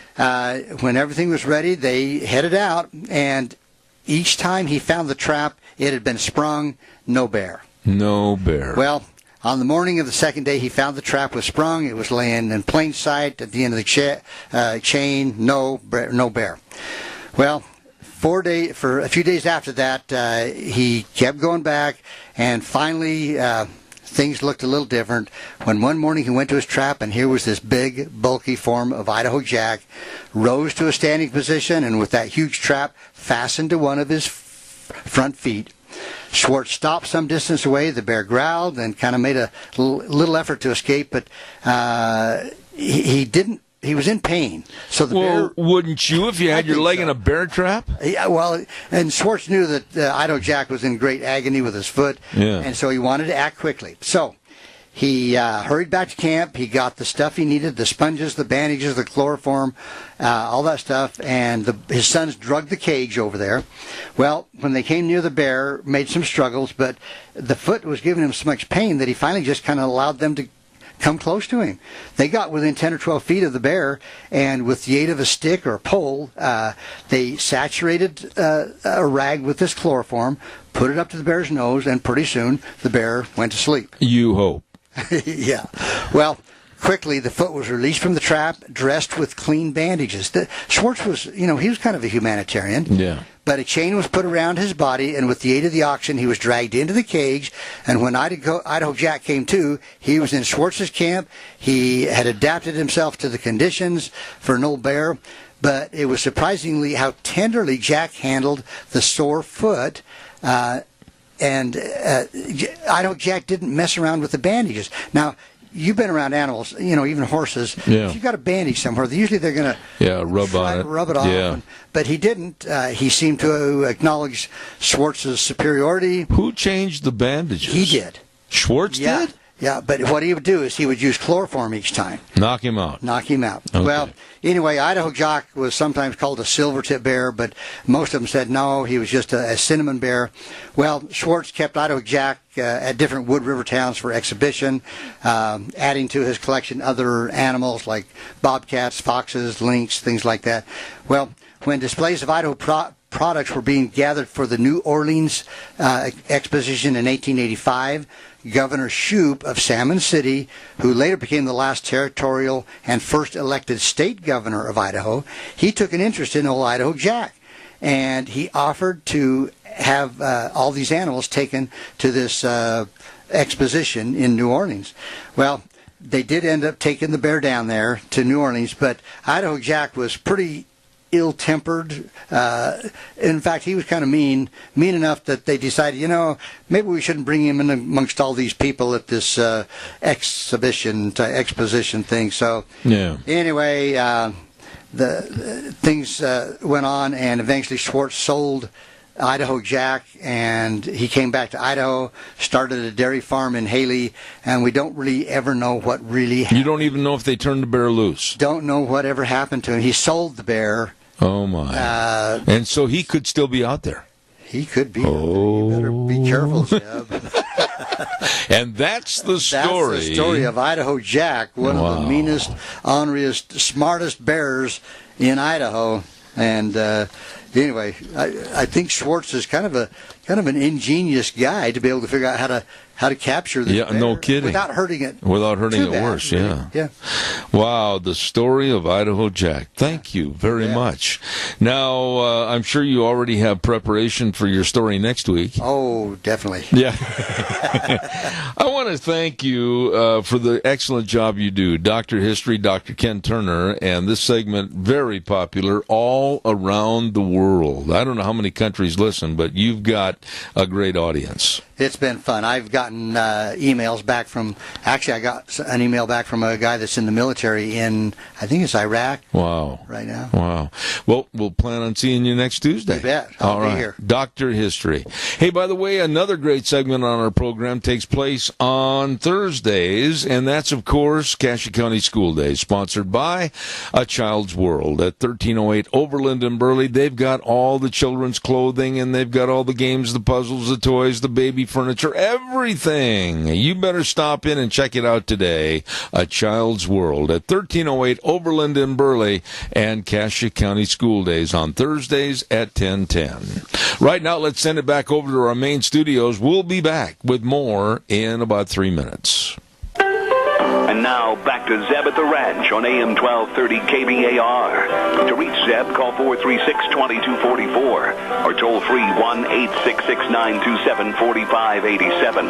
When everything was ready, they headed out, and each time he found the trap, it had been sprung. No bear. No bear. Well, on the morning of the second day, he found the trap was sprung. It was laying in plain sight at the end of the chain. No bear. Well, for a few days after that, he kept going back, and finally things looked a little different when one morning he went to his trap, and here was this big, bulky form of Idaho Jack, rose to a standing position, and with that huge trap fastened to one of his front feet. Schwartz stopped some distance away. The bear growled and kind of made a little effort to escape, but he didn't. He was in pain. So the bear. Wouldn't you if you had your leg in a bear trap? Yeah, well, and Schwartz knew that Idaho Jack was in great agony with his foot, and so he wanted to act quickly. So he hurried back to camp. He got the stuff he needed, the sponges, the bandages, the chloroform, all that stuff, and his sons dragged the cage over there. Well, when they came near the bear, made some struggles, but the foot was giving him so much pain that he finally just kind of allowed them to come close to him. They got within 10 or 12 feet of the bear, and with the aid of a stick or a pole, they saturated a rag with this chloroform, put it up to the bear's nose, and pretty soon the bear went to sleep. You hope. Yeah. Well, quickly the foot was released from the trap, dressed with clean bandages. Schwartz was, he was kind of a humanitarian. Yeah. But a chain was put around his body, and with the aid of the oxen, he was dragged into the cage. And when Idaho Jack came to, he was in Schwartz's camp. He had adapted himself to the conditions for an old bear. But it was surprisingly how tenderly Jack handled the sore foot. And Idaho Jack didn't mess around with the bandages. Now, you've been around animals, even horses. Yeah. If you've got a bandage somewhere, usually they're going to rub it off. Yeah. But he didn't. He seemed to acknowledge Schwartz's superiority. Who changed the bandages? He did. Schwartz did? Yeah, but what he would do is he would use chloroform each time. Knock him out. Okay. Well, anyway, Idaho Jack was sometimes called a silvertip bear, but most of them said no, he was just a cinnamon bear. Well, Schwartz kept Idaho Jack at different Wood River towns for exhibition, adding to his collection other animals like bobcats, foxes, lynx, things like that. Well, when displays of Idaho products were being gathered for the New Orleans exposition in 1885, Governor Shoup of Salmon City, who later became the last territorial and first elected state governor of Idaho, he took an interest in old Idaho Jack. And he offered to have all these animals taken to this exposition in New Orleans. Well, they did end up taking the bear down there to New Orleans, but Idaho Jack was pretty ill-tempered. In fact, he was kind of mean enough that they decided, maybe we shouldn't bring him in amongst all these people at this exposition thing. So anyway, the things went on, and eventually Schwartz sold Idaho Jack, and he came back to Idaho, started a dairy farm in Haley, and we don't really ever know what really happened. You don't even know if they turned the bear loose. Don't know whatever happened to him. He sold the bear. Oh, my. And so he could still be out there. He could be. You better be careful, Zeb. And that's the story. That's the story of Idaho Jack, one of the meanest, orneriest, smartest bears in Idaho. And anyway, I think Schwartz is kind of an ingenious guy to be able to figure out how to capture this bear no kidding. without hurting it. Without hurting it bad, worse, really. Yeah. Wow, the story of Idaho Jack. Thank you very much. Now, I'm sure you already have preparation for your story next week. Oh, definitely. Yeah. I want to thank you for the excellent job you do. Dr. History, Dr. Ken Turner, and this segment, very popular all around the world. I don't know how many countries listen, but you've got a great audience. It's been fun. I've gotten emails back from, actually I got an email back from a guy that's in the military in, I think it's Iraq. Wow. Right now. Wow. Well, we'll plan on seeing you next Tuesday. You bet. I'll be here. Dr. History. Hey, by the way, another great segment on our program takes place on Thursdays, and that's, of course, Cassia County School Days, sponsored by A Child's World at 1308 Overland in Burley. They've got all the children's clothing, and they've got all the games, the puzzles, the toys, the baby furniture, everything. You better stop in and check it out today. A Child's World at 1308 Overland in Burley and Cassia County School Days on Thursdays at 10:10. Right now, let's send it back over to our main studios. We'll be back with more in about 3 minutes. And now, back to Zeb at the Ranch on AM 1230 KBAR. To reach Zeb, call 436-2244 or toll free 1-866-927-4587.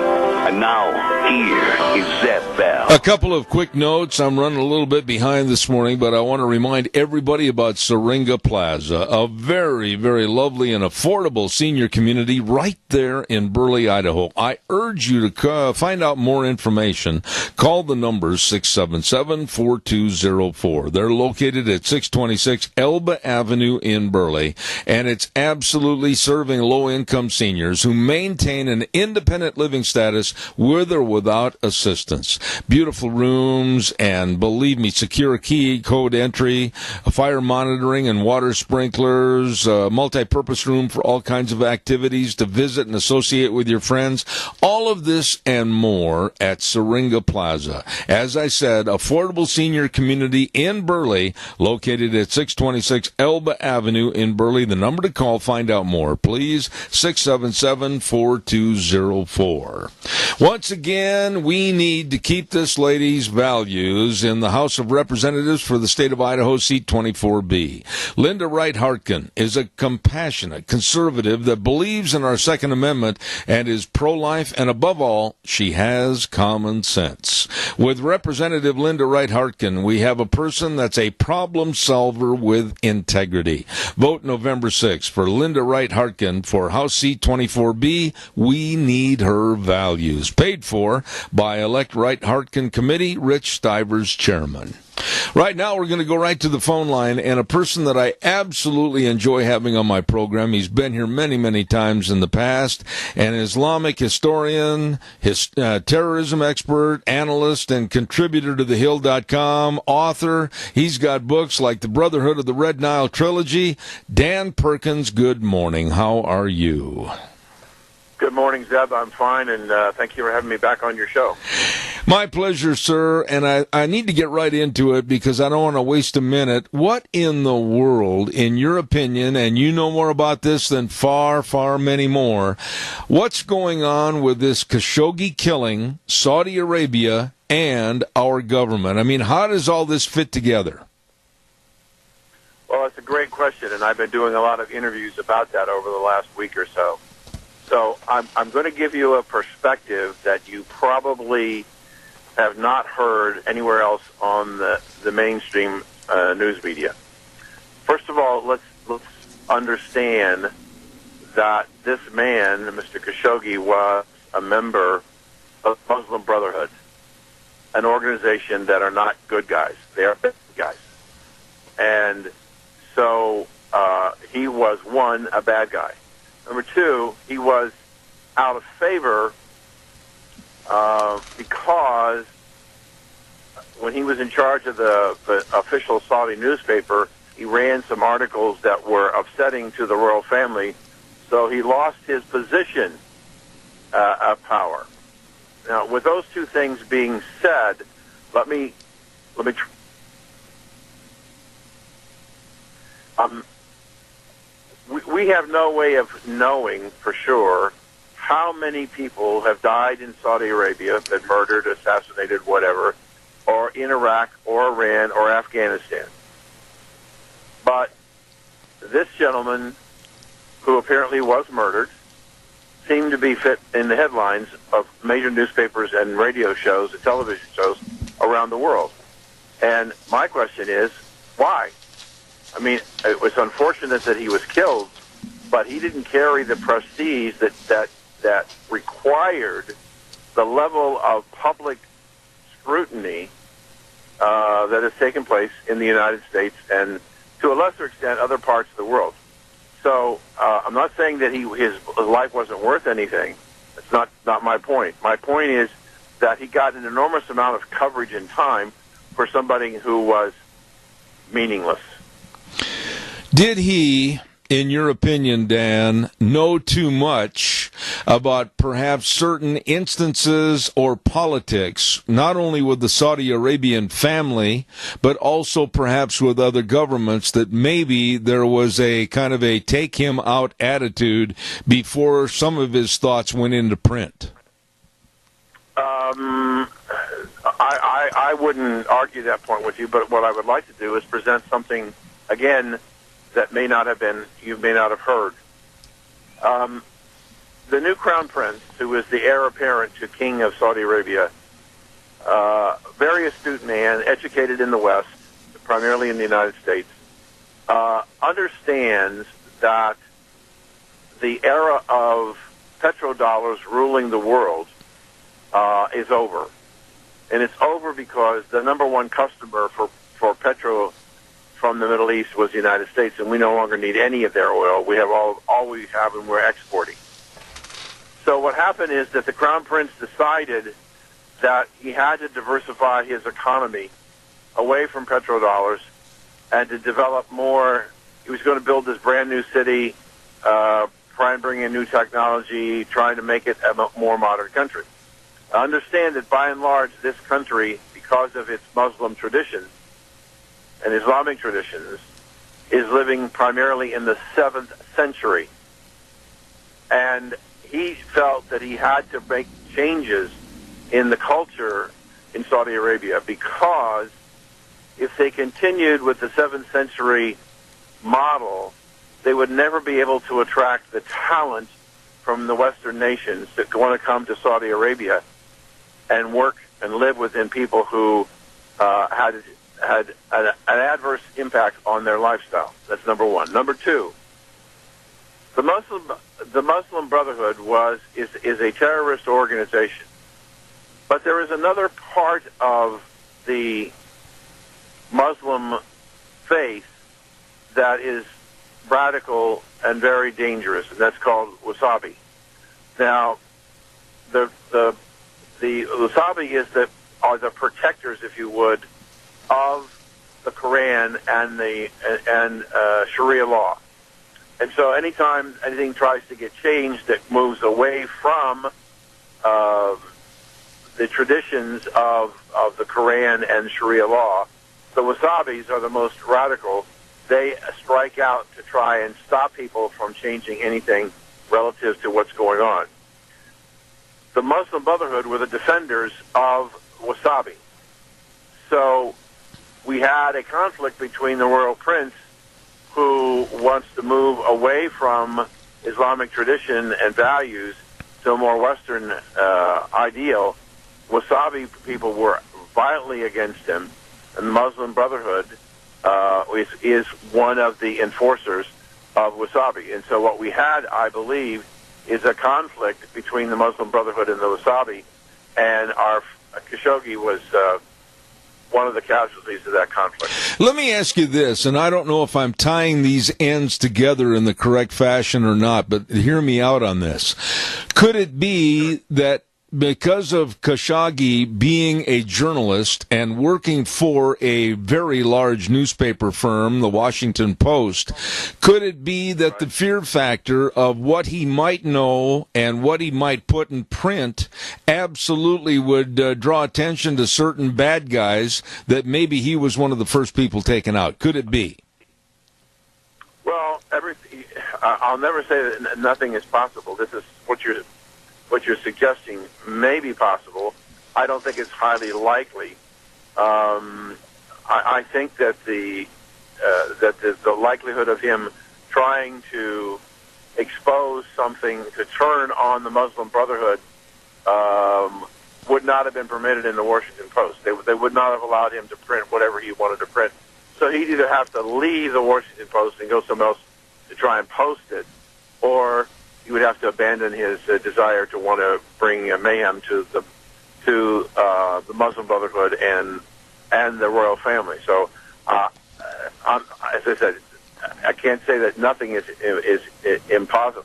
And now, here is Zeb Bell. A couple of quick notes. I'm running a little bit behind this morning, but I want to remind everybody about Syringa Plaza, a very, very lovely and affordable senior community right there in Burley, Idaho. I urge you to find out more information. Call the numbers 677-4204. They're located at 626 Elba Avenue in Burley, and it's absolutely serving low-income seniors who maintain an independent living status with or without assistance. Beautiful rooms, and believe me, secure key code entry, fire monitoring and water sprinklers, multi-purpose room for all kinds of activities to visit and associate with your friends. All of this and more at Syringa Plaza As I said, affordable senior community in Burley, located at 626 Elba Avenue in Burley. The number to call, find out more, please, 677-4204. Once again, we need to keep this lady's values in the House of Representatives for the state of Idaho, seat 24B. Linda Wright Hartkin is a compassionate conservative that believes in our Second Amendment and is pro-life, and above all, she has common sense. With Representative Linda Wright Hartkin, we have a person that's a problem solver with integrity. Vote November 6th for Linda Wright Hartkin for House seat 24B. We need her values. Paid for by Elect Wright Hartkin Committee, Rich Stivers, Chairman. Right now, we're going to go right to the phone line, and a person that I absolutely enjoy having on my program. He's been here many, many times in the past, an Islamic historian, terrorism expert, analyst, and contributor to thehill.com, author. He's got books like The Brotherhood of the Red Nile Trilogy. Dan Perkins, good morning. How are you? Good morning, Zeb. I'm fine, and thank you for having me back on your show. My pleasure, sir, and I need to get right into it because I don't want to waste a minute. What in the world, in your opinion, and you know more about this than far, far many more, what's going on with this Khashoggi killing, Saudi Arabia, and our government? I mean, how does all this fit together? Well, it's a great question, and I've been doing a lot of interviews about that over the last week or so. So I'm going to give you a perspective that you probably have not heard anywhere else on the mainstream news media. First of all, let's understand that this man, Mr. Khashoggi, was a member of the Muslim Brotherhood, an organization that are not good guys. They are bad guys. And so he was, one, a bad guy. Number two, he was out of favor because when he was in charge of the official Saudi newspaper, he ran some articles that were upsetting to the royal family, so he lost his position of power. Now, with those two things being said, let me we have no way of knowing for sure how many people have died in Saudi Arabia, been murdered, assassinated, whatever, or in Iraq or Iran or Afghanistan. But this gentleman, who apparently was murdered, seemed to be fit in the headlines of major newspapers and radio shows and television shows around the world. And my question is, why? I mean, it was unfortunate that he was killed, but he didn't carry the prestige that required the level of public scrutiny that has taken place in the United States and, to a lesser extent, other parts of the world. So I'm not saying that his life wasn't worth anything. That's not my point. My point is that he got an enormous amount of coverage and time for somebody who was meaningless. Did he, in your opinion, Dan, know too much about perhaps certain instances or politics, not only with the Saudi Arabian family, but also perhaps with other governments, that maybe there was a kind of a take-him-out attitude before some of his thoughts went into print? I wouldn't argue that point with you, but what I would like to do is present something, again, that you may not have heard. The new crown prince, who is the heir apparent to King of Saudi Arabia, very astute man, educated in the West, primarily in the United States, understands that the era of petrodollars ruling the world is over. And it's over because the number one customer for petro from the Middle East was the United States, and we no longer need any of their oil. We have all we have, and we're exporting. So what happened is that the Crown Prince decided that he had to diversify his economy away from petrodollars and to develop more. He was going to build this brand new city, try and bring in new technology, trying to make it a more modern country. I understand that by and large, this country, because because of its Muslim traditions and Islamic traditions, is living primarily in the 7th century. And he felt that he had to make changes in the culture in Saudi Arabia, because if they continued with the 7th century model, they would never be able to attract the talent from the Western nations that want to come to Saudi Arabia and work and live within people who had an adverse impact on their lifestyle. That's number one. Number two, the Muslim Brotherhood is a terrorist organization. But there is another part of the Muslim faith that is radical and very dangerous, and that's called wasabi. Now, the wasabi are the protectors, if you would, of the Quran and Sharia law. And so anytime anything tries to get changed that moves away from the traditions of the Quran and Sharia law, the wasabis are the most radical. They strike out to try and stop people from changing anything relative to what's going on. The Muslim Brotherhood were the defenders of wasabi. So we had a conflict between the royal prince, who wants to move away from Islamic tradition and values to a more Western ideal. Wasabi people were violently against him, and the Muslim Brotherhood is one of the enforcers of wasabi. And so what we had, I believe, is a conflict between the Muslim Brotherhood and the wasabi, and our Khashoggi was one of the casualties of that conflict. Let me ask you this, and I don't know if I'm tying these ends together in the correct fashion or not, but hear me out on this. Could it be that because of Khashoggi being a journalist and working for a very large newspaper firm, the Washington Post, could it be that the fear factor of what he might know and what he might put in print absolutely would draw attention to certain bad guys that maybe he was one of the first people taken out? Could it be? Well, I'll never say that nothing is possible. This is what you're suggesting may be possible. I don't think it's highly likely. I think that the likelihood of him trying to expose something to turn on the Muslim Brotherhood would not have been permitted in the Washington Post. They would not have allowed him to print whatever he wanted to print. So he'd either have to leave the Washington Post and go somewhere else to try and post it, or he would have to abandon his desire to want to bring mayhem to the Muslim Brotherhood and the royal family. So, as I said, I can't say that nothing is impossible.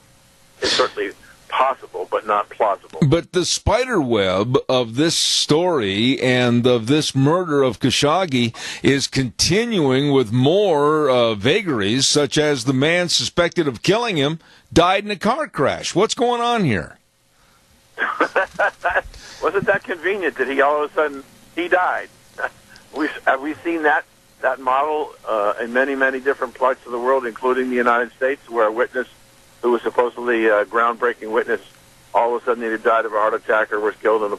It's certainly possible, but not plausible. But the spider web of this story and of this murder of Khashoggi is continuing with more vagaries, such as the man suspected of killing him died in a car crash. What's going on here? Wasn't that convenient that he all of a sudden he died? Have we seen that model in many, many different parts of the world, including the United States, where a witness who was supposedly a groundbreaking witness all of a sudden either died of a heart attack or was killed in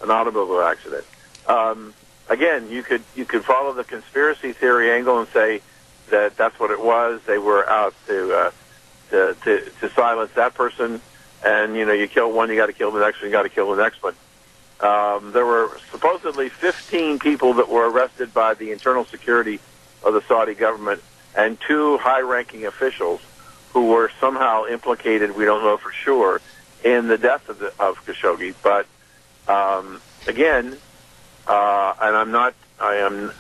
an automobile accident? Again, you could follow the conspiracy theory angle and say that that's what it was. They were out to silence that person, and you kill one, you got to kill the next one, you got to kill the next one. There were supposedly 15 people that were arrested by the internal security of the Saudi government, and 2 high-ranking officials who were somehow implicated, we don't know for sure, in the death of Khashoggi. But again, and I am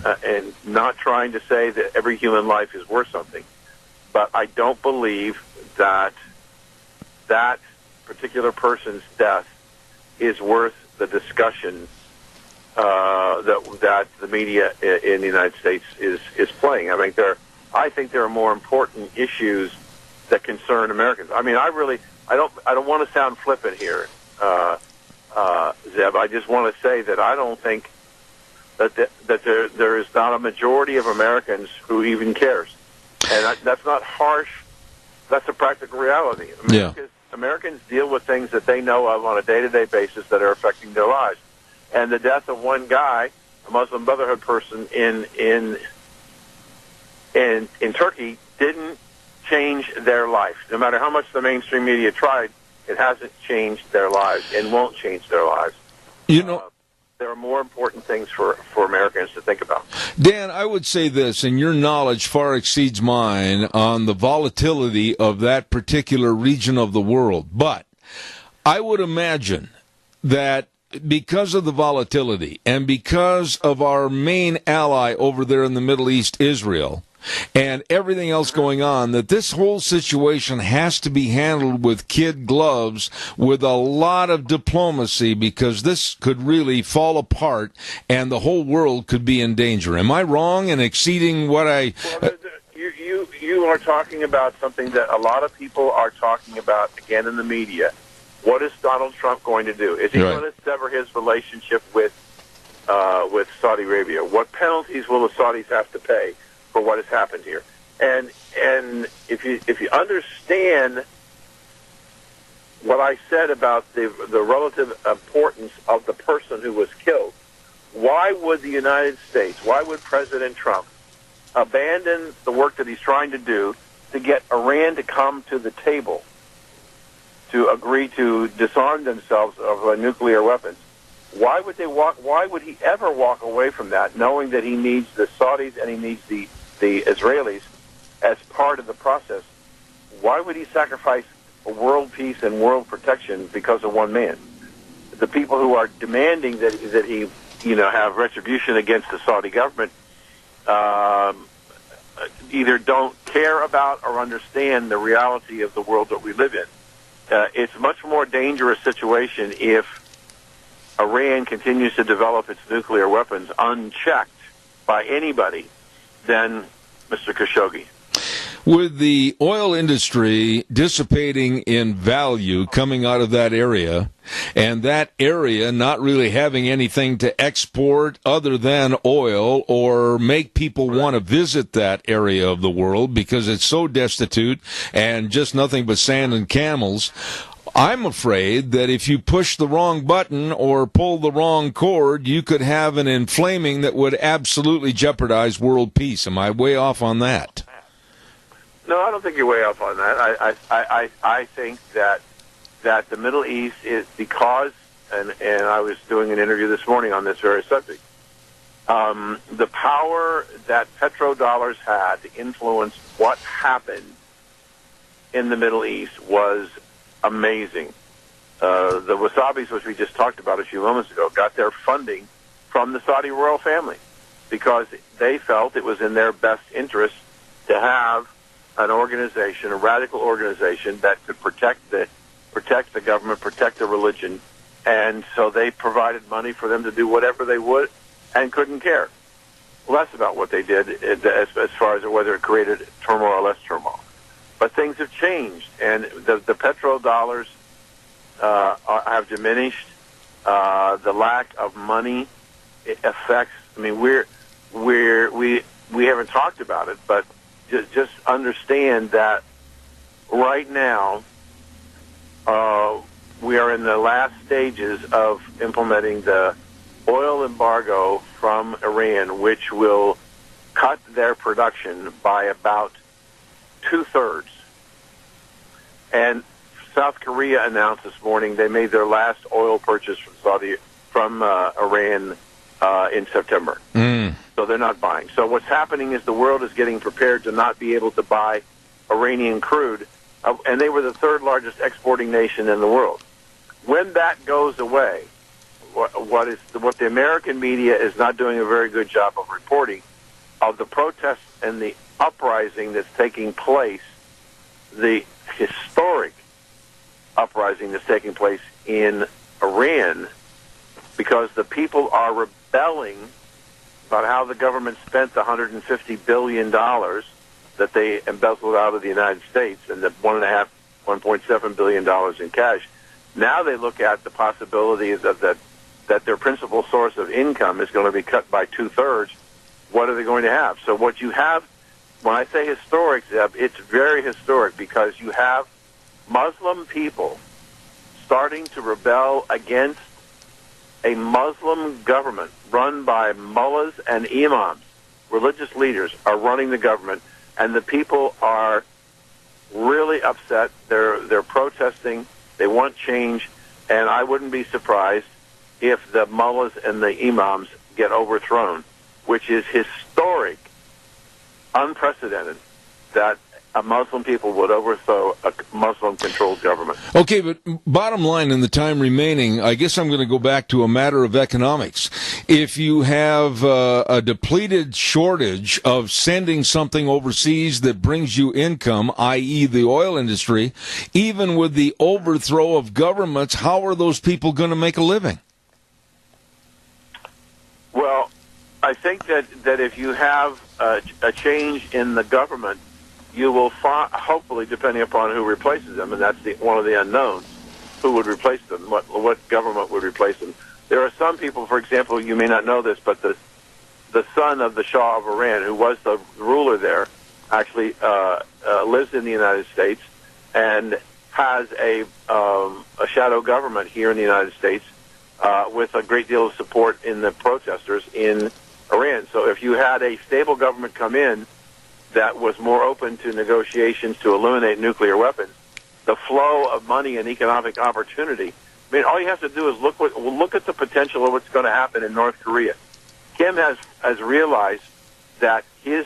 not trying to say that every human life is worth something, but I don't believe that particular person's death is worth the discussion that the media in the United States is playing. I think there are more important issues that concern Americans. I mean, I don't want to sound flippant here, Zeb. I just want to say that I don't think that there is not a majority of Americans who even cares. And that's not harsh. That's a practical reality. Americans deal with things that they know of on a day-to-day basis that are affecting their lives. And the death of one guy, a Muslim Brotherhood person in Turkey, didn't change their life. No matter how much the mainstream media tried, it hasn't changed their lives and won't change their lives. You know, there are more important things for Americans to think about. Dan, I would say this, and your knowledge far exceeds mine on the volatility of that particular region of the world. But I would imagine that because of the volatility and because of our main ally over there in the Middle East, Israel, and everything else going on, that this whole situation has to be handled with kid gloves, with a lot of diplomacy, because this could really fall apart and the whole world could be in danger. Am I wrong in exceeding what I... You are talking about something that a lot of people are talking about, again, in the media. What is Donald Trump going to do? Is he going to sever his relationship with Saudi Arabia? What penalties will the Saudis have to pay for what has happened here? And if you understand what I said about the relative importance of the person who was killed, why would the United States, why would President Trump abandon the work that he's trying to do to get Iran to come to the table to agree to disarm themselves of nuclear weapons? Why would he ever walk away from that, knowing that he needs the Saudis and he needs the Israelis as part of the process? Why would he sacrifice world peace and world protection because of one man? The people who are demanding that he have retribution against the Saudi government either don't care about or understand the reality of the world that we live in. It's a much more dangerous situation if Iran continues to develop its nuclear weapons unchecked by anybody than Mr. Khashoggi. With the oil industry dissipating in value coming out of that area, and that area not really having anything to export other than oil or make people want to visit that area of the world because it's so destitute and just nothing but sand and camels, I'm afraid that if you push the wrong button or pull the wrong cord, you could have an inflaming that would absolutely jeopardize world peace. Am I way off on that? No, I don't think you're way off on that. I think that the Middle East is because, and I was doing an interview this morning on this very subject, the power that petrodollars had to influence what happened in the Middle East was amazing. The Wasabis, which we just talked about a few moments ago, got their funding from the Saudi royal family because they felt it was in their best interest to have an organization, a radical organization that could protect the government, protect the religion, and so they provided money for them to do whatever they would and couldn't care less about what they did as far as whether it created turmoil or less turmoil. But things have changed, and the petrodollars have diminished. The lack of money affects. I mean, we haven't talked about it, but just understand that right now we are in the last stages of implementing the oil embargo from Iran, which will cut their production by about 2/3. And South Korea announced this morning they made their last oil purchase from Iran in September. So they're not buying. So what's happening is the world is getting prepared to not be able to buy Iranian crude, and they were the third largest exporting nation in the world. When that goes away, what the American media is not doing a very good job of reporting of the protests and the uprising that's taking place, the historic uprising that's taking place in Iran, because the people are rebelling about how the government spent the $150 billion that they embezzled out of the United States and the $1.7 billion in cash. Now they look at the possibilities of that that their principal source of income is going to be cut by 2/3, what are they going to have? So what you have, when I say historic, Zeb, it's very historic because you have Muslim people starting to rebel against a Muslim government run by mullahs and imams. Religious leaders are running the government, and the people are really upset. They're protesting. They want change, and I wouldn't be surprised if the mullahs and the imams get overthrown, which is historic, unprecedented, that a Muslim people would overthrow a Muslim-controlled government. Okay, but bottom line, in the time remaining, I guess I'm going to go back to a matter of economics. If you have a depleted shortage of sending something overseas that brings you income, i.e. the oil industry, even with the overthrow of governments, how are those people going to make a living? Well, I think that if you have a change in the government, you will hopefully, depending upon who replaces them, and that's one of the unknowns, who would replace them, what government would replace them. There are some people, for example, you may not know this, but the son of the Shah of Iran, who was the ruler there, actually lives in the United States and has a shadow government here in the United States with a great deal of support in the protesters in Iran. So if you had a stable government come in that was more open to negotiations to eliminate nuclear weapons, the flow of money and economic opportunity. I mean, all you have to do is look at the potential of what's going to happen in North Korea. Kim has realized that his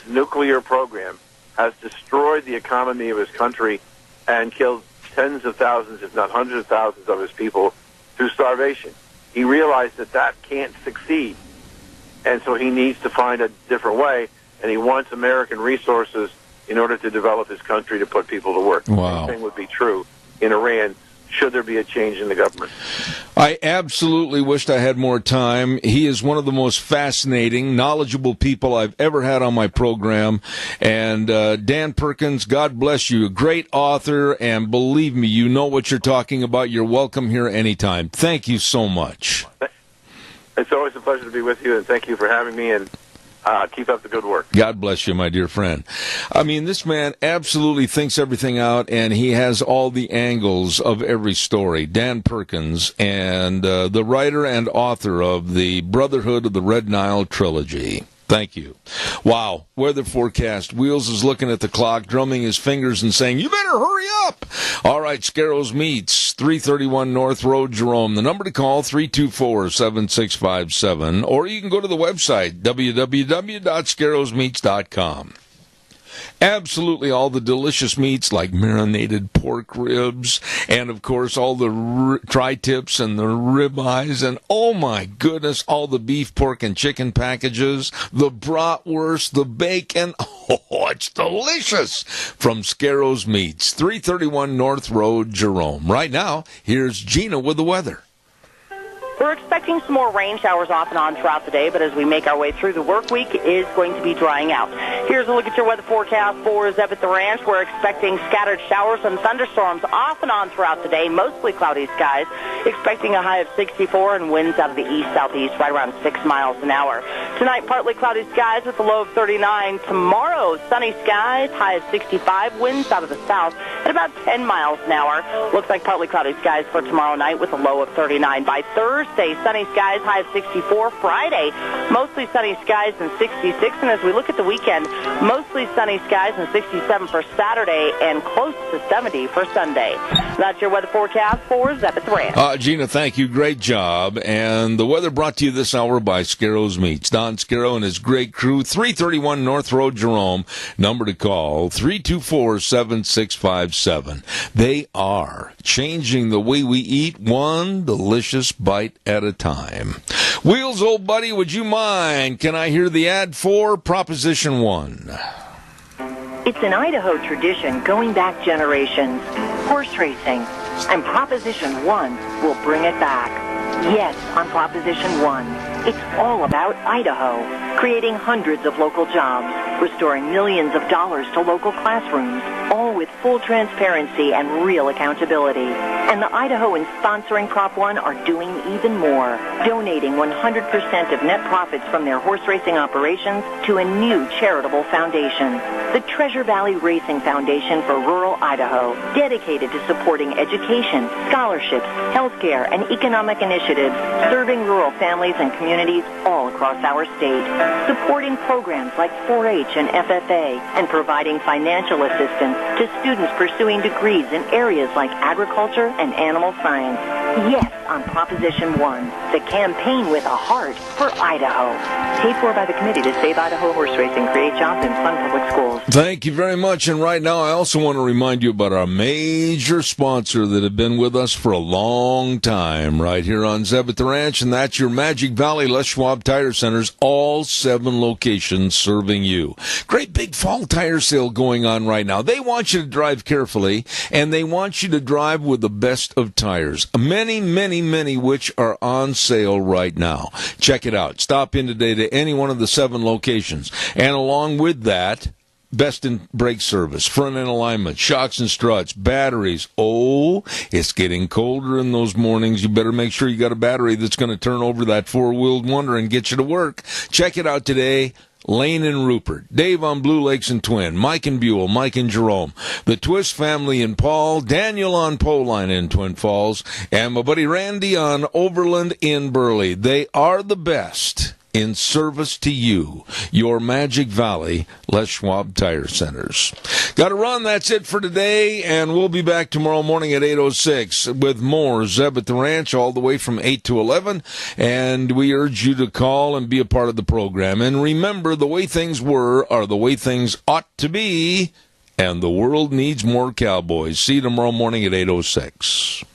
nuclear program has destroyed the economy of his country and killed tens of thousands, if not hundreds of thousands of his people through starvation. He realized that can't succeed, and so he needs to find a different way. And he wants American resources in order to develop his country to put people to work. Wow. The same thing would be true in Iran should there be a change in the government. I absolutely wished I had more time. He is one of the most fascinating, knowledgeable people I've ever had on my program. And Dan Perkins, God bless you. A great author, and believe me, you know what you're talking about. You're welcome here anytime. Thank you so much. It's always a pleasure to be with you, and thank you for having me. And keep up the good work. God bless you, my dear friend. I mean, this man absolutely thinks everything out, and he has all the angles of every story. Dan Perkins, and the writer and author of the Brotherhood of the Red Nile trilogy. Thank you. Wow. Weather forecast. Wheels is looking at the clock, drumming his fingers and saying, "You better hurry up." All right, Scarrows Meats, 331 North Road, Jerome. The number to call, 324-7657. Or you can go to the website, www.scarrowsmeats.com. Absolutely all the delicious meats like marinated pork ribs and, of course, all the tri-tips and the ribeyes and, oh, my goodness, all the beef, pork, and chicken packages, the bratwurst, the bacon. Oh, it's delicious from Scarrows Meats, 331 North Road, Jerome. Right now, here's Gina with the weather. We're expecting some more rain showers off and on throughout the day, but as we make our way through the work week, it is going to be drying out. Here's a look at your weather forecast for Zeb at the Ranch. We're expecting scattered showers and thunderstorms off and on throughout the day, mostly cloudy skies, expecting a high of 64 and winds out of the east-southeast right around 6 miles an hour. Tonight, partly cloudy skies with a low of 39. Tomorrow, sunny skies, high of 65, winds out of the south at about 10 miles an hour. Looks like partly cloudy skies for tomorrow night with a low of 39. By Thursday, sunny skies, high of 64. Friday, mostly sunny skies and 66. And as we look at the weekend, mostly sunny skies and 67 for Saturday and close to 70 for Sunday. That's your weather forecast for Zeb at the Ranch. Gina, thank you. Great job. And the weather brought to you this hour by Scarrows Meats. Don Scarrow and his great crew, 331 North Road, Jerome. Number to call, 324-7657. They are changing the way we eat, one delicious bite at a time. Wheels, old buddy, would you mind? Can I hear the ad for Proposition 1? It's an Idaho tradition going back generations. Horse racing. And Proposition 1 will bring it back. Yes, on Proposition 1. It's all about Idaho, creating hundreds of local jobs, restoring millions of dollars to local classrooms, all with full transparency and real accountability. And the Idahoans sponsoring Prop 1 are doing even more, donating 100% of net profits from their horse racing operations to a new charitable foundation, the Treasure Valley Racing Foundation for Rural Idaho, dedicated to supporting education, scholarships, healthcare, and economic initiatives serving rural families and communities all across our state, supporting programs like 4-H and FFA, and providing financial assistance to students pursuing degrees in areas like agriculture and animal science. Yes, on Proposition 1, the campaign with a heart for Idaho. Paid for by the Committee to Save Idaho Horse Racing, Create Jobs, and Fund Public Schools. Thank you very much. And right now, I also want to remind you about our major sponsor that have been with us for a long time right here on Zeb at the Ranch, and that's your Magic Valley Les Schwab Tire Centers, all 7 locations serving you. Great big fall tire sale going on right now. They want you to drive carefully, and they want you to drive with the best of tires. Many which are on sale right now. Check it out. Stop in today to any one of the 7 locations. And along with that, best in brake service, front end alignment, shocks and struts, batteries. Oh, it's getting colder in those mornings. You better make sure you got a battery that's going to turn over that 4-wheeled wonder and get you to work. Check it out today. Lane and Rupert, Dave on Blue Lakes and Twin, Mike and Buell, Mike and Jerome, the Twist family in Paul, Daniel on Poline in Twin Falls, and my buddy Randy on Overland in Burley. They are the best in service to you, your Magic Valley Les Schwab Tire Centers. Got to run. That's it for today, and we'll be back tomorrow morning at 8:06 with more Zeb at the Ranch all the way from 8 to 11, and we urge you to call and be a part of the program. And remember, the way things were are the way things ought to be, and the world needs more cowboys. See you tomorrow morning at 8:06.